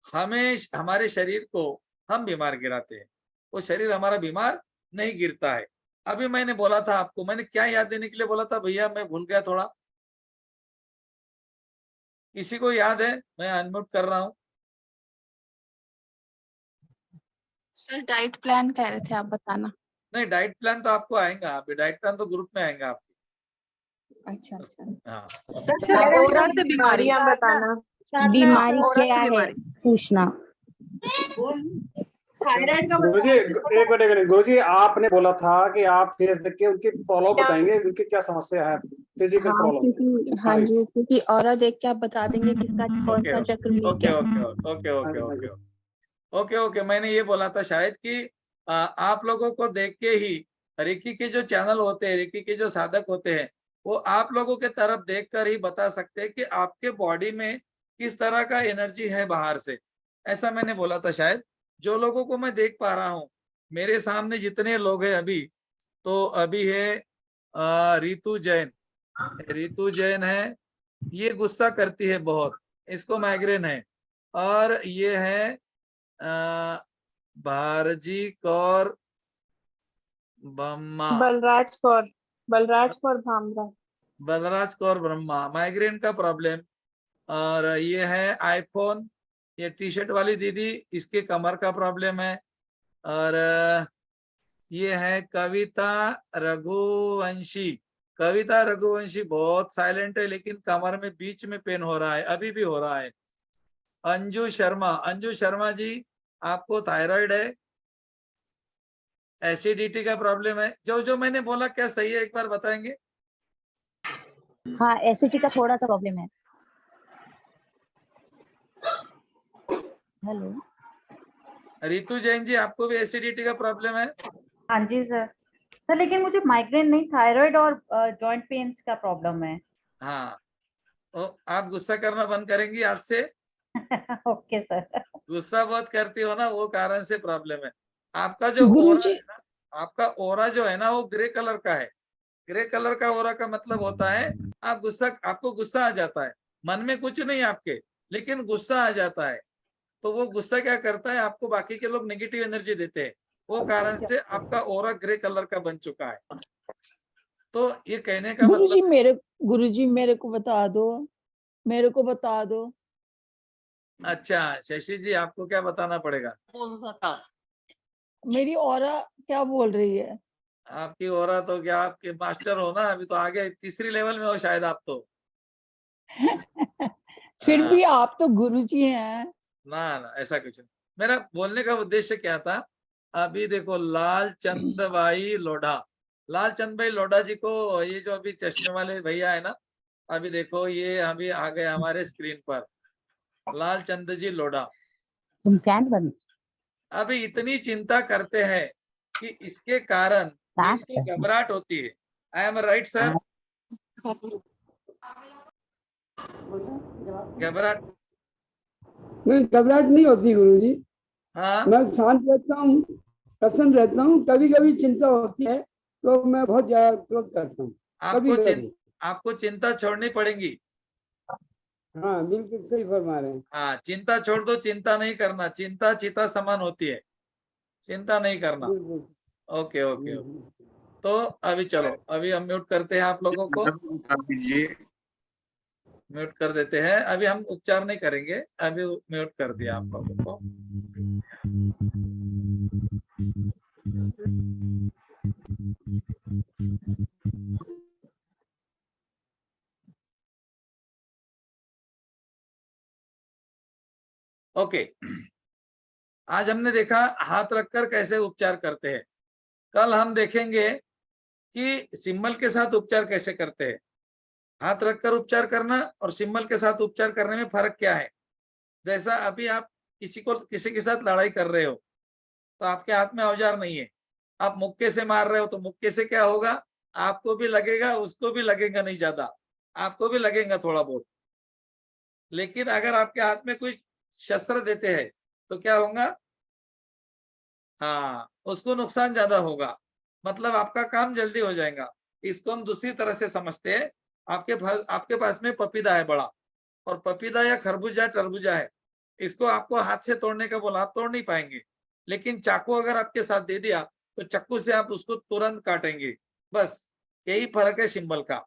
हमें हमारे शरीर को हम बीमार गिराते हैं, वो शरीर हमारा बीमार नहीं गिरता है। अभी मैंने बोला था आपको, मैंने क्या याद देने के लिए बोला था भैया, मैं भूल गया थोड़ा। किसी को याद है? मैं अनम्यूट कर रहा हूँ। सर डाइट प्लान कह रहे थे आप बताना। नहीं, डाइट प्लान तो आपको आएगा, अभी डाइट प्लान तो ग्रुप में आएगा आपके। अच्छा हाँ, और से बीमारियां बताना। बीमारी और क्या है पूछना। थायराइड का गुरुजी एक मिनट, गुरुजी आपने बोला था कि आप फेस देख के उनकी प्रॉब्लम बताएंगे, उनकी क्या समस्या है, फिजिकल हाँ प्रॉब्लम। क्योंकि हाँ जी, क्योंकि ऑरा देख के आप बता देंगे किसका कौन सा चक्र वीक ओके है। Okay okay okay okay okay okay. मैंने ये बोला था शायद कि आप लोगों को देख के ही रेकी के जो चैनल होते हैं, रेकी के जो साधक होते हैं, वो आप लोगों के तरफ देखकर ही बता सकते हैं कि आपके बॉडी में किस तरह का एनर्जी है बाहर से। ऐसा मैंने बोला था शायद। जो लोगों को मैं देख पा रहा हूँ, मेरे सामने जितने लोग हैं अभी, तो अभी है रितु जैन। रितु जैन है, ये गुस्सा करती है बहुत, इसको माइग्रेन है। और ये है भारजी कौर ब्रह्मा, बलराज कौर भामरा। बलराज कौर ब्रह्मा, माइग्रेन का प्रॉब्लम। और ये है आईफोन, ये टी शर्ट वाली दीदी, इसके कमर का प्रॉब्लम है। और ये है कविता रघुवंशी। कविता रघुवंशी बहुत साइलेंट है, लेकिन कमर में बीच में पेन हो रहा है, अभी भी हो रहा है। अंजू शर्मा, अंजू शर्मा जी, आपको थायराइड है, एसिडिटी का प्रॉब्लम है। जो जो मैंने बोला क्या सही है, एक बार बताएंगे? हाँ एसिडिटी का थोड़ा सा प्रॉब्लम है। हेलो रितु जैन जी, आपको भी एसिडिटी का प्रॉब्लम है? हाँ जी सर लेकिन मुझे माइग्रेन नहीं, थायराइड और जॉइंट पेन्स का प्रॉब्लम है। हाँ, तो आप गुस्सा करना बंद करेंगी आज से? Okay sir. गुस्सा बहुत करती हो ना, वो कारण से प्रॉब्लम है। आपका जो ओरा गुरुजी है ना, आपका ओरा जो है ना, वो ग्रे कलर का है। ग्रे कलर का ओरा का मतलब होता है आप गुस्सा, आपको गुस्सा आ जाता है, मन में कुछ नहीं आपके, लेकिन गुस्सा आ जाता है। तो वो गुस्सा क्या करता है, आपको बाकी के लोग नेगेटिव एनर्जी देते हैं, वो कारण से आपका ओरा ग्रे कलर का बन चुका है। तो ये कहने का मतलब, गुरुजी मेरे को बता दो, मेरे को बता दो। अच्छा शशि जी, आपको क्या बताना पड़ेगा? मेरी औरा क्या बोल रही है? आपकी ओरा तो क्या, आपके मास्टर हो ना, अभी तो आगे तीसरी लेवल में हो शायद आप तो। फिर हाँ, भी आप तो गुरुजी हैं। ना ना ऐसा कुछ नहीं। मेरा बोलने का उद्देश्य क्या था, अभी देखो लाल चंद भाई लोढ़ा, लाल चंद भाई लोढ़ा जी को, ये जो अभी चश्मे वाले भैया है ना, अभी देखो ये अभी आ गए हमारे स्क्रीन पर, लाल चंद जी लोढ़ा। तुम फैन बन अभी इतनी चिंता करते हैं कि इसके कारण इनको घबराहट होती है। I am right sir? घबराहट? नहीं, घबराहट नहीं होती गुरुजी। हाँ, मैं शांत रहता हूँ, प्रसन्न रहता हूँ। कभी कभी चिंता होती है तो मैं बहुत ज्यादा क्रोध करता हूँ, कभी कभी। आपको चिंता छोड़नी पड़ेगी। हाँ बिल्कुल सही फरमा रहे हैं। हाँ, चिंता छोड़ दो, चिंता नहीं करना, चिंता चिता समान होती है, चिंता नहीं करना। बिल्कुल। Okay okay okay. तो अभी चलो, अभी हम म्यूट करते हैं आप लोगों को, म्यूट कर देते हैं। अभी हम उपचार नहीं करेंगे, अभी म्यूट कर दिया आप लोगों को। ओके, आज हमने देखा हाथ रखकर कैसे उपचार करते हैं। कल हम देखेंगे कि सिंबल के साथ उपचार कैसे करते हैं। हाथ रखकर उपचार करना और सिंबल के साथ उपचार करने में फर्क क्या है। जैसा अभी आप किसी के साथ लड़ाई कर रहे हो तो आपके हाथ में औजार नहीं है, आप मुक्के से मार रहे हो तो मुक्के से क्या होगा, आपको भी लगेगा, उसको भी लगेगा, नहीं ज्यादा, आपको भी लगेगा थोड़ा बहुत। लेकिन अगर आपके हाथ में कोई शस्त्र देते हैं तो क्या होगा, हाँ, उसको नुकसान ज्यादा होगा, मतलब आपका काम जल्दी हो जाएगा। इसको हम दूसरी तरह से समझते हैं। आपके पास में पपीता है बड़ा, और पपीता या खरबूजा तरबूजा है, इसको आपको हाथ से तोड़ने का बोला, आप तोड़ नहीं पाएंगे। लेकिन चाकू अगर आपके साथ दे दिया तो चाकू से आप उसको तुरंत काटेंगे। बस यही फर्क है सिंबल का।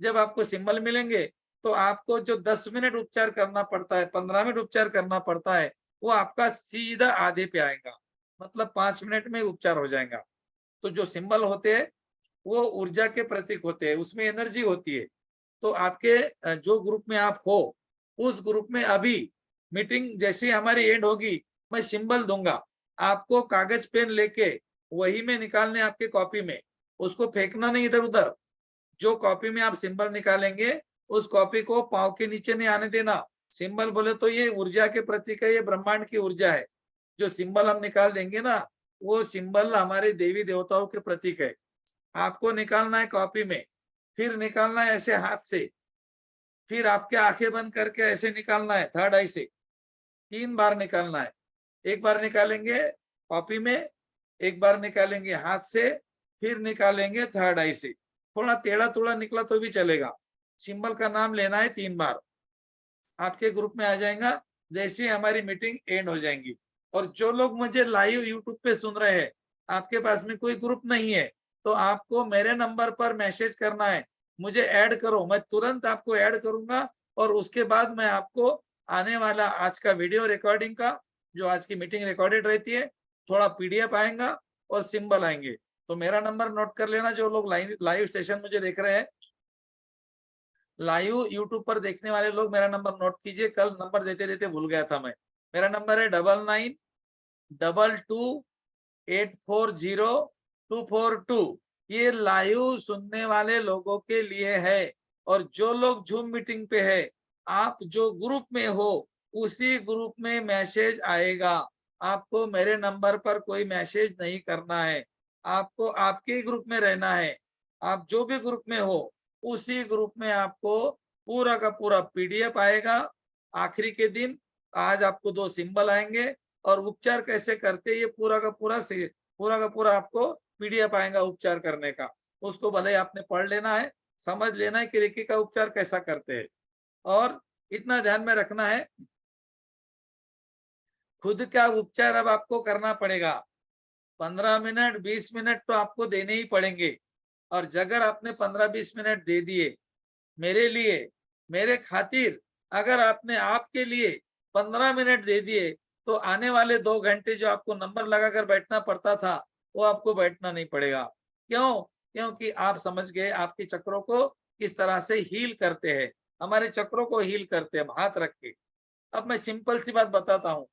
जब आपको सिंबल मिलेंगे तो आपको जो 10 मिनट उपचार करना पड़ता है, 15 मिनट उपचार करना पड़ता है, वो आपका सीधा आधे पे आएगा, मतलब 5 मिनट में उपचार हो जाएगा। तो जो सिंबल होते हैं वो ऊर्जा के प्रतीक होते हैं, उसमें एनर्जी होती है। तो आपके जो ग्रुप में आप हो, उस ग्रुप में अभी मीटिंग जैसे हमारी एंड होगी, मैं सिंबल दूंगा, आपको कागज पेन लेके वही में निकालने, आपके कॉपी में, उसको फेंकना नहीं इधर उधर। जो कॉपी में आप सिंबल निकालेंगे उस कॉपी को पांव के नीचे नहीं आने देना। सिंबल बोले तो ये ऊर्जा के प्रतीक है, ये ब्रह्मांड की ऊर्जा है। जो सिंबल हम निकाल देंगे ना, वो सिंबल हमारे देवी देवताओं के प्रतीक है। आपको निकालना है कॉपी में, फिर निकालना है ऐसे हाथ से, फिर आपके आंखें बंद करके ऐसे निकालना है, थर्ड आई से 3 बार निकालना है। एक बार निकालेंगे कॉपी में, एक बार निकालेंगे हाथ से, फिर निकालेंगे थर्ड आई से। थोड़ा टेढ़ा टोड़ा निकला तो भी चलेगा। सिंबल का नाम लेना है 3 बार, आपके ग्रुप में आ जाएगा जैसे हमारी मीटिंग एंड हो जाएंगी। और जो लोग मुझे लाइव यूट्यूब पे सुन रहे हैं, आपके पास में कोई ग्रुप नहीं है, तो आपको मेरे नंबर पर मैसेज करना है, मुझे ऐड करो, मैं तुरंत आपको ऐड करूंगा। और उसके बाद मैं आपको आने वाला आज का वीडियो रिकॉर्डिंग का, जो आज की मीटिंग रिकॉर्डेड रहती है, थोड़ा पीडीएफ आएगा और सिंबल आएंगे। तो मेरा नंबर नोट कर लेना। जो लोग लाइव स्टेशन मुझे देख रहे हैं, लाइव यूट्यूब पर देखने वाले लोग मेरा नंबर नोट कीजिए। कल नंबर देते देते भूल गया था मैं। मेरा नंबर है 9922840242। ये लाइव सुनने वाले लोगों के लिए है। और जो लोग जूम मीटिंग पे है, आप जो ग्रुप में हो उसी ग्रुप में मैसेज आएगा। आपको मेरे नंबर पर कोई मैसेज नहीं करना है, आपको आपके ग्रुप में रहना है। आप जो भी ग्रुप में हो उसी ग्रुप में आपको पूरा का पूरा पीडीएफ आएगा। आखिरी के दिन आज आपको 2 सिंबल आएंगे और उपचार कैसे करते, ये पूरा का पूरा आपको पीडीएफ आएगा उपचार करने का। उसको भले आपने पढ़ लेना है, समझ लेना है कि रेकी का उपचार कैसा करते हैं। और इतना ध्यान में रखना है, खुद का उपचार अब आपको करना पड़ेगा। 15 मिनट 20 मिनट तो आपको देने ही पड़ेंगे। और अगर आपने 15-20 मिनट दे दिए मेरे लिए, मेरे खातिर, अगर आपने आपके लिए 15 मिनट दे दिए, तो आने वाले 2 घंटे जो आपको नंबर लगाकर बैठना पड़ता था, वो आपको बैठना नहीं पड़ेगा। क्यों? क्योंकि आप समझ गए आपके चक्रों को किस तरह से हील करते हैं। हमारे चक्रों को हील करते हैं हाथ रख के। अब मैं सिंपल सी बात बताता हूं,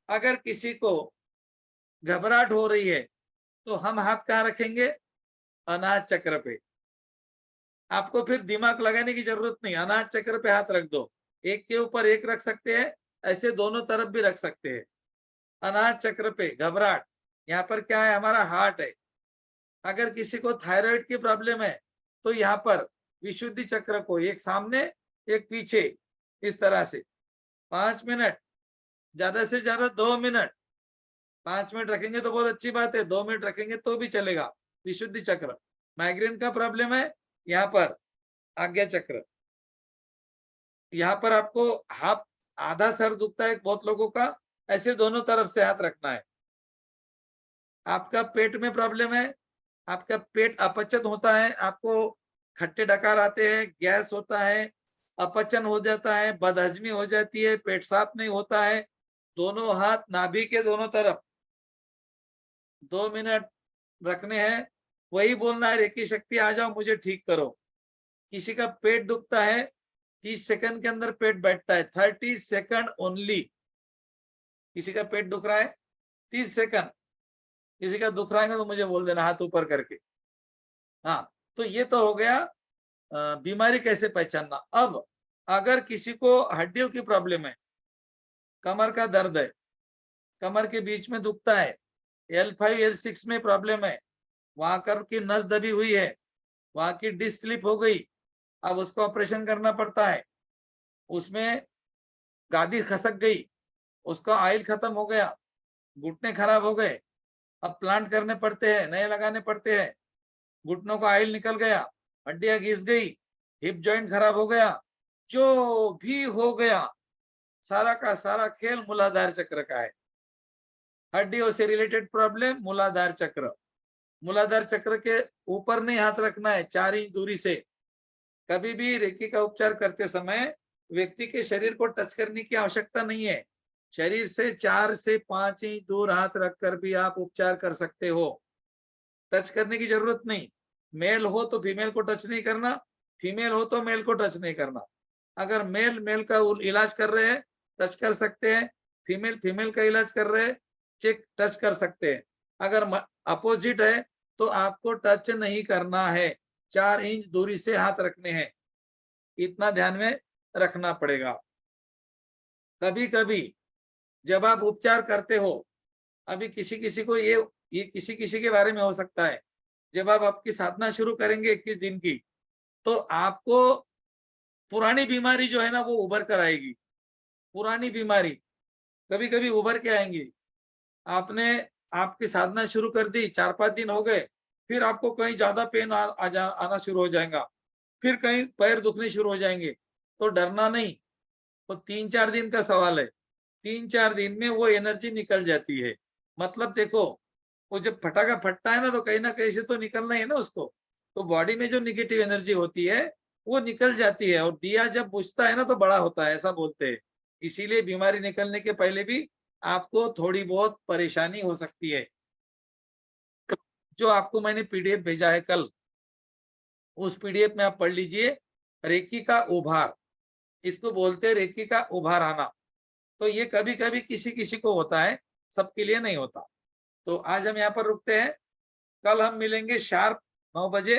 अगर किसी को घबराहट हो रही है तो हम हाथ कहाँ रखेंगे? अनाहत चक्र पे। आपको फिर दिमाग लगाने की जरूरत नहीं, अनाहत चक्र पे हाथ रख दो। एक के ऊपर एक रख सकते हैं, ऐसे दोनों तरफ भी रख सकते हैं। अनाहत चक्र पे घबराहट, यहाँ पर क्या है, हमारा हार्ट है। अगर किसी को थायराइड की प्रॉब्लम है तो यहाँ पर विशुद्धि चक्र को एक सामने एक पीछे, इस तरह से 5 मिनट, ज्यादा से ज्यादा 2 मिनट। 5 मिनट रखेंगे तो बहुत अच्छी बात है, 2 मिनट रखेंगे तो भी चलेगा। विशुद्धि चक्र। माइग्रेन का प्रॉब्लम है, यहाँ पर आज्ञा चक्र। यहाँ पर आपको हाथ, आधा सर दुखता है बहुत लोगों का, ऐसे दोनों तरफ से हाथ रखना है। आपका पेट में प्रॉब्लम है, आपका पेट अपचन होता है, आपको खट्टे डकार आते हैं, गैस होता है, अपचन हो जाता है, बदहजमी हो जाती है, पेट साफ नहीं होता है, दोनों हाथ नाभि के दोनों तरफ 2 मिनट रखने हैं। वही बोलना है, रेकी शक्ति आ जाओ मुझे ठीक करो। किसी का पेट दुखता है, 30 सेकंड के अंदर पेट बैठता है, 30 सेकंड ओनली। किसी का पेट दुख रहा है 30 सेकंड, किसी का दुख रहा है तो मुझे बोल देना हाथ ऊपर करके। हाँ, तो ये तो हो गया बीमारी कैसे पहचानना। अब अगर किसी को हड्डियों की प्रॉब्लम है, कमर का दर्द है, कमर के बीच में दुखता है, L5 L6 में प्रॉब्लम है, वहां कर की नस दबी हुई है, वहां की डिस्क स्लिप हो गई, अब उसको ऑपरेशन करना पड़ता है, उसमें गादी खसक गई, उसका ऑयल खत्म हो गया, घुटने खराब हो गए, अब प्लांट करने पड़ते हैं, नए लगाने पड़ते हैं, घुटनों का ऑयल निकल गया, हड्डियां घिस गई, हिप जॉइंट खराब हो गया, जो भी हो गया सारा का सारा खेल मूलाधार चक्र का है। हड्डियों से रिलेटेड प्रॉब्लम मूलाधार चक्र, मूलाधार चक्र के ऊपर नहीं हाथ रखना है, 4 इंच दूरी से। कभी भी रेकी का उपचार करते समय व्यक्ति के शरीर को टच करने की आवश्यकता नहीं है, शरीर से 4 से 5 इंच दूर हाथ रखकर भी आप उपचार कर सकते हो, टच करने की जरूरत नहीं। मेल हो तो फीमेल को टच नहीं करना, फीमेल हो तो मेल को टच नहीं करना। अगर मेल मेल का इलाज कर रहे हैं टच कर सकते हैं, फीमेल फीमेल का इलाज कर रहे हैं चेक टच कर सकते हैं। अगर अपोजिट है तो आपको टच नहीं करना है, 4 इंच दूरी से हाथ रखने हैं, इतना ध्यान में रखना पड़ेगा। कभी कभी जब आप उपचार करते हो, अभी किसी किसी को ये किसी किसी के बारे में हो सकता है, जब आप आपकी साधना शुरू करेंगे 21 दिन की, तो आपको पुरानी बीमारी जो है ना वो उभर कर आएगी। पुरानी बीमारी कभी कभी उभर के आएंगी। आपने आपकी साधना शुरू कर दी, 4-5 दिन हो गए, फिर आपको कहीं ज्यादा पेन आना शुरू हो जाएगा, फिर कहीं पैर दुखने शुरू हो जाएंगे, तो डरना नहीं, तो 3-4 दिन का सवाल है। 3-4 दिन में वो एनर्जी निकल जाती है। मतलब देखो, वो जब फटाका फटता है ना कहीं से तो निकलना है ना उसको, तो बॉडी में जो निगेटिव एनर्जी होती है वो निकल जाती है, और दिया जब बुझता है ना तो बड़ा होता है, ऐसा बोलते हैं। इसीलिए बीमारी निकलने के पहले भी आपको थोड़ी बहुत परेशानी हो सकती है। जो आपको मैंने पीडीएफ भेजा है कल, उस पीडीएफ में आप पढ़ लीजिए, रेकी का उभार, इसको बोलते हैं रेकी का उभार आना। तो ये कभी कभी किसी किसी को होता है, सबके लिए नहीं होता। तो आज हम यहाँ पर रुकते हैं, कल हम मिलेंगे शार्प 9 बजे।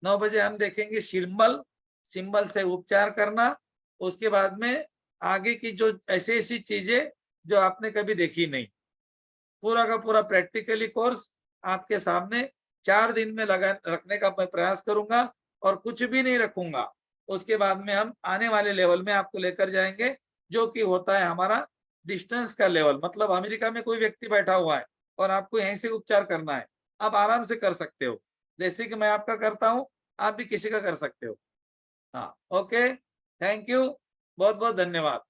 9 बजे हम देखेंगे सिंबल से उपचार करना, उसके बाद में आगे की जो ऐसी चीजें जो आपने कभी देखी नहीं, पूरा का पूरा प्रैक्टिकली कोर्स आपके सामने 4 दिन में रखने का मैं प्रयास करूंगा, और कुछ भी नहीं रखूंगा। उसके बाद में हम आने वाले लेवल में आपको लेकर जाएंगे, जो कि होता है हमारा डिस्टेंस का लेवल। मतलब अमेरिका में कोई व्यक्ति बैठा हुआ है और आपको यहीं से उपचार करना है, आप आराम से कर सकते हो, जैसे कि मैं आपका करता हूं, आप भी किसी का कर सकते हो। हाँ, ओके, थैंक यू, बहुत बहुत धन्यवाद।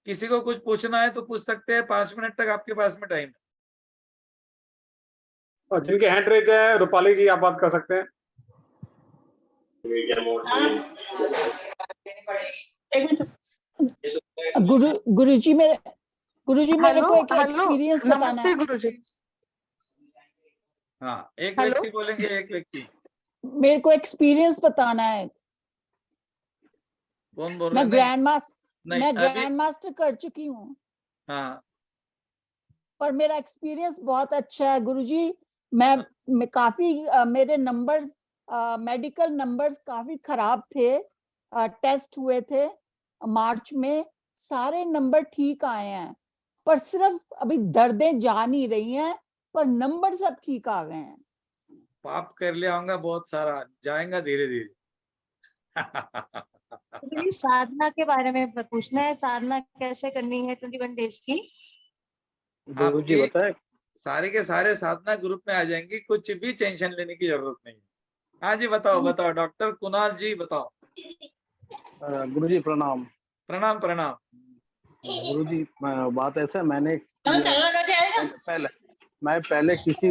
किसी को कुछ पूछना है तो पूछ सकते हैं, 5 मिनट तक आपके पास में टाइम है। और जिनके हैंड रेज है, रूपाली जी आप बात कर सकते हैं। गुरुजी मेरे को एक एक्सपीरियंस बताना है। गुरुजी। हाँ, एक व्यक्ति बोलेंगे, एक व्यक्ति। मेरे को एक्सपीरियंस बताना है। कौन बोल रहे? मैं ग्रैंड मास्टर कर चुकी हूँ। हाँ, पर मेरा एक्सपीरियंस बहुत अच्छा है गुरुजी। मैं काफी मेरे नंबर्स, मेडिकल नंबर्स काफी खराब थे, टेस्ट हुए थे मार्च में, सारे नंबर ठीक आए हैं, पर सिर्फ अभी दर्दें जा नहीं रही हैं, पर नंबर सब ठीक आ गए हैं। पाप कर लिया होगा बहुत सारा, जाएगा धीरे धीरे। साधना के बारे में पूछना है, साधना कैसे करनी है 21 डेज की? गुरुजी बताए। सारे के सारे साधना ग्रुप में आ जाएंगे, कुछ भी टेंशन लेने की जरूरत नहीं। हाँ जी, बताओ डॉक्टर कुणाल जी बताओ। गुरुजी प्रणाम। प्रणाम प्रणाम। गुरुजी बात ऐसा, मैं पहले किसी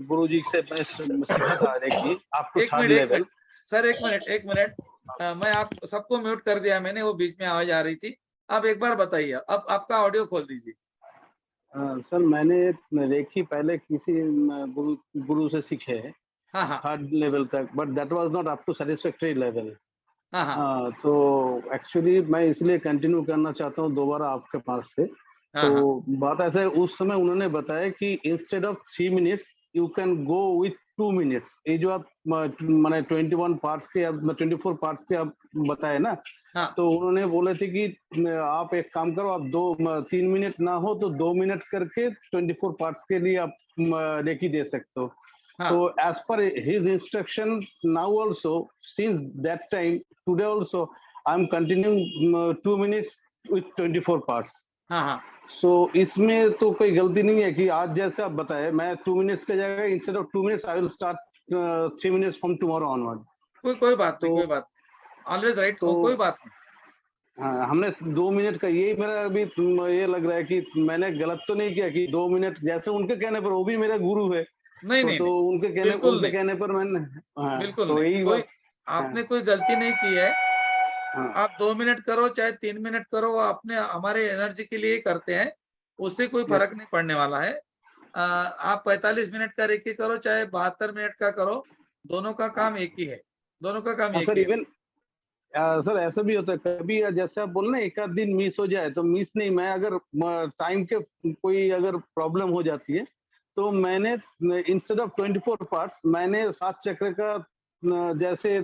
गुरुजी से सीखा था रेकी, आप एक मिनट सर, एक मिनट मैं आप सबको म्यूट कर दिया मैंने, वो बीच में आवाज आ रही थी। अब एक बार बताइए, अब आपका ऑडियो खोल दीजिए। सर मैंने रेकी पहले किसी गुरु से सीखे, हाँ, 3rd लेवल तक, but that was not up to satisfactory level. हाँ हाँ हाँ, तो एक्चुअली मैं इसलिए कंटिन्यू करना चाहता हूँ दोबारा आपके पास से। हाँ हाँ तो बात ऐसा है, उस समय उन्होंने बताया कि instead of 3 minutes you can go with 2 minutes. ये जो आप मैंने 21 पार्ट्स के 24 पार्ट्स के आप बताए ना, हाँ तो उन्होंने बोले थे कि आप एक काम करो, आप 3 मिनट ना हो तो 2 मिनट करके 24 पार्ट्स के लिए आप रेकी दे सकते हो। हाँ So as per his instruction, now also since that time, today also I'm continuing 2 minutes with 24 parts. हाँ हाँ So इसमें तो कोई गलती नहीं है कि आज जैसे आप बताए मैं 2 minutes के जगह instead of 2 minutes I will start 3 minutes from tomorrow onward. कोई बात नहीं, तो- कोई बात नहीं, ऑलवेज राइट, तो- कोई बात नहीं। हाँ, हमने 2 मिनट का यही मेरा अभी ये लग रहा है कि मैंने गलत तो नहीं किया कि 2 मिनट जैसे उनके कहने पर, वो भी मेरे गुरु है। नहीं नहीं तो नहीं, उनके बिल्कुल नहीं, कहने पर मैंने बिल्कुल तो नहीं, यही कोई बात। आपने कोई गलती नहीं की है। हाँ, आप 2 मिनट करो चाहे 3 मिनट करो, वो अपने हमारे एनर्जी के लिए ही करते हैं, उससे कोई Yes. फर्क नहीं पड़ने वाला है। आप 45 मिनट का रेकी करो चाहे 72 मिनट का करो, दोनों का काम एक ही है, दोनों का काम हाँ एक सर, ही है। इवन सर ऐसा भी होता है कभी, जैसे आप बोल ना एक आध दिन मिस हो जाए, तो मिस नहीं, मैं अगर टाइम के कोई अगर प्रॉब्लम हो जाती है तो मैंने इंस्टेड ऑफ 24 पार्ट्स मैंने 7 चक्र का जैसे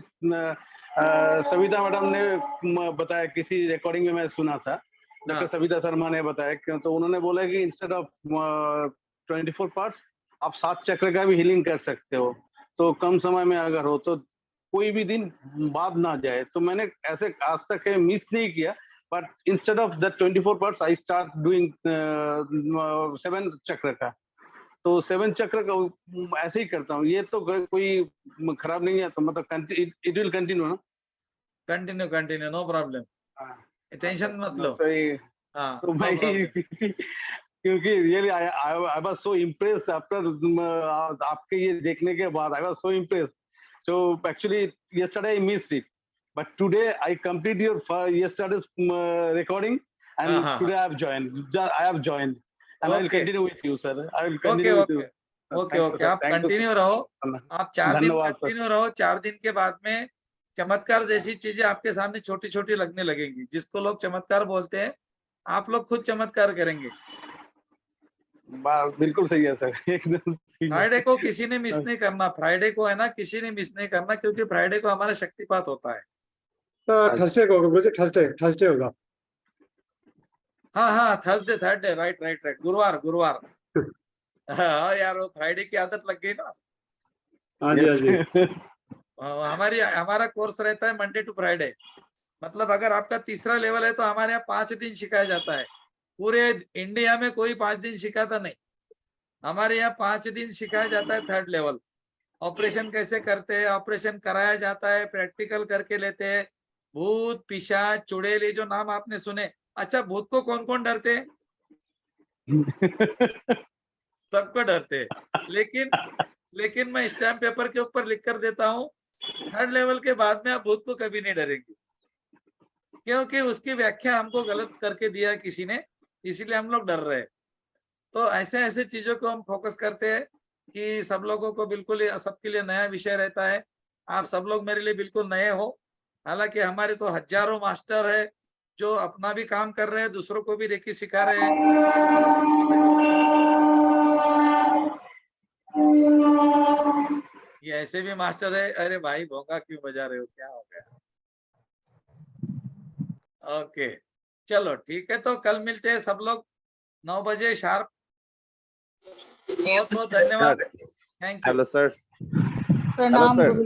सविता मैडम ने बताया, किसी रिकॉर्डिंग में मैं सुना था, डॉक्टर सविता शर्मा ने बताया, तो उन्होंने बोला कि इंस्टेड ऑफ 24 पार्ट्स आप 7 चक्र का भी हीलिंग कर सकते हो, तो कम समय में अगर हो तो कोई भी दिन बाद ना जाए। तो मैंने ऐसे आज तक मिस नहीं किया, but instead of the 24 parts I start doing 7 चक्र का। तो 7 चक्र का ऐसे ही करता हूँ, ये तो कोई खराब नहीं है, तो मतलब इट विल कंटिन्यू ना। Continue continue, no problem, tension मत लो। सही। हाँ, तो no मैं problem। क्योंकि really I was so impressed after आपके ये देखने के बाद, I was so impressed. So actually yesterday I missed it, but today I complete your yesterday's recording, and हाँ, हाँ, today I have joined. I have joined, and I will Okay. continue with you, sir. I will okay continue with you. Okay Thank you, okay, sir. आप Thank you, continue sir. रहो, आप 4 दिन धन्यवाद, sir. Continue रहो, 4 दिन के बाद में चमत्कार जैसी चीजें आपके सामने छोटी छोटी लगने लगेंगी, जिसको लोग चमत्कार बोलते हैं, आप लोग खुद चमत्कार करेंगे। बिल्कुल सही है सर, एकदम सही है। फ्राइडे को किसी ने मिस नहीं करना, फ्राइडे को है ना, किसी ने मिस नहीं करना, क्योंकि फ्राइडे को हमारा शक्तिपात होता है। थर्सडे को होगा गुरुजी, थर्सडे होगा। हाँ हाँ, Thursday Thursday, right right right, गुरुवार गुरुवार। हाँ यार, वो फ्राइडे की आदत लग गई ना। हाँ जी, हाँ जी। हमारा कोर्स रहता है मंडे टू फ्राइडे, मतलब अगर आपका तीसरा लेवल है तो हमारे यहाँ 5 दिन सिखाया जाता है। पूरे इंडिया में कोई 5 दिन सिखाता नहीं, हमारे यहाँ 5 दिन सिखाया जाता है थर्ड लेवल। ऑपरेशन कैसे करते हैं, ऑपरेशन कराया जाता है, प्रैक्टिकल करके लेते हैं। भूत पिशाच चुड़ैल, ये जो नाम आपने सुने, अच्छा भूत को कौन कौन डरते हैं? सबको डरते हैं, लेकिन मैं स्टैम्प पेपर के ऊपर लिख कर देता हूँ, थर्ड लेवल के बाद में आप भूत को कभी नहीं डरेंगे, क्योंकि उसकी व्याख्या हमको गलत करके दिया है किसी ने, इसीलिए हम लोग डर रहे हैं। तो ऐसे ऐसे चीजों को हम फोकस करते हैं कि सब लोगों को बिल्कुल, सबके लिए नया विषय रहता है। आप सब लोग मेरे लिए बिल्कुल नए हो, हालांकि हमारे तो हजारों मास्टर है जो अपना भी काम कर रहे हैं, दूसरों को भी रेकी सिखा रहे हैं। ये ऐसे भी मास्टर है, अरे भाई भोंगा क्यों बजा रहे हो, क्या हो गया? ओके चलो ठीक है, तो कल मिलते हैं सब लोग 9 बजे शार्प। बहुत बहुत धन्यवाद, थैंक यू। Hello sir. प्रणाम सर। गुरु